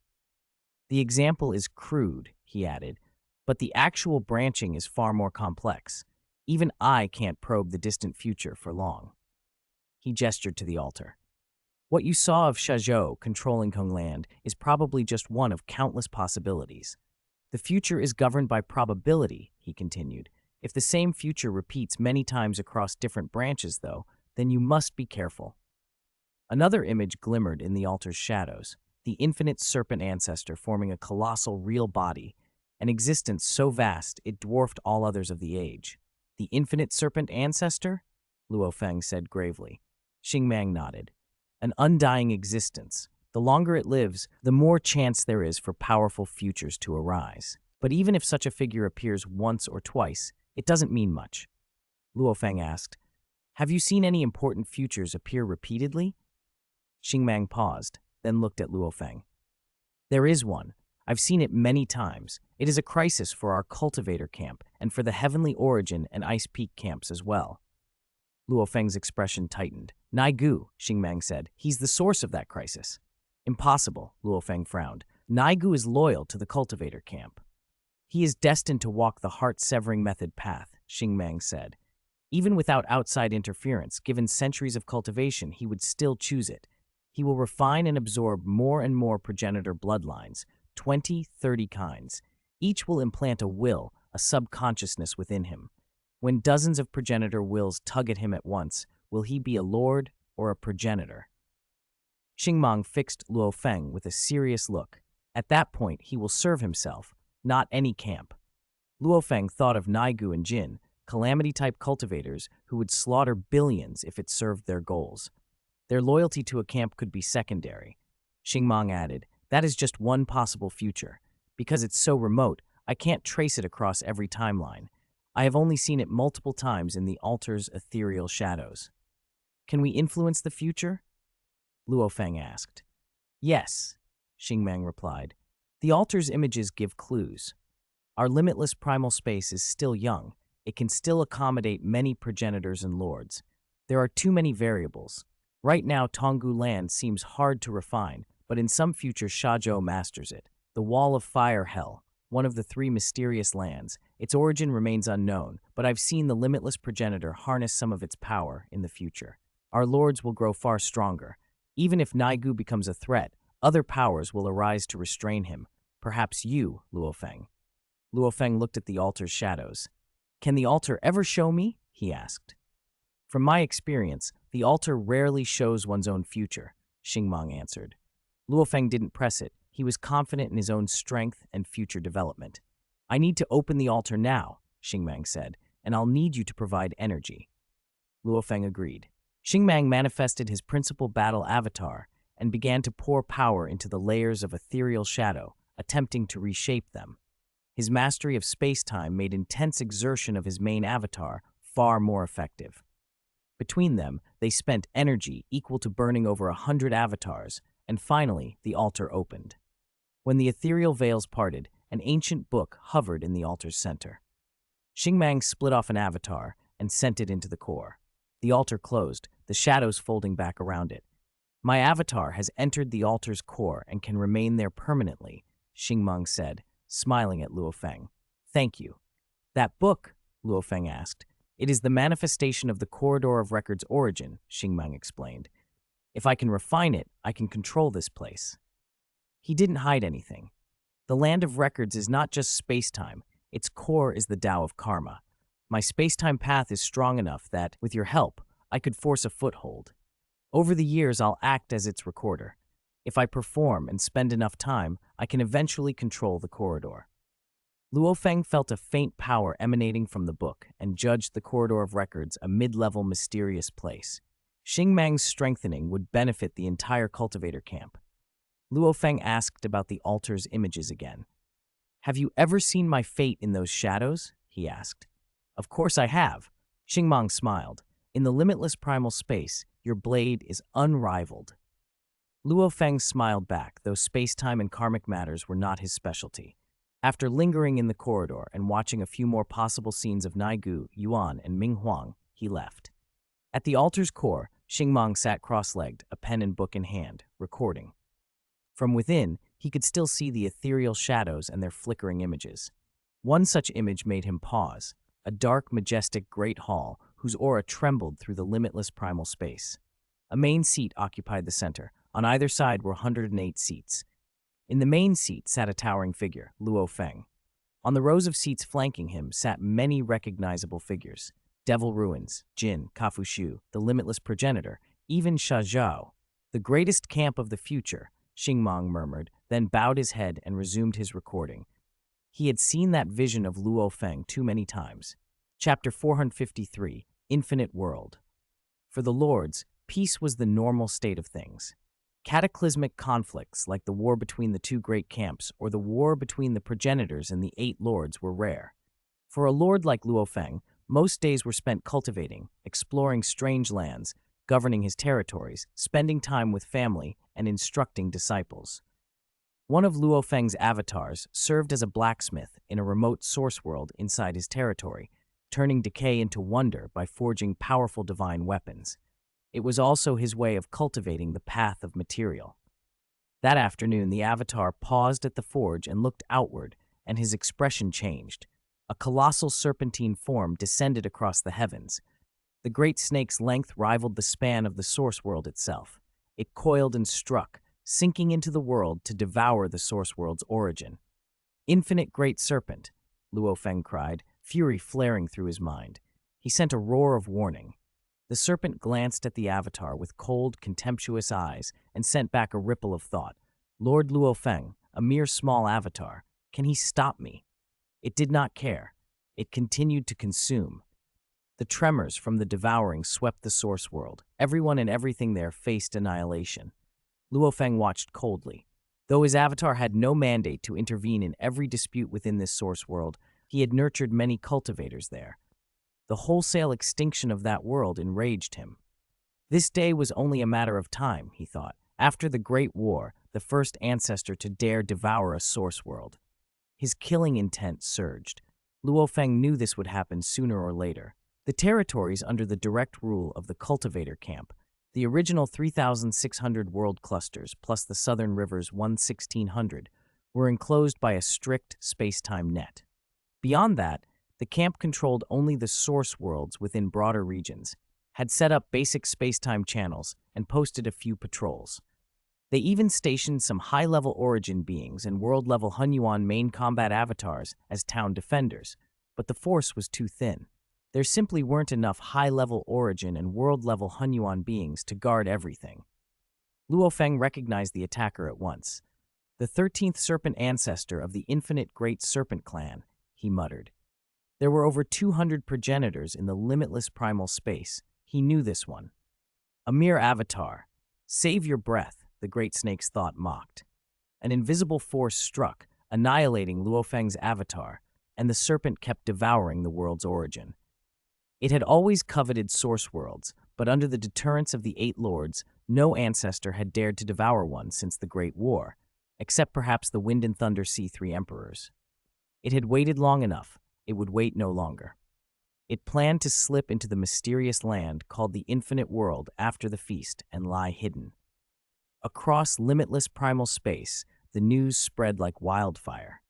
The example is crude, he added, but the actual branching is far more complex. Even I can't probe the distant future for long. He gestured to the altar. What you saw of Shazhou controlling Kongland is probably just one of countless possibilities. The future is governed by probability, he continued. If the same future repeats many times across different branches, though, then you must be careful. Another image glimmered in the altar's shadows, the infinite serpent ancestor forming a colossal real body, an existence so vast it dwarfed all others of the age. The infinite serpent ancestor? Luo Feng said gravely. Xingmang nodded. An undying existence. The longer it lives, the more chance there is for powerful futures to arise. But even if such a figure appears once or twice, it doesn't mean much. Luo Feng asked, have you seen any important futures appear repeatedly? Xingmang paused, then looked at Luo Feng. There is one. I've seen it many times. It is a crisis for our cultivator camp and for the Heavenly Origin and Ice Peak camps as well. Luo Feng's expression tightened. Naigu, Xingmang said. He's the source of that crisis. Impossible, Luo Feng frowned. Naigu is loyal to the cultivator camp. He is destined to walk the heart-severing method path, Xingmang said. Even without outside interference, given centuries of cultivation, he would still choose it. He will refine and absorb more and more progenitor bloodlines, 20, 30 kinds. Each will implant a will, a subconsciousness within him. When dozens of progenitor wills tug at him at once, will he be a lord or a progenitor? Xingmang fixed Luo Feng with a serious look. At that point, he will serve himself, not any camp. Luo Feng thought of Naigu and Jin, calamity-type cultivators who would slaughter billions if it served their goals. Their loyalty to a camp could be secondary. Xingmang added, that is just one possible future. Because it's so remote, I can't trace it across every timeline. I have only seen it multiple times in the altar's ethereal shadows. Can we influence the future? Luo Feng asked. Yes, Xingmang replied. The altar's images give clues. Our limitless primal space is still young. It can still accommodate many progenitors and lords. There are too many variables. Right now, Tonggu land seems hard to refine, but in some future Shazhou masters it. The Wall of Fire Hell, one of the 3 mysterious lands. Its origin remains unknown, but I've seen the limitless progenitor harness some of its power in the future. Our lords will grow far stronger. Even if Naigu becomes a threat, other powers will arise to restrain him. Perhaps you, Luo Feng. Luo Feng looked at the altar's shadows. Can the altar ever show me? He asked. From my experience, the altar rarely shows one's own future, Xingmang answered. Luo Feng didn't press it. He was confident in his own strength and future development. I need to open the altar now, Xingmang said, and I'll need you to provide energy. Luo Feng agreed. Xingmang manifested his principal battle avatar and began to pour power into the layers of ethereal shadow, attempting to reshape them. His mastery of space-time made intense exertion of his main avatar far more effective. Between them, they spent energy equal to burning over 100 avatars, and finally, the altar opened. When the ethereal veils parted, an ancient book hovered in the altar's center. Xingmang split off an avatar and sent it into the core. The altar closed, the shadows folding back around it. "My avatar has entered the altar's core and can remain there permanently," Xingmang said, smiling at Luo Feng. "Thank you." "That book?" Luo Feng asked. "It is the manifestation of the corridor of record's origin," Xingmang explained. "If I can refine it, I can control this place." He didn't hide anything. The land of records is not just space-time, its core is the Tao of karma. My space-time path is strong enough that, with your help, I could force a foothold. Over the years, I'll act as its recorder. If I perform and spend enough time, I can eventually control the corridor. Luo Feng felt a faint power emanating from the book and judged the corridor of records a mid-level mysterious place. Xingmang's strengthening would benefit the entire cultivator camp. Luo Feng asked about the altar's images again. "Have you ever seen my fate in those shadows?" he asked. "Of course I have." Xingmang smiled. "In the limitless primal space, your blade is unrivaled." Luo Feng smiled back, though space-time and karmic matters were not his specialty. After lingering in the corridor and watching a few more possible scenes of Naigu, Yuan, and Ming Huang, he left. At the altar's core, Xingmang sat cross-legged, a pen and book in hand, recording. From within, he could still see the ethereal shadows and their flickering images. One such image made him pause, a dark, majestic great hall whose aura trembled through the limitless primal space. A main seat occupied the center. On either side were 108 seats. In the main seat sat a towering figure, Luo Feng. On the rows of seats flanking him sat many recognizable figures. Devil Ruins, Jin, Kafu Shu, the limitless progenitor, even Sha Zhao. "The greatest camp of the future," Xingmang murmured, then bowed his head and resumed his recording. He had seen that vision of Luo Feng too many times. Chapter 453, Infinite World. For the Lords, peace was the normal state of things. Cataclysmic conflicts like the war between the two great camps or the war between the progenitors and the 8 lords were rare. For a lord like Luo Feng, most days were spent cultivating, exploring strange lands, governing his territories, spending time with family, and instructing disciples. One of Luo Feng's avatars served as a blacksmith in a remote source world inside his territory, turning decay into wonder by forging powerful divine weapons. It was also his way of cultivating the path of material. That afternoon, the avatar paused at the forge and looked outward, and his expression changed. A colossal serpentine form descended across the heavens. The great snake's length rivaled the span of the source world itself. It coiled and struck, sinking into the world to devour the source world's origin. "Infinite great serpent," Luo Feng cried, fury flaring through his mind. He sent a roar of warning. The serpent glanced at the avatar with cold, contemptuous eyes and sent back a ripple of thought. "Lord Luo Feng, a mere small avatar, can he stop me?" It did not care. It continued to consume. The tremors from the devouring swept the source world. Everyone and everything there faced annihilation. Luo Feng watched coldly. Though his avatar had no mandate to intervene in every dispute within this source world, he had nurtured many cultivators there. The wholesale extinction of that world enraged him. This day was only a matter of time, he thought. After the Great War, the first ancestor to dare devour a source world. His killing intent surged. Luo Feng knew this would happen sooner or later. The territories under the direct rule of the cultivator camp, the original 3,600 world clusters plus the southern rivers 1,600, were enclosed by a strict space-time net. Beyond that, the camp controlled only the source worlds within broader regions, had set up basic space-time channels, and posted a few patrols. They even stationed some high-level origin beings and world-level Hunyuan main combat avatars as town defenders, but the force was too thin. There simply weren't enough high-level origin and world-level Hunyuan beings to guard everything. Luo Feng recognized the attacker at once. "The 13th serpent ancestor of the infinite great serpent clan," he muttered. There were over 200 progenitors in the limitless primal space. He knew this one. A mere avatar. Save your breath, the great snake's thought mocked. An invisible force struck, annihilating Luo Feng's avatar, and the serpent kept devouring the world's origin. It had always coveted source worlds, but under the deterrence of the Eight Lords, no ancestor had dared to devour one since the Great War, except perhaps the Wind and Thunder C3 emperors. It had waited long enough. It would wait no longer. It planned to slip into the mysterious land called the Infinite World after the feast and lie hidden. Across limitless primal space, the news spread like wildfire.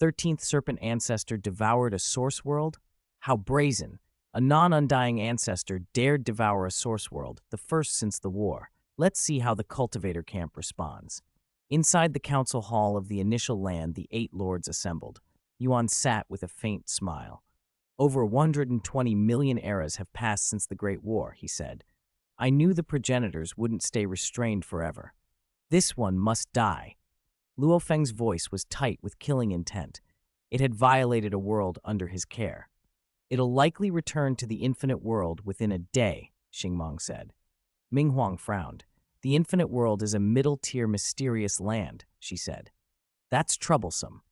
13th Serpent Ancestor devoured a source world? How brazen! A non-undying ancestor dared devour a source world, the first since the war. Let's see how the Cultivator camp responds. Inside the council hall of the initial land, the Eight Lords assembled. Yuan sat with a faint smile. Over 120 million eras have passed since the Great War, he said. I knew the progenitors wouldn't stay restrained forever. This one must die. Luo Feng's voice was tight with killing intent. It had violated a world under his care. It'll likely return to the Infinite World within a day, Xingmang said. Ming Huang frowned. The Infinite World is a middle-tier mysterious land, she said. That's troublesome.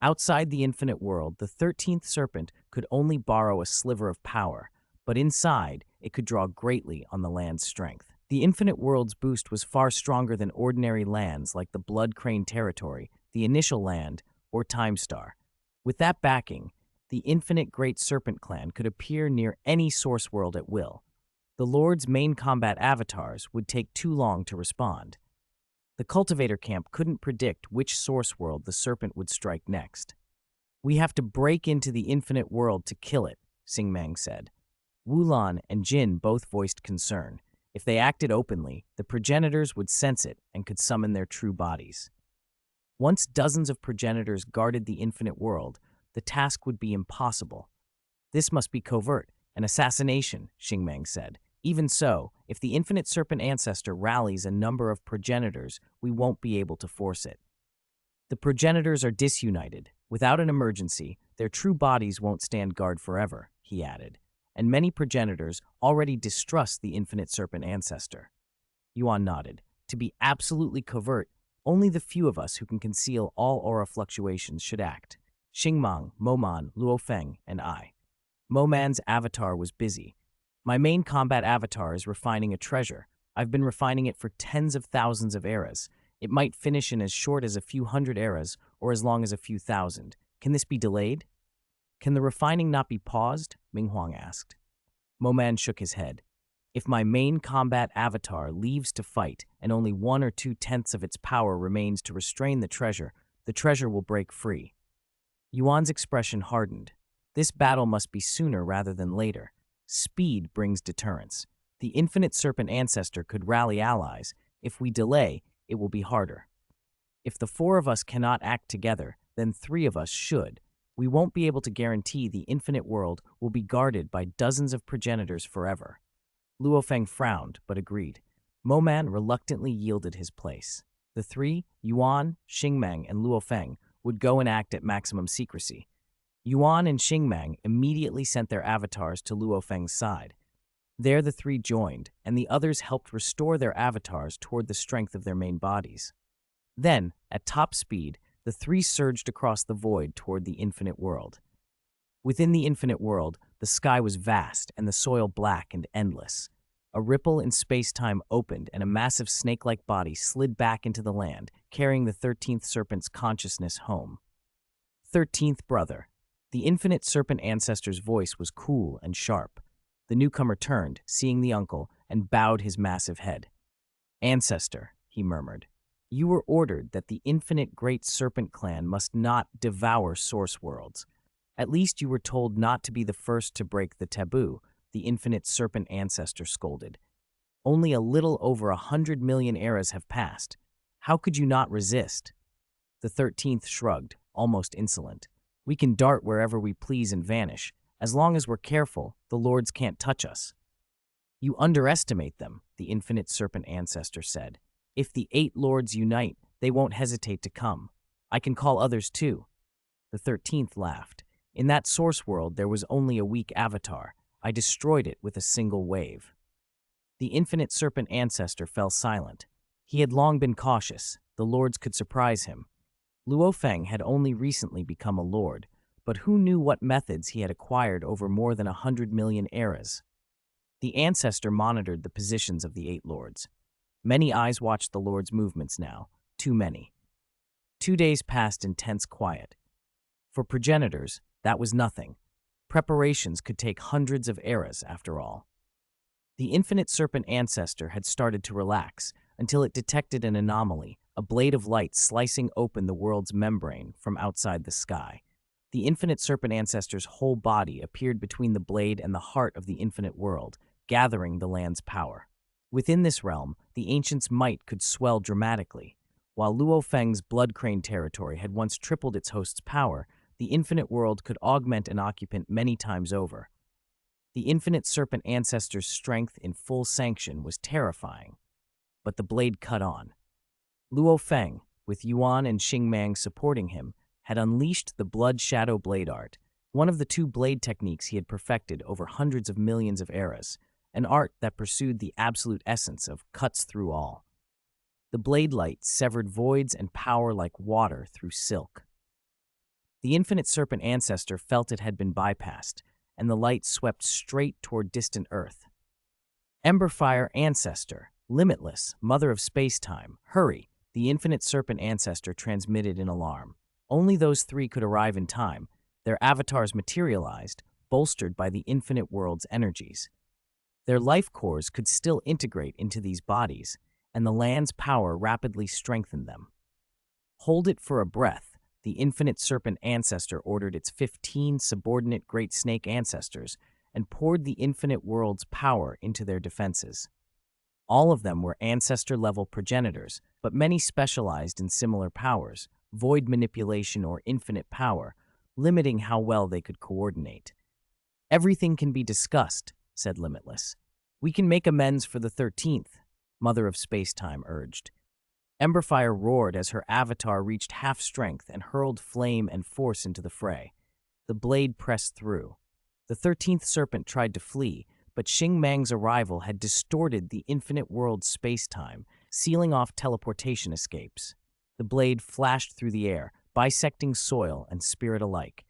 Outside the Infinite World, the 13th Serpent could only borrow a sliver of power, but inside, it could draw greatly on the land's strength. The Infinite World's boost was far stronger than ordinary lands like the Blood Crane Territory, the Initial Land, or Time Star. With that backing, the Infinite Great Serpent Clan could appear near any source world at will. The Lord's main combat avatars would take too long to respond. The Cultivator camp couldn't predict which source world the serpent would strike next. We have to break into the Infinite World to kill it, Xingmang said. Wulan and Jin both voiced concern. If they acted openly, the progenitors would sense it and could summon their true bodies. Once dozens of progenitors guarded the Infinite World, the task would be impossible. This must be covert, an assassination, Xingmang said. Even so, if the Infinite Serpent Ancestor rallies a number of progenitors, we won't be able to force it. The progenitors are disunited. Without an emergency, their true bodies won't stand guard forever, he added, and many progenitors already distrust the Infinite Serpent Ancestor. Yuan nodded. To be absolutely covert, only the few of us who can conceal all aura fluctuations should act. Xingmang, Moman, Luo Feng, and I. Moman's avatar was busy. My main combat avatar is refining a treasure. I've been refining it for tens of thousands of eras. It might finish in as short as a few hundred eras or as long as a few thousand. Can this be delayed? Can the refining not be paused? Ming Huang asked. Moman shook his head. If my main combat avatar leaves to fight and only 1 or 2/10 of its power remains to restrain the treasure will break free. Yuan's expression hardened. This battle must be sooner rather than later. Speed brings deterrence. The Infinite Serpent Ancestor could rally allies. If we delay, it will be harder. If the 4 of us cannot act together, then 3 of us should. We won't be able to guarantee the Infinite World will be guarded by dozens of progenitors forever. Luo Feng frowned, but agreed. Moman reluctantly yielded his place. The 3, Yuan, Xingmang, and Luo Feng, would go and act at maximum secrecy. Yuan and Xingmang immediately sent their avatars to Luo Feng's side. There the 3 joined, and the others helped restore their avatars toward the strength of their main bodies. Then, at top speed, the 3 surged across the void toward the Infinite World. Within the Infinite World, the sky was vast and the soil black and endless. A ripple in space-time opened and a massive snake-like body slid back into the land, carrying the 13th Serpent's consciousness home. 13th Brother. The Infinite Serpent Ancestor's voice was cool and sharp. The newcomer turned, seeing the uncle, and bowed his massive head. Ancestor, he murmured, you were ordered that the Infinite Great Serpent Clan must not devour source worlds. At least you were told not to be the first to break the taboo, the Infinite Serpent Ancestor scolded. Only a little over 100 million eras have passed. How could you not resist? The 13th shrugged, almost insolent. We can dart wherever we please and vanish. As long as we're careful, the lords can't touch us. You underestimate them, the Infinite Serpent Ancestor said. If the 8 lords unite, they won't hesitate to come. I can call others too. The 13th laughed. In that source world, there was only a weak avatar. I destroyed it with a single wave. The infinite serpent ancestor fell silent. He had long been cautious. The lords could surprise him. Luo Feng had only recently become a lord, but who knew what methods he had acquired over more than 100 million eras? The ancestor monitored the positions of the 8 lords. Many eyes watched the lords' movements now, too many. 2 days passed in tense quiet. For progenitors, that was nothing. Preparations could take hundreds of eras, after all. The infinite serpent ancestor had started to relax until it detected an anomaly, a blade of light slicing open the world's membrane from outside the sky. The infinite serpent ancestor's whole body appeared between the blade and the heart of the infinite world, gathering the land's power. Within this realm, the ancient's might could swell dramatically. While Luo Feng's blood crane territory had once tripled its host's power, the infinite world could augment an occupant many times over. The infinite serpent ancestor's strength in full sanction was terrifying, but the blade cut on. Luo Feng, with Yuan and Xingmang supporting him, had unleashed the blood shadow blade art, one of the 2 blade techniques he had perfected over hundreds of millions of eras, an art that pursued the absolute essence of cuts through all. The blade light severed voids and power like water through silk. The infinite serpent ancestor felt it had been bypassed, and the light swept straight toward distant Earth. Emberfire ancestor, limitless, mother of space-time, hurry! The infinite serpent ancestor transmitted an alarm. Only those 3 could arrive in time. Their avatars materialized, bolstered by the infinite world's energies. Their life cores could still integrate into these bodies, and the land's power rapidly strengthened them. Hold it for a breath, the infinite serpent ancestor ordered its 15 subordinate great snake ancestors and poured the infinite world's power into their defenses. All of them were ancestor-level progenitors, but many specialized in similar powers, void manipulation or infinite power, limiting how well they could coordinate. Everything can be discussed, said Limitless. We can make amends for the 13th, Mother of Space-Time urged. Emberfire roared as her avatar reached half-strength and hurled flame and force into the fray. The blade pressed through. The 13th serpent tried to flee, but Xing Mang's arrival had distorted the infinite world's space-time, sealing off teleportation escapes. The blade flashed through the air, bisecting soil and spirit alike.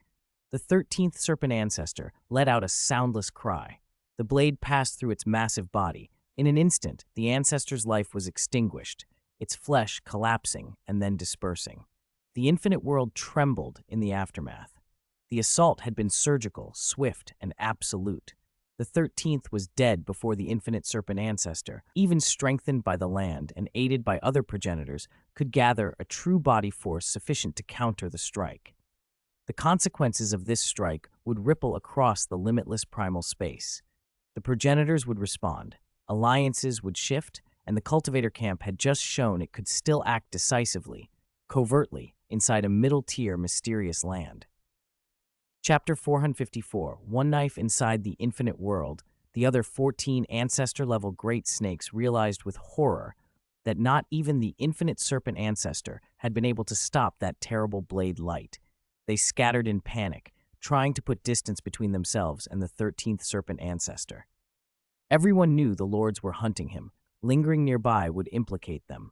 The 13th serpent ancestor let out a soundless cry. The blade passed through its massive body. In an instant, the ancestor's life was extinguished, its flesh collapsing and then dispersing. The infinite world trembled in the aftermath. The assault had been surgical, swift, and absolute. The 13th was dead before the infinite serpent ancestor, even strengthened by the land and aided by other progenitors, could gather a true body force sufficient to counter the strike. The consequences of this strike would ripple across the limitless primal space. The progenitors would respond, alliances would shift, and the cultivator camp had just shown it could still act decisively, covertly, inside a middle-tier mysterious land. Chapter 454, One Knife Inside the Infinite World. The other 14 ancestor-level great snakes realized with horror that not even the infinite serpent ancestor had been able to stop that terrible blade light. They scattered in panic, trying to put distance between themselves and the 13th serpent ancestor. Everyone knew the lords were hunting him. Lingering nearby would implicate them.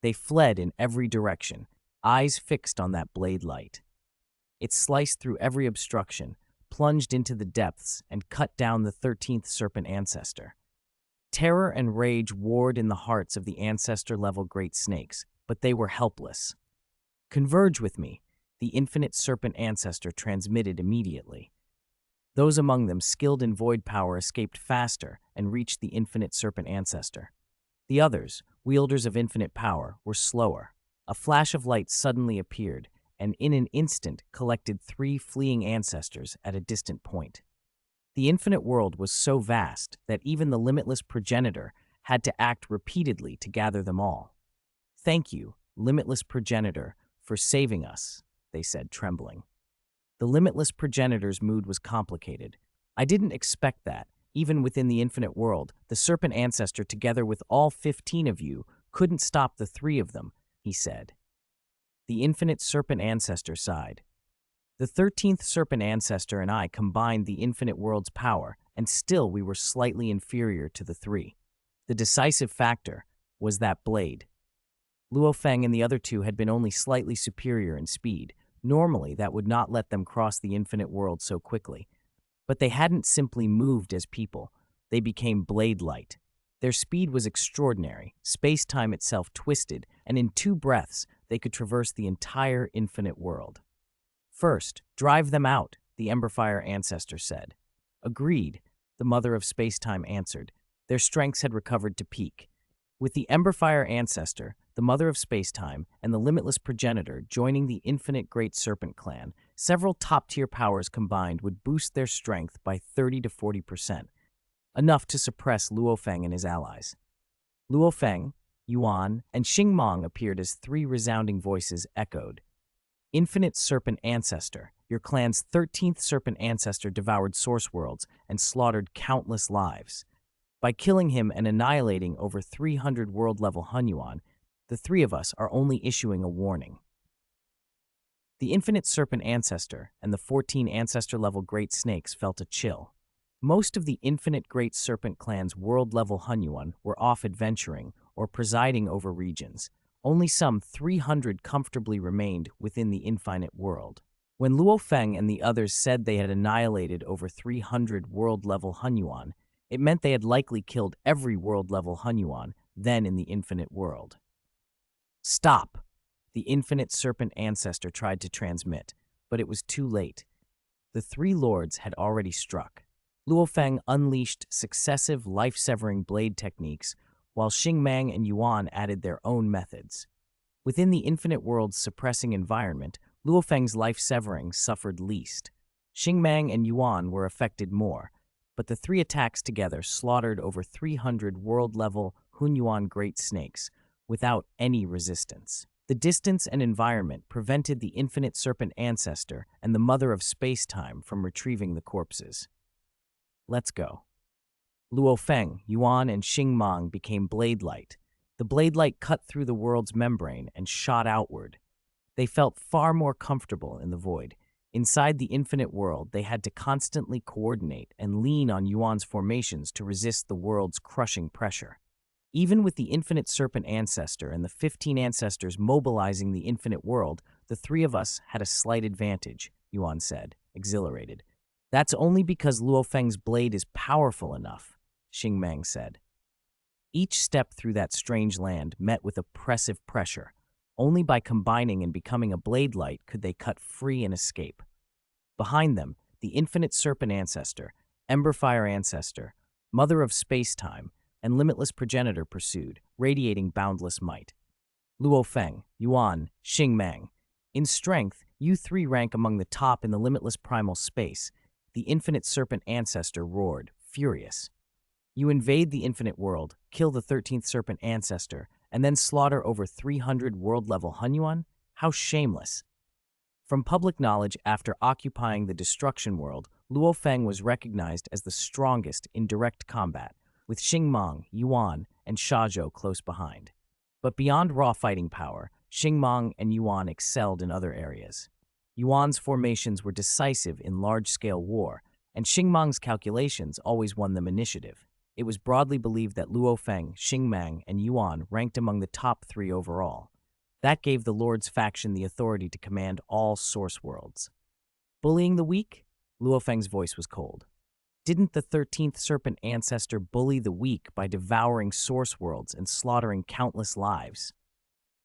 They fled in every direction, eyes fixed on that blade light. It sliced through every obstruction, plunged into the depths, and cut down the 13th serpent ancestor. Terror and rage warred in the hearts of the ancestor-level great snakes, but they were helpless. Converge with me, the infinite serpent ancestor transmitted immediately. Those among them skilled in void power escaped faster and reached the infinite serpent ancestor. The others, wielders of infinite power, were slower. A flash of light suddenly appeared, and in an instant collected 3 fleeing ancestors at a distant point. The infinite world was so vast that even the limitless progenitor had to act repeatedly to gather them all. "Thank you, limitless progenitor, for saving us," they said, trembling. The limitless progenitor's mood was complicated. "I didn't expect that. Even within the infinite world, the serpent ancestor, together with all 15 of you, couldn't stop the 3 of them," he said. The infinite serpent ancestor sighed. "The 13th serpent ancestor and I combined the infinite world's power, and still we were slightly inferior to the 3. The decisive factor was that blade. Luo Feng and the other two had been only slightly superior in speed. Normally, that would not let them cross the infinite world so quickly. But they hadn't simply moved as people. They became blade-light. Their speed was extraordinary, space-time itself twisted, and in 2 breaths, they could traverse the entire infinite world. First, drive them out, the Emberfire ancestor said. Agreed, the mother of space-time answered. Their strengths had recovered to peak. With the Emberfire ancestor, the mother of space-time, and the limitless progenitor joining the infinite Great Serpent clan, several top-tier powers combined would boost their strength by 30 to 40%, enough to suppress Luo Feng and his allies. Luo Feng, Yuan, and Xingmang appeared as 3 resounding voices echoed. Infinite Serpent Ancestor, your clan's 13th Serpent Ancestor devoured source worlds and slaughtered countless lives. By killing him and annihilating over 300 world-level Hunyuan, the 3 of us are only issuing a warning. The Infinite Serpent Ancestor and the 14 Ancestor-level Great Snakes felt a chill. Most of the Infinite Great Serpent clan's world-level Hunyuan were off adventuring or presiding over regions. Only some 300 comfortably remained within the infinite world. When Luo Feng and the others said they had annihilated over 300 world-level Hunyuan, it meant they had likely killed every world-level Hunyuan then in the infinite world. Stop! The Infinite Serpent Ancestor tried to transmit, but it was too late. The 3 lords had already struck. Luo Feng unleashed successive life-severing blade techniques, while Xingmang and Yuan added their own methods. Within the infinite world's suppressing environment, Luo Feng's life-severing suffered least. Xingmang and Yuan were affected more, but the 3 attacks together slaughtered over 300 world-level Hunyuan Great Snakes without any resistance. The distance and environment prevented the Infinite Serpent Ancestor and the Mother of Space-Time from retrieving the corpses. Let's go. Luo Feng, Yuan, and Xingmang became blade-light. The blade-light cut through the world's membrane and shot outward. They felt far more comfortable in the void. Inside the infinite world, they had to constantly coordinate and lean on Yuan's formations to resist the world's crushing pressure. Even with the Infinite Serpent Ancestor and the 15 ancestors mobilizing the infinite world, the 3 of us had a slight advantage, Yuan said, exhilarated. That's only because Luo Feng's blade is powerful enough, Xingmang said. Each step through that strange land met with oppressive pressure. Only by combining and becoming a blade light could they cut free and escape. Behind them, the Infinite Serpent Ancestor, Emberfire Ancestor, Mother of Space-Time, and Limitless Progenitor pursued, radiating boundless might. Luo Feng, Yuan, Xingmang. In strength, you 3 rank among the top in the limitless primal space. The Infinite Serpent Ancestor roared, furious. You invade the infinite world, kill the 13th Serpent Ancestor, and then slaughter over 300 world-level Hunyuan? How shameless. From public knowledge after occupying the Destruction World, Luo Feng was recognized as the strongest in direct combat, with Xingmang, Yuan, and Shazhou close behind. But beyond raw fighting power, Xingmang and Yuan excelled in other areas. Yuan's formations were decisive in large-scale war, and Xingmang's calculations always won them initiative. It was broadly believed that Luo Feng, Xingmang, and Yuan ranked among the top 3 overall. That gave the Lord's faction the authority to command all source worlds. Bullying the weak? Luo Feng's voice was cold. Didn't the 13th Serpent Ancestor bully the weak by devouring source worlds and slaughtering countless lives?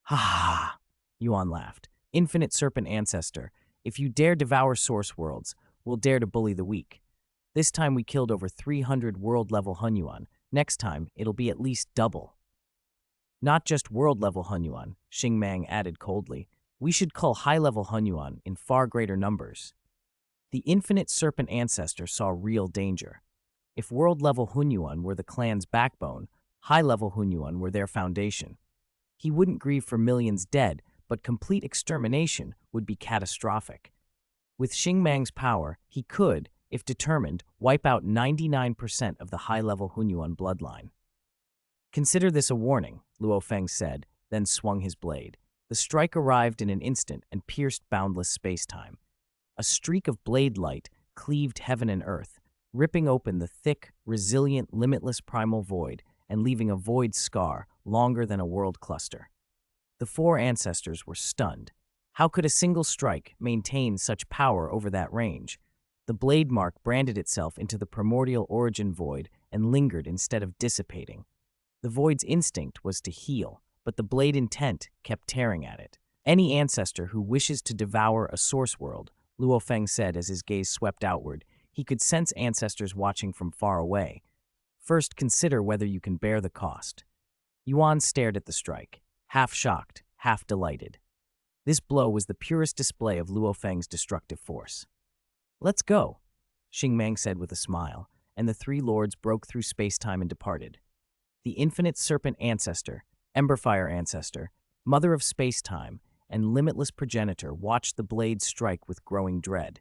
Ha ha! Yuan laughed. Infinite Serpent Ancestor, if you dare devour source worlds, we'll dare to bully the weak. This time we killed over 300 world-level Hunyuan. Next time, it'll be at least double. Not just world-level Hunyuan, Xingmang added coldly. We should cull high-level Hunyuan in far greater numbers. The Infinite Serpent Ancestor saw real danger. If world-level Hunyuan were the clan's backbone, high-level Hunyuan were their foundation. He wouldn't grieve for millions dead, but complete extermination would be catastrophic. With Xingmang's power, he could, if determined, wipe out 99% of the high-level Hunyuan bloodline. Consider this a warning, Luo Feng said, then swung his blade. The strike arrived in an instant and pierced boundless space-time. A streak of blade light cleaved heaven and earth, ripping open the thick, resilient, limitless primal void and leaving a void scar longer than a world cluster. The four ancestors were stunned. How could a single strike maintain such power over that range? The blade mark branded itself into the primordial origin void and lingered instead of dissipating. The void's instinct was to heal, but the blade intent kept tearing at it. Any ancestor who wishes to devour a source world, Luo Feng said as his gaze swept outward, he could sense ancestors watching from far away. First, consider whether you can bear the cost. Yuan stared at the strike, half shocked, half delighted. This blow was the purest display of Luo Feng's destructive force. "Let's go," Xingmang said with a smile, and the three lords broke through space-time and departed. The infinite serpent ancestor, Emberfire ancestor, mother of space-time, and limitless progenitor watched the blade strike with growing dread.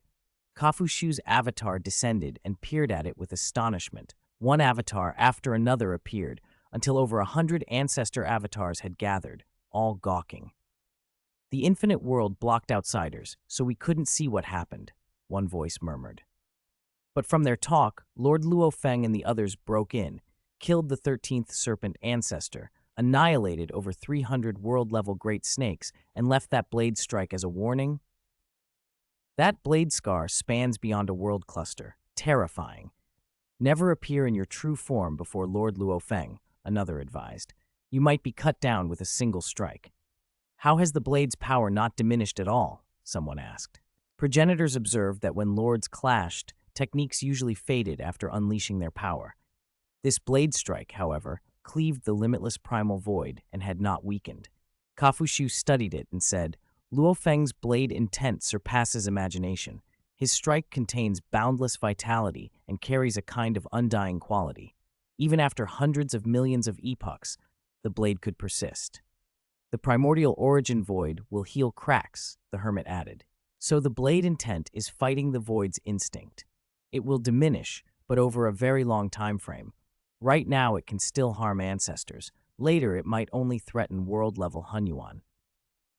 Kafushu's avatar descended and peered at it with astonishment. One avatar after another appeared, until over 100 ancestor avatars had gathered, all gawking. "The infinite world blocked outsiders, so we couldn't see what happened," one voice murmured. But from their talk, Lord Luo Feng and the others broke in, killed the 13th serpent ancestor, annihilated over 300 world-level great snakes, and left that blade strike as a warning. That blade scar spans beyond a world cluster, terrifying. Never appear in your true form before Lord Luo Feng, another advised. You might be cut down with a single strike. How has the blade's power not diminished at all? Someone asked. Progenitors observed that when lords clashed, techniques usually faded after unleashing their power. This blade strike, however, cleaved the limitless primal void and had not weakened. Kafushu studied it and said, "Luo Feng's blade intent surpasses imagination. His strike contains boundless vitality and carries a kind of undying quality. Even after hundreds of millions of epochs, the blade could persist." "The primordial origin void will heal cracks," the hermit added. "So the blade intent is fighting the void's instinct. It will diminish, but over a very long time frame. Right now it can still harm ancestors. Later it might only threaten world-level Hunyuan."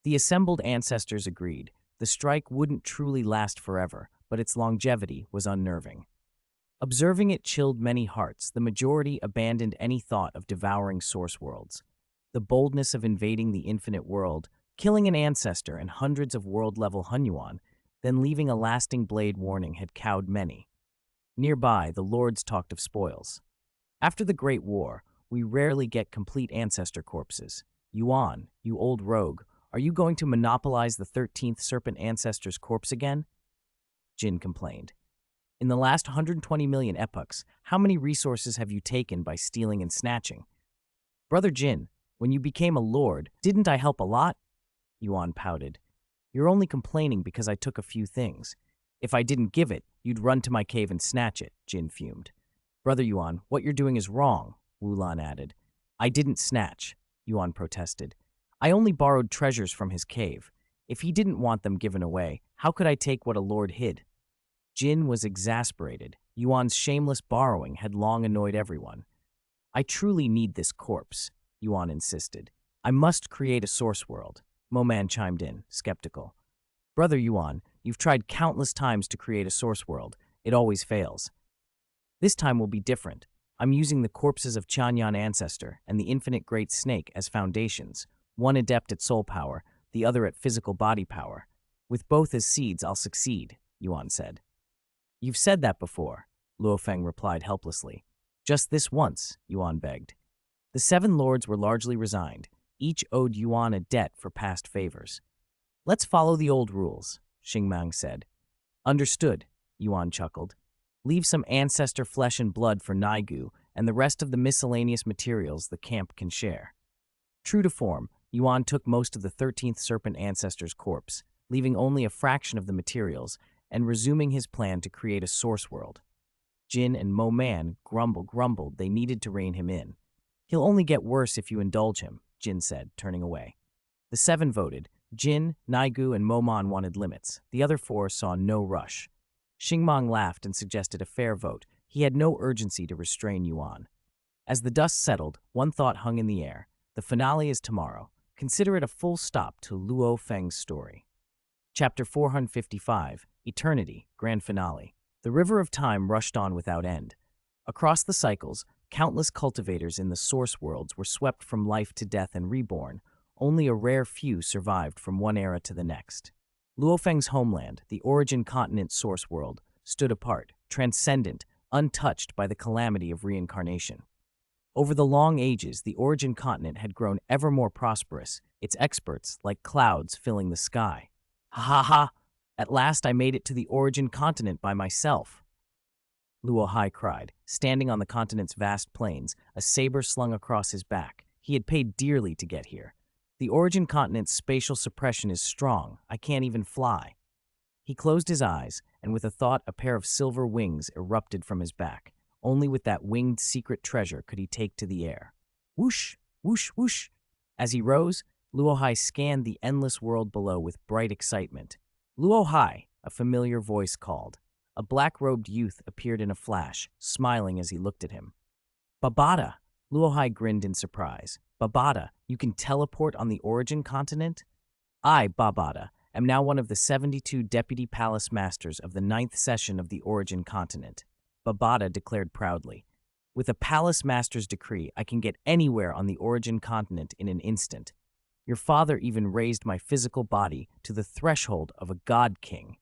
The assembled ancestors agreed. The strike wouldn't truly last forever, but its longevity was unnerving. Observing it chilled many hearts. The majority abandoned any thought of devouring source worlds. The boldness of invading the infinite world, killing an ancestor and hundreds of world-level Hunyuan, then leaving a lasting blade warning had cowed many. Nearby, the lords talked of spoils. "After the Great War, we rarely get complete ancestor corpses. Yuan, you old rogue, are you going to monopolize the 13th serpent ancestor's corpse again?" Jin complained. "In the last 120 million epochs, how many resources have you taken by stealing and snatching?" "Brother Jin, when you became a lord, didn't I help a lot?" Yuan pouted. "You're only complaining because I took a few things. If I didn't give it, you'd run to my cave and snatch it," Jin fumed. "Brother Yuan, what you're doing is wrong," Wulan added. "I didn't snatch," Yuan protested. "I only borrowed treasures from his cave. If he didn't want them given away, how could I take what a lord hid?" Jin was exasperated. Yuan's shameless borrowing had long annoyed everyone. "I truly need this corpse," Yuan insisted. "I must create a source world," Moman chimed in, skeptical. "Brother Yuan, you've tried countless times to create a source world. It always fails. This time will be different. I'm using the corpses of Chanyan Ancestor and the Infinite Great Snake as foundations, one adept at soul power, the other at physical body power. With both as seeds, I'll succeed," Yuan said. "You've said that before," Luo Feng replied helplessly. "Just this once," Yuan begged. The seven lords were largely resigned. Each owed Yuan a debt for past favors. "Let's follow the old rules," Xingmang said. "Understood," Yuan chuckled. "Leave some ancestor flesh and blood for Naigu, and the rest of the miscellaneous materials the camp can share." True to form, Yuan took most of the 13th serpent ancestor's corpse, leaving only a fraction of the materials, and resuming his plan to create a source world. Jin and Mo Man grumbled they needed to rein him in. "He'll only get worse if you indulge him," Jin said, turning away. The seven voted. Jin, Naigu, and Moman wanted limits. The other four saw no rush. Xingmang laughed and suggested a fair vote. He had no urgency to restrain Yuan. As the dust settled, one thought hung in the air. The finale is tomorrow. Consider it a full stop to Luo Feng's story. Chapter 455, Eternity, Grand Finale. The river of time rushed on without end. Across the cycles, Countless cultivators in the source worlds were swept from life to death and reborn. Only a rare few survived from one era to the next. Luo Feng's homeland, the origin continent source world, stood apart, transcendent, untouched by the calamity of reincarnation. Over the long ages, the origin continent had grown ever more prosperous, its experts like clouds filling the sky. Ha ha ha! At last I made it to the origin continent by myself, Luo Hai cried, standing on the continent's vast plains, a saber slung across his back. He had paid dearly to get here. The origin continent's spatial suppression is strong. I can't even fly. He closed his eyes, and with a thought, a pair of silver wings erupted from his back. Only with that winged secret treasure could he take to the air. Whoosh, whoosh, whoosh. As he rose, Luo Hai scanned the endless world below with bright excitement. Luo Hai, a familiar voice called. A black-robed youth appeared in a flash, smiling as he looked at him. Babada! Luo Hai grinned in surprise. Babada, you can teleport on the origin continent? I, Babada, am now one of the 72 deputy palace masters of the 9th session of the origin continent, Babada declared proudly. With a palace master's decree, I can get anywhere on the origin continent in an instant. Your father even raised my physical body to the threshold of a god king.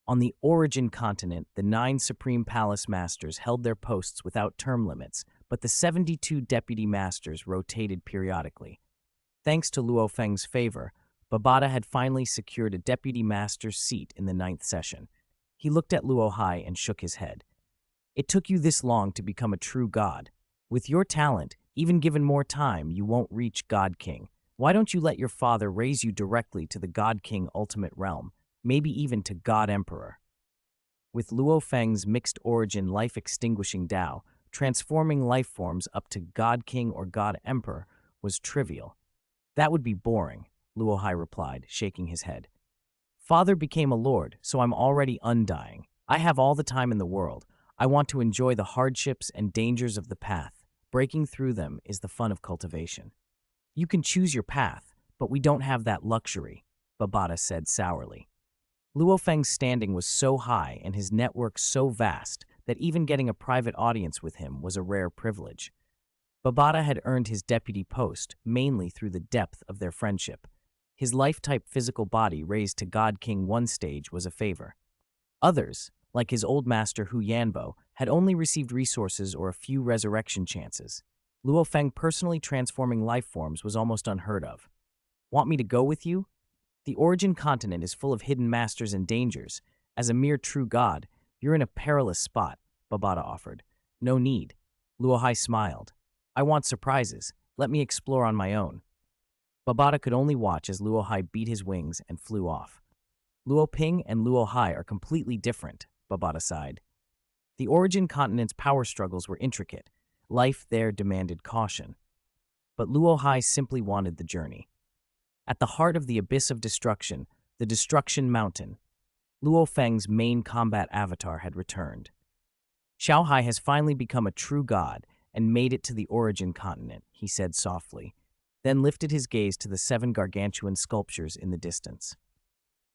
On the origin continent, the 9 supreme palace masters held their posts without term limits, but the 72 deputy masters rotated periodically. Thanks to Luo Feng's favor, Babada had finally secured a deputy master's seat in the 9th session. He looked at Luo Hai and shook his head. It took you this long to become a true god. With your talent, even given more time, you won't reach God King. Why don't you let your father raise you directly to the God King ultimate realm? Maybe even to God Emperor. With Luo Feng's mixed origin life-extinguishing Tao, transforming life forms up to God King or God Emperor was trivial. That would be boring, Luo Hai replied, shaking his head. Father became a lord, so I'm already undying. I have all the time in the world. I want to enjoy the hardships and dangers of the path. Breaking through them is the fun of cultivation. You can choose your path, but we don't have that luxury, Babada said sourly. Luo Feng's standing was so high and his network so vast that even getting a private audience with him was a rare privilege. Babada had earned his deputy post mainly through the depth of their friendship. His life-type physical body raised to God King 1 stage was a favor. Others, like his old master Hu Yanbo, had only received resources or a few resurrection chances. Luo Feng personally transforming life forms was almost unheard of. Want me to go with you? The origin continent is full of hidden masters and dangers. As a mere true god, you're in a perilous spot, Babada offered. No need. Luo Hai smiled. I want surprises. Let me explore on my own. Babada could only watch as Luo Hai beat his wings and flew off. Luo Ping and Luo Hai are completely different, Babada sighed. The origin continent's power struggles were intricate. Life there demanded caution. But Luo Hai simply wanted the journey. At the heart of the abyss of destruction, the Destruction Mountain, Luo Feng's main combat avatar had returned. Xiao Hai has finally become a true god and made it to the origin continent, he said softly, then lifted his gaze to the 7 gargantuan sculptures in the distance.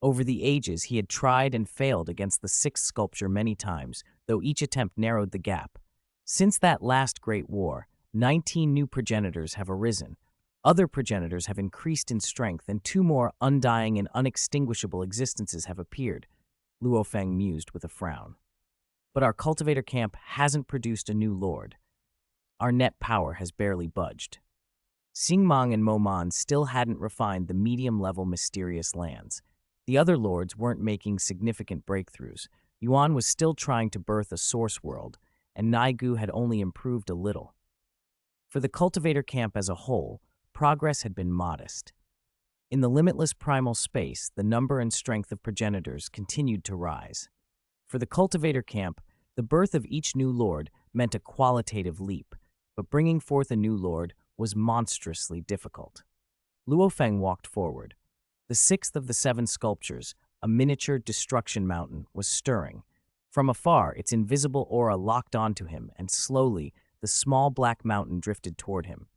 Over the ages, he had tried and failed against the 6th sculpture many times, though each attempt narrowed the gap. Since that last great war, 19 new progenitors have arisen. Other progenitors have increased in strength, and 2 more undying and unextinguishable existences have appeared, Luo Feng mused with a frown. But our cultivator camp hasn't produced a new lord. Our net power has barely budged. Xingmang and Moman still hadn't refined the medium-level mysterious lands. The other lords weren't making significant breakthroughs. Yuan was still trying to birth a source world, and Naigu had only improved a little. For the cultivator camp as a whole, progress had been modest. In the limitless primal space, the number and strength of progenitors continued to rise. For the cultivator camp, the birth of each new lord meant a qualitative leap, but bringing forth a new lord was monstrously difficult. Luo Feng walked forward. The 6th of the 7 sculptures, a miniature destruction mountain, was stirring. From afar, its invisible aura locked onto him, and slowly, the small black mountain drifted toward him.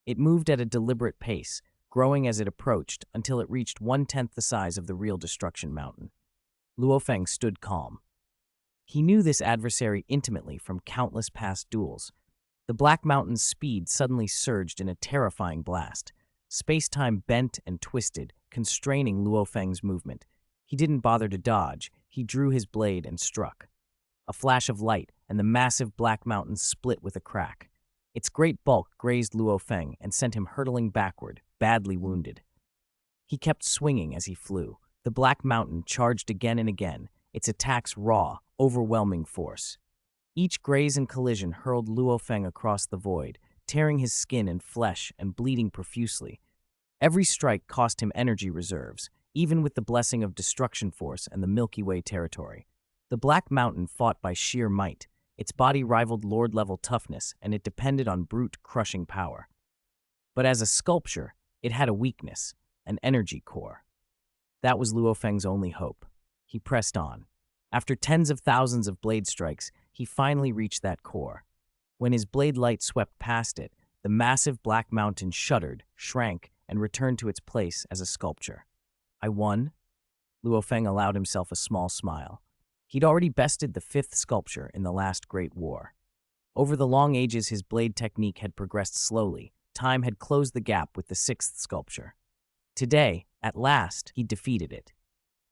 It moved at a deliberate pace, growing as it approached until it reached 1/10 the size of the real destruction mountain. Luo Feng stood calm. He knew this adversary intimately from countless past duels. The Black Mountain's speed suddenly surged in a terrifying blast. Space-time bent and twisted, constraining Luo Feng's movement. He didn't bother to dodge. He drew his blade and struck. A flash of light, and the massive Black Mountain split with a crack. Its great bulk grazed Luo Feng and sent him hurtling backward, badly wounded. He kept swinging as he flew. The Black Mountain charged again and again, its attacks raw, overwhelming force. Each graze and collision hurled Luo Feng across the void, tearing his skin and flesh and bleeding profusely. Every strike cost him energy reserves, even with the blessing of Destruction Force and the Milky Way territory. The Black Mountain fought by sheer might. Its body rivaled Lord-level toughness, and it depended on brute, crushing power. But as a sculpture, it had a weakness, an energy core. That was Luo Feng's only hope. He pressed on. After tens of thousands of blade strikes, he finally reached that core. When his blade light swept past it, the massive Black Mountain shuddered, shrank, and returned to its place as a sculpture. I won? Luo Feng allowed himself a small smile. He'd already bested the fifth sculpture in the last Great War. Over the long ages, his blade technique had progressed slowly. Time had closed the gap with the sixth sculpture. Today, at last, he defeated it.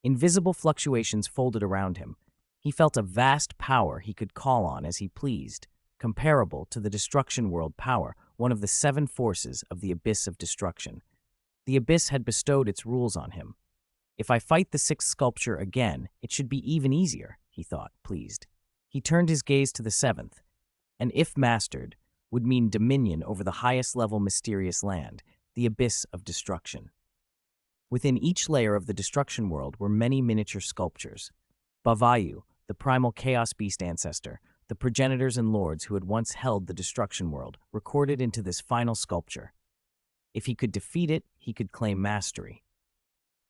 Invisible fluctuations folded around him. He felt a vast power he could call on as he pleased, comparable to the Destruction World power, one of the seven forces of the Abyss of Destruction. The Abyss had bestowed its rules on him. If I fight the sixth sculpture again, it should be even easier, he thought, pleased. He turned his gaze to the seventh, and if mastered, would mean dominion over the highest-level mysterious land, the Abyss of Destruction. Within each layer of the Destruction World were many miniature sculptures. Bavayu, the primal chaos beast ancestor, the progenitors and lords who had once held the Destruction World, recorded into this final sculpture. If he could defeat it, he could claim mastery.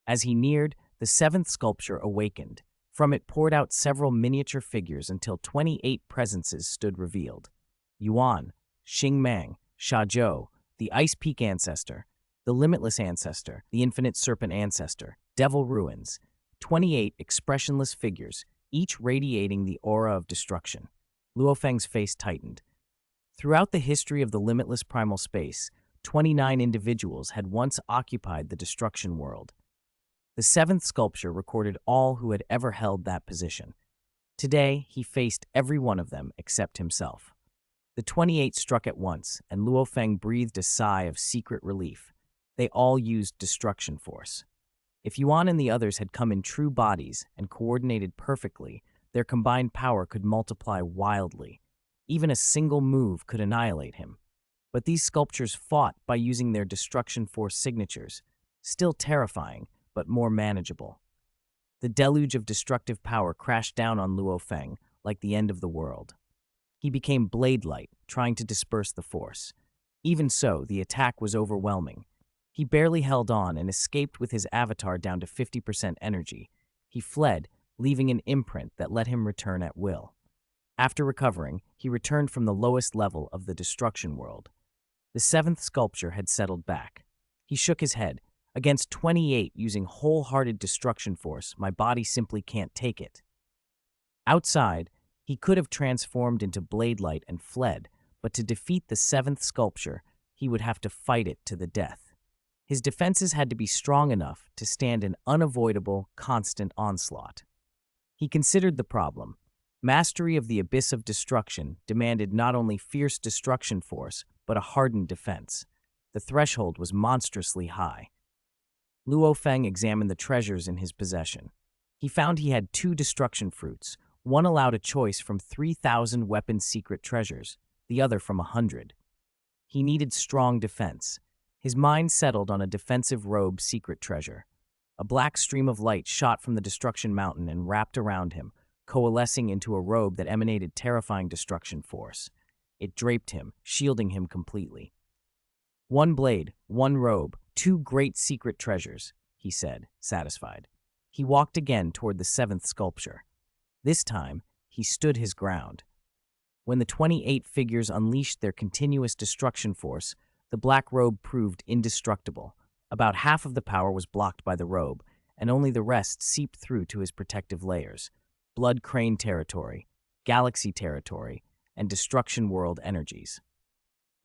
As he neared, the seventh sculpture awakened. From it poured out several miniature figures until 28 presences stood revealed. Yuan, Xingmang, Shazhou, the Ice Peak ancestor, the Limitless ancestor, the Infinite Serpent ancestor, Devil Ruins, 28 expressionless figures, each radiating the aura of destruction. Luo Feng's face tightened. Throughout the history of the limitless primal space, 29 individuals had once occupied the Destruction World. The seventh sculpture recorded all who had ever held that position. Today, he faced every one of them except himself. The 28 struck at once, and Luo Feng breathed a sigh of secret relief. They all used Destruction Force. If Yuan and the others had come in true bodies and coordinated perfectly, their combined power could multiply wildly. Even a single move could annihilate him. But these sculptures fought by using their Destruction Force signatures, still terrifying, but more manageable. The deluge of destructive power crashed down on Luo Feng like the end of the world. He became blade-light, trying to disperse the force. Even so, the attack was overwhelming. He barely held on and escaped with his avatar down to 50% energy. He fled, leaving an imprint that let him return at will. After recovering, he returned from the lowest level of the Destruction World. The seventh sculpture had settled back. He shook his head. Against 28 using wholehearted Destruction Force, my body simply can't take it. Outside, he could have transformed into Blade Light and fled, but to defeat the seventh sculpture, he would have to fight it to the death. His defenses had to be strong enough to stand an unavoidable, constant onslaught. He considered the problem. Mastery of the Abyss of Destruction demanded not only fierce Destruction Force, but a hardened defense. The threshold was monstrously high. Luo Feng examined the treasures in his possession. He found he had 2 destruction fruits. One allowed a choice from 3,000 weapon secret treasures, the other from 100. He needed strong defense. His mind settled on a defensive robe secret treasure. A black stream of light shot from the Destruction Mountain and wrapped around him, coalescing into a robe that emanated terrifying destruction force. It draped him, shielding him completely. One blade, one robe, 2 great secret treasures, he said, satisfied. He walked again toward the seventh sculpture. This time, he stood his ground. When the 28 figures unleashed their continuous destruction force, the black robe proved indestructible. About half of the power was blocked by the robe, and only the rest seeped through to his protective layers. Blood Crane territory, Galaxy territory, and Destruction World energies.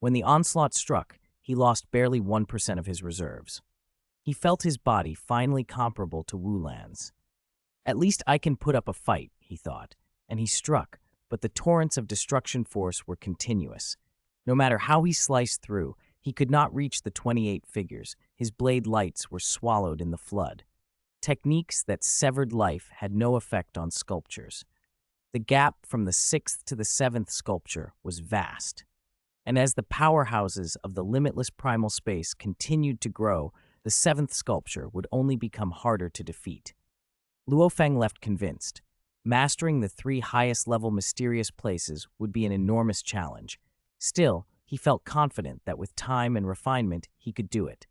When the onslaught struck, he lost barely 1% of his reserves. He felt his body finally comparable to Wu Lan's. At least I can put up a fight, he thought, and he struck, but the torrents of destruction force were continuous. No matter how he sliced through, he could not reach the 28 figures. His blade lights were swallowed in the flood. Techniques that severed life had no effect on sculptures. The gap from the 6th to the 7th sculpture was vast. And as the powerhouses of the limitless primal space continued to grow, the 7th sculpture would only become harder to defeat. Luo Feng left convinced. Mastering the 3 highest-level mysterious places would be an enormous challenge. Still, he felt confident that with time and refinement, he could do it.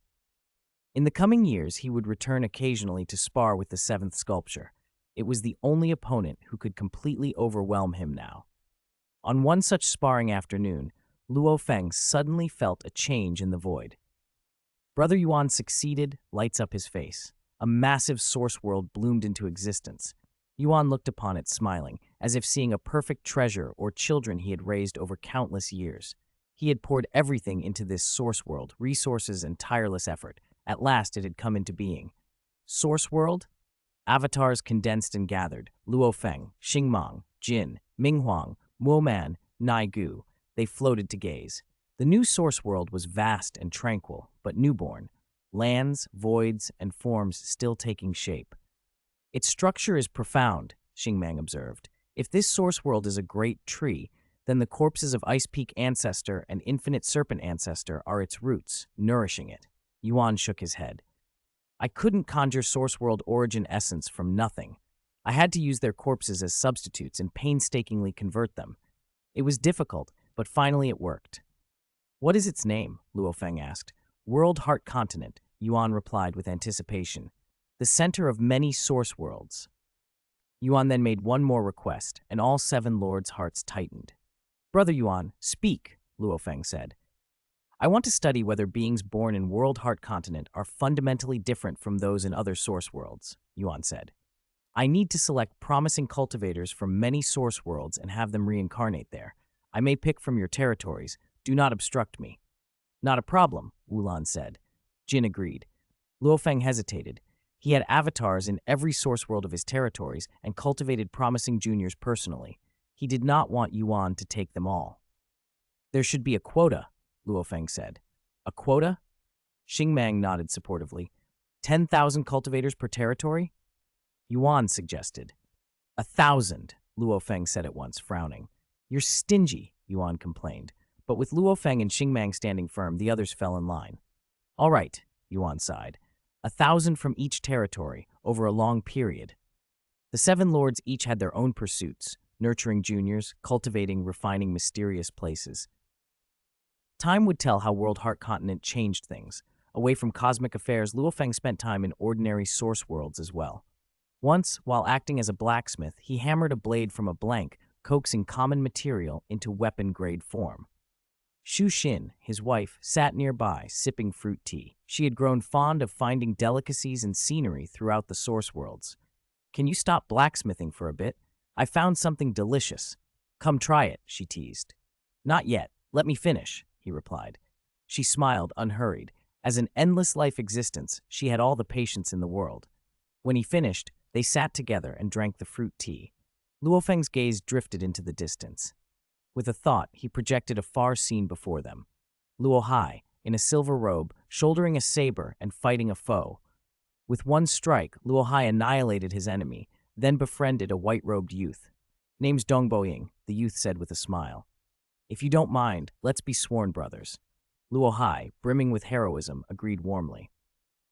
In the coming years, he would return occasionally to spar with the 7th sculpture. It was the only opponent who could completely overwhelm him now. On one such sparring afternoon, Luo Feng suddenly felt a change in the void. Brother Yuan succeeded, lights up his face. A massive source world bloomed into existence. Yuan looked upon it smiling, as if seeing a perfect treasure or children he had raised over countless years. He had poured everything into this source world, resources and tireless effort. At last it had come into being. Source world? Avatars condensed and gathered. Luo Feng, Xingmang, Jin, Minghuang, Muoman, Naigu. They floated to gaze. The new source world was vast and tranquil, but newborn. Lands, voids, and forms still taking shape. Its structure is profound, Xingmang observed. If this source world is a great tree, then the corpses of Ice Peak Ancestor and Infinite Serpent Ancestor are its roots, nourishing it. Yuan shook his head. I couldn't conjure source world origin essence from nothing. I had to use their corpses as substitutes and painstakingly convert them. It was difficult, but finally it worked. What is its name? Luo Feng asked. World Heart Continent, Yuan replied with anticipation. The center of many source worlds. Yuan then made one more request, and all 7 lords' hearts tightened. Brother Yuan, speak, Luo Feng said. I want to study whether beings born in World Heart Continent are fundamentally different from those in other source worlds, Yuan said. I need to select promising cultivators from many source worlds and have them reincarnate there. I may pick from your territories. Do not obstruct me. Not a problem, Wulan said. Jin agreed. Luo Feng hesitated. He had avatars in every source world of his territories and cultivated promising juniors personally. He did not want Yuan to take them all. There should be a quota, Luo Feng said. A quota? Xingmang nodded supportively. 10,000 cultivators per territory? Yuan suggested. 1,000, Luo Feng said at once, frowning. You're stingy, Yuan complained. But with Luo Feng and Xingmang standing firm, the others fell in line. All right, Yuan sighed. 1,000 from each territory, over a long period. The 7 lords each had their own pursuits, nurturing juniors, cultivating, refining mysterious places. Time would tell how World Heart Continent changed things. Away from cosmic affairs, Luo Feng spent time in ordinary source worlds as well. Once, while acting as a blacksmith, he hammered a blade from a blank, coaxing common material into weapon-grade form. Xu Xin, his wife, sat nearby, sipping fruit tea. She had grown fond of finding delicacies and scenery throughout the source worlds. Can you stop blacksmithing for a bit? I found something delicious. Come try it, she teased. Not yet. Let me finish, he replied. She smiled, unhurried. As an endless life existence, she had all the patience in the world. When he finished, they sat together and drank the fruit tea. Luo Feng's gaze drifted into the distance. With a thought, he projected a far scene before them. Luo Hai, in a silver robe, shouldering a saber and fighting a foe. With one strike, Luo Hai annihilated his enemy, then befriended a white-robed youth. Name's Dongbo Ying, the youth said with a smile. If you don't mind, let's be sworn brothers. Luo Hai, brimming with heroism, agreed warmly.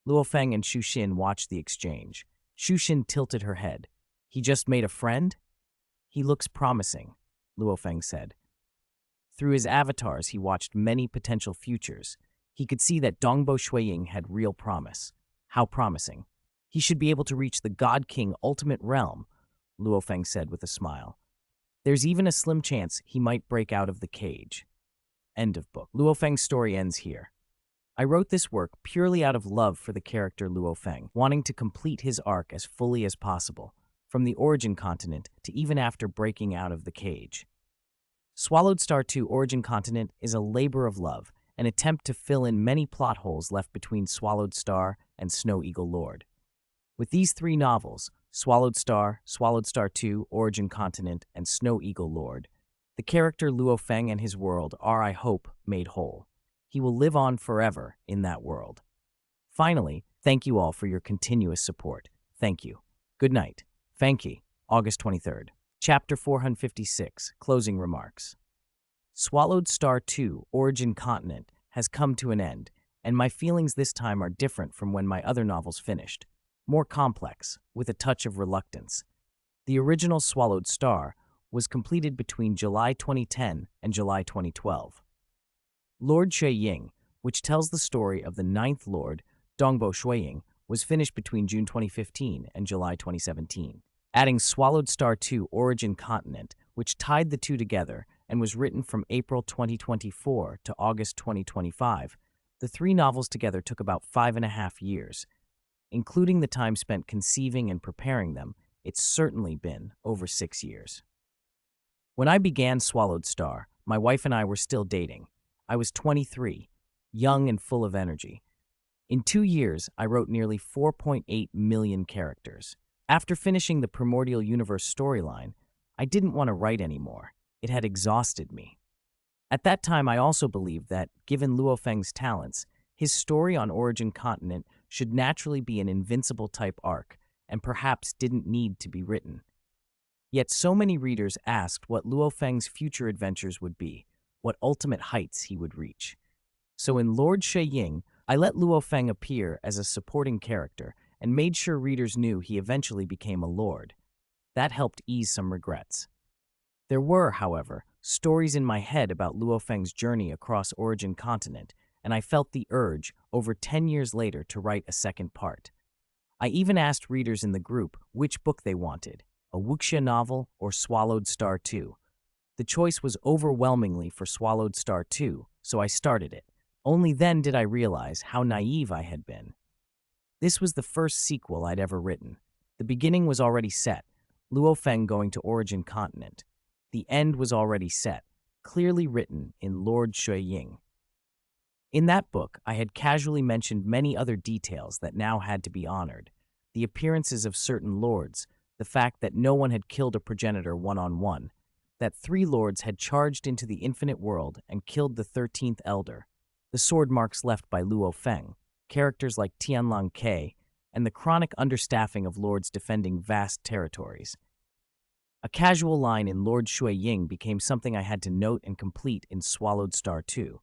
Luo Feng and Xu Xin watched the exchange. Xu Xin tilted her head. He just made a friend? He looks promising, Luo Feng said. Through his avatars, he watched many potential futures. He could see that Dongbo Shuiying had real promise. How promising. He should be able to reach the God King ultimate realm, Luo Feng said with a smile. There's even a slim chance he might break out of the cage. End of book. Luo Feng's story ends here. I wrote this work purely out of love for the character Luo Feng, wanting to complete his arc as fully as possible, from the origin continent to even after breaking out of the cage. Swallowed Star 2 Origin Continent is a labor of love, an attempt to fill in many plot holes left between Swallowed Star and Snow Eagle Lord. With these three novels, Swallowed Star 2, Origin Continent, and Snow Eagle Lord, the character Luo Feng and his world are, I hope, made whole. He will live on forever in that world. Finally, thank you all for your continuous support. Thank you. Good night. Fanfic, August 23rd. Chapter 456, Closing Remarks. Swallowed Star 2, Origin Continent, has come to an end, and my feelings this time are different from when my other novels finished. More complex, with a touch of reluctance. The original Swallowed Star was completed between July 2010 and July 2012. Lord Shuiying, which tells the story of the ninth Lord, Dongbo Shuiying, was finished between June 2015 and July 2017. Adding Swallowed Star 2 Origin Continent, which tied the two together and was written from April 2024 to August 2025, the three novels together took about 5.5 years. Including the time spent conceiving and preparing them, it's certainly been over 6 years. When I began Swallowed Star, my wife and I were still dating. I was 23, young and full of energy. In 2 years, I wrote nearly 4.8 million characters. After finishing the Primordial Universe storyline, I didn't want to write anymore. It had exhausted me. At that time, I also believed that, given Luo Feng's talents, his story on Origin Continent should naturally be an invincible-type arc, and perhaps didn't need to be written. Yet so many readers asked what Luo Feng's future adventures would be, what ultimate heights he would reach. So in Lord Shuiying, I let Luo Feng appear as a supporting character and made sure readers knew he eventually became a lord. That helped ease some regrets. There were, however, stories in my head about Luo Feng's journey across Origin Continent, and I felt the urge, over 10 years later, to write a second part. I even asked readers in the group which book they wanted, a wuxia novel or Swallowed Star 2. The choice was overwhelmingly for Swallowed Star 2, so I started it. Only then did I realize how naive I had been. This was the first sequel I'd ever written. The beginning was already set, Luo Feng going to Origin Continent. The end was already set, clearly written in Lord Shuiying. In that book, I had casually mentioned many other details that now had to be honored. The appearances of certain lords, the fact that no one had killed a progenitor one-on-one, that 3 lords had charged into the infinite world and killed the 13th elder, the sword marks left by Luo Feng, characters like Tianlang Ke, and the chronic understaffing of lords defending vast territories. A casual line in Lord Shuiying became something I had to note and complete in Swallowed Star 2.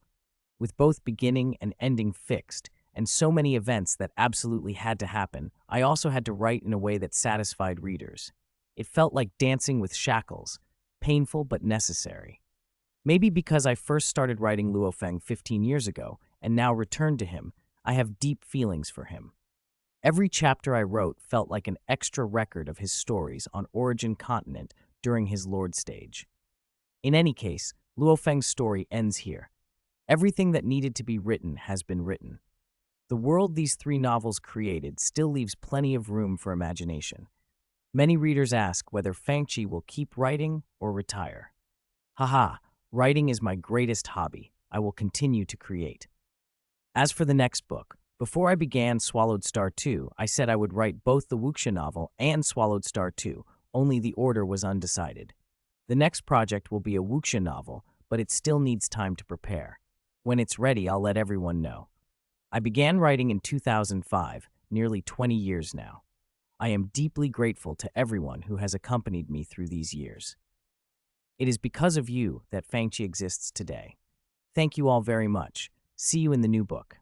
With both beginning and ending fixed, and so many events that absolutely had to happen, I also had to write in a way that satisfied readers. It felt like dancing with shackles, painful but necessary. Maybe because I first started writing Luo Feng 15 years ago, and now returned to him, I have deep feelings for him. Every chapter I wrote felt like an extra record of his stories on Origin Continent during his Lord stage. In any case, Luo Feng's story ends here. Everything that needed to be written has been written. The world these 3 novels created still leaves plenty of room for imagination. Many readers ask whether Fanfic will keep writing or retire. Haha, writing is my greatest hobby. I will continue to create. As for the next book, before I began Swallowed Star 2, I said I would write both the wuxia novel and Swallowed Star 2, only the order was undecided. The next project will be a wuxia novel, but it still needs time to prepare. When it's ready, I'll let everyone know. I began writing in 2005, nearly 20 years now. I am deeply grateful to everyone who has accompanied me through these years. It is because of you that Fanfic exists today. Thank you all very much. See you in the new book.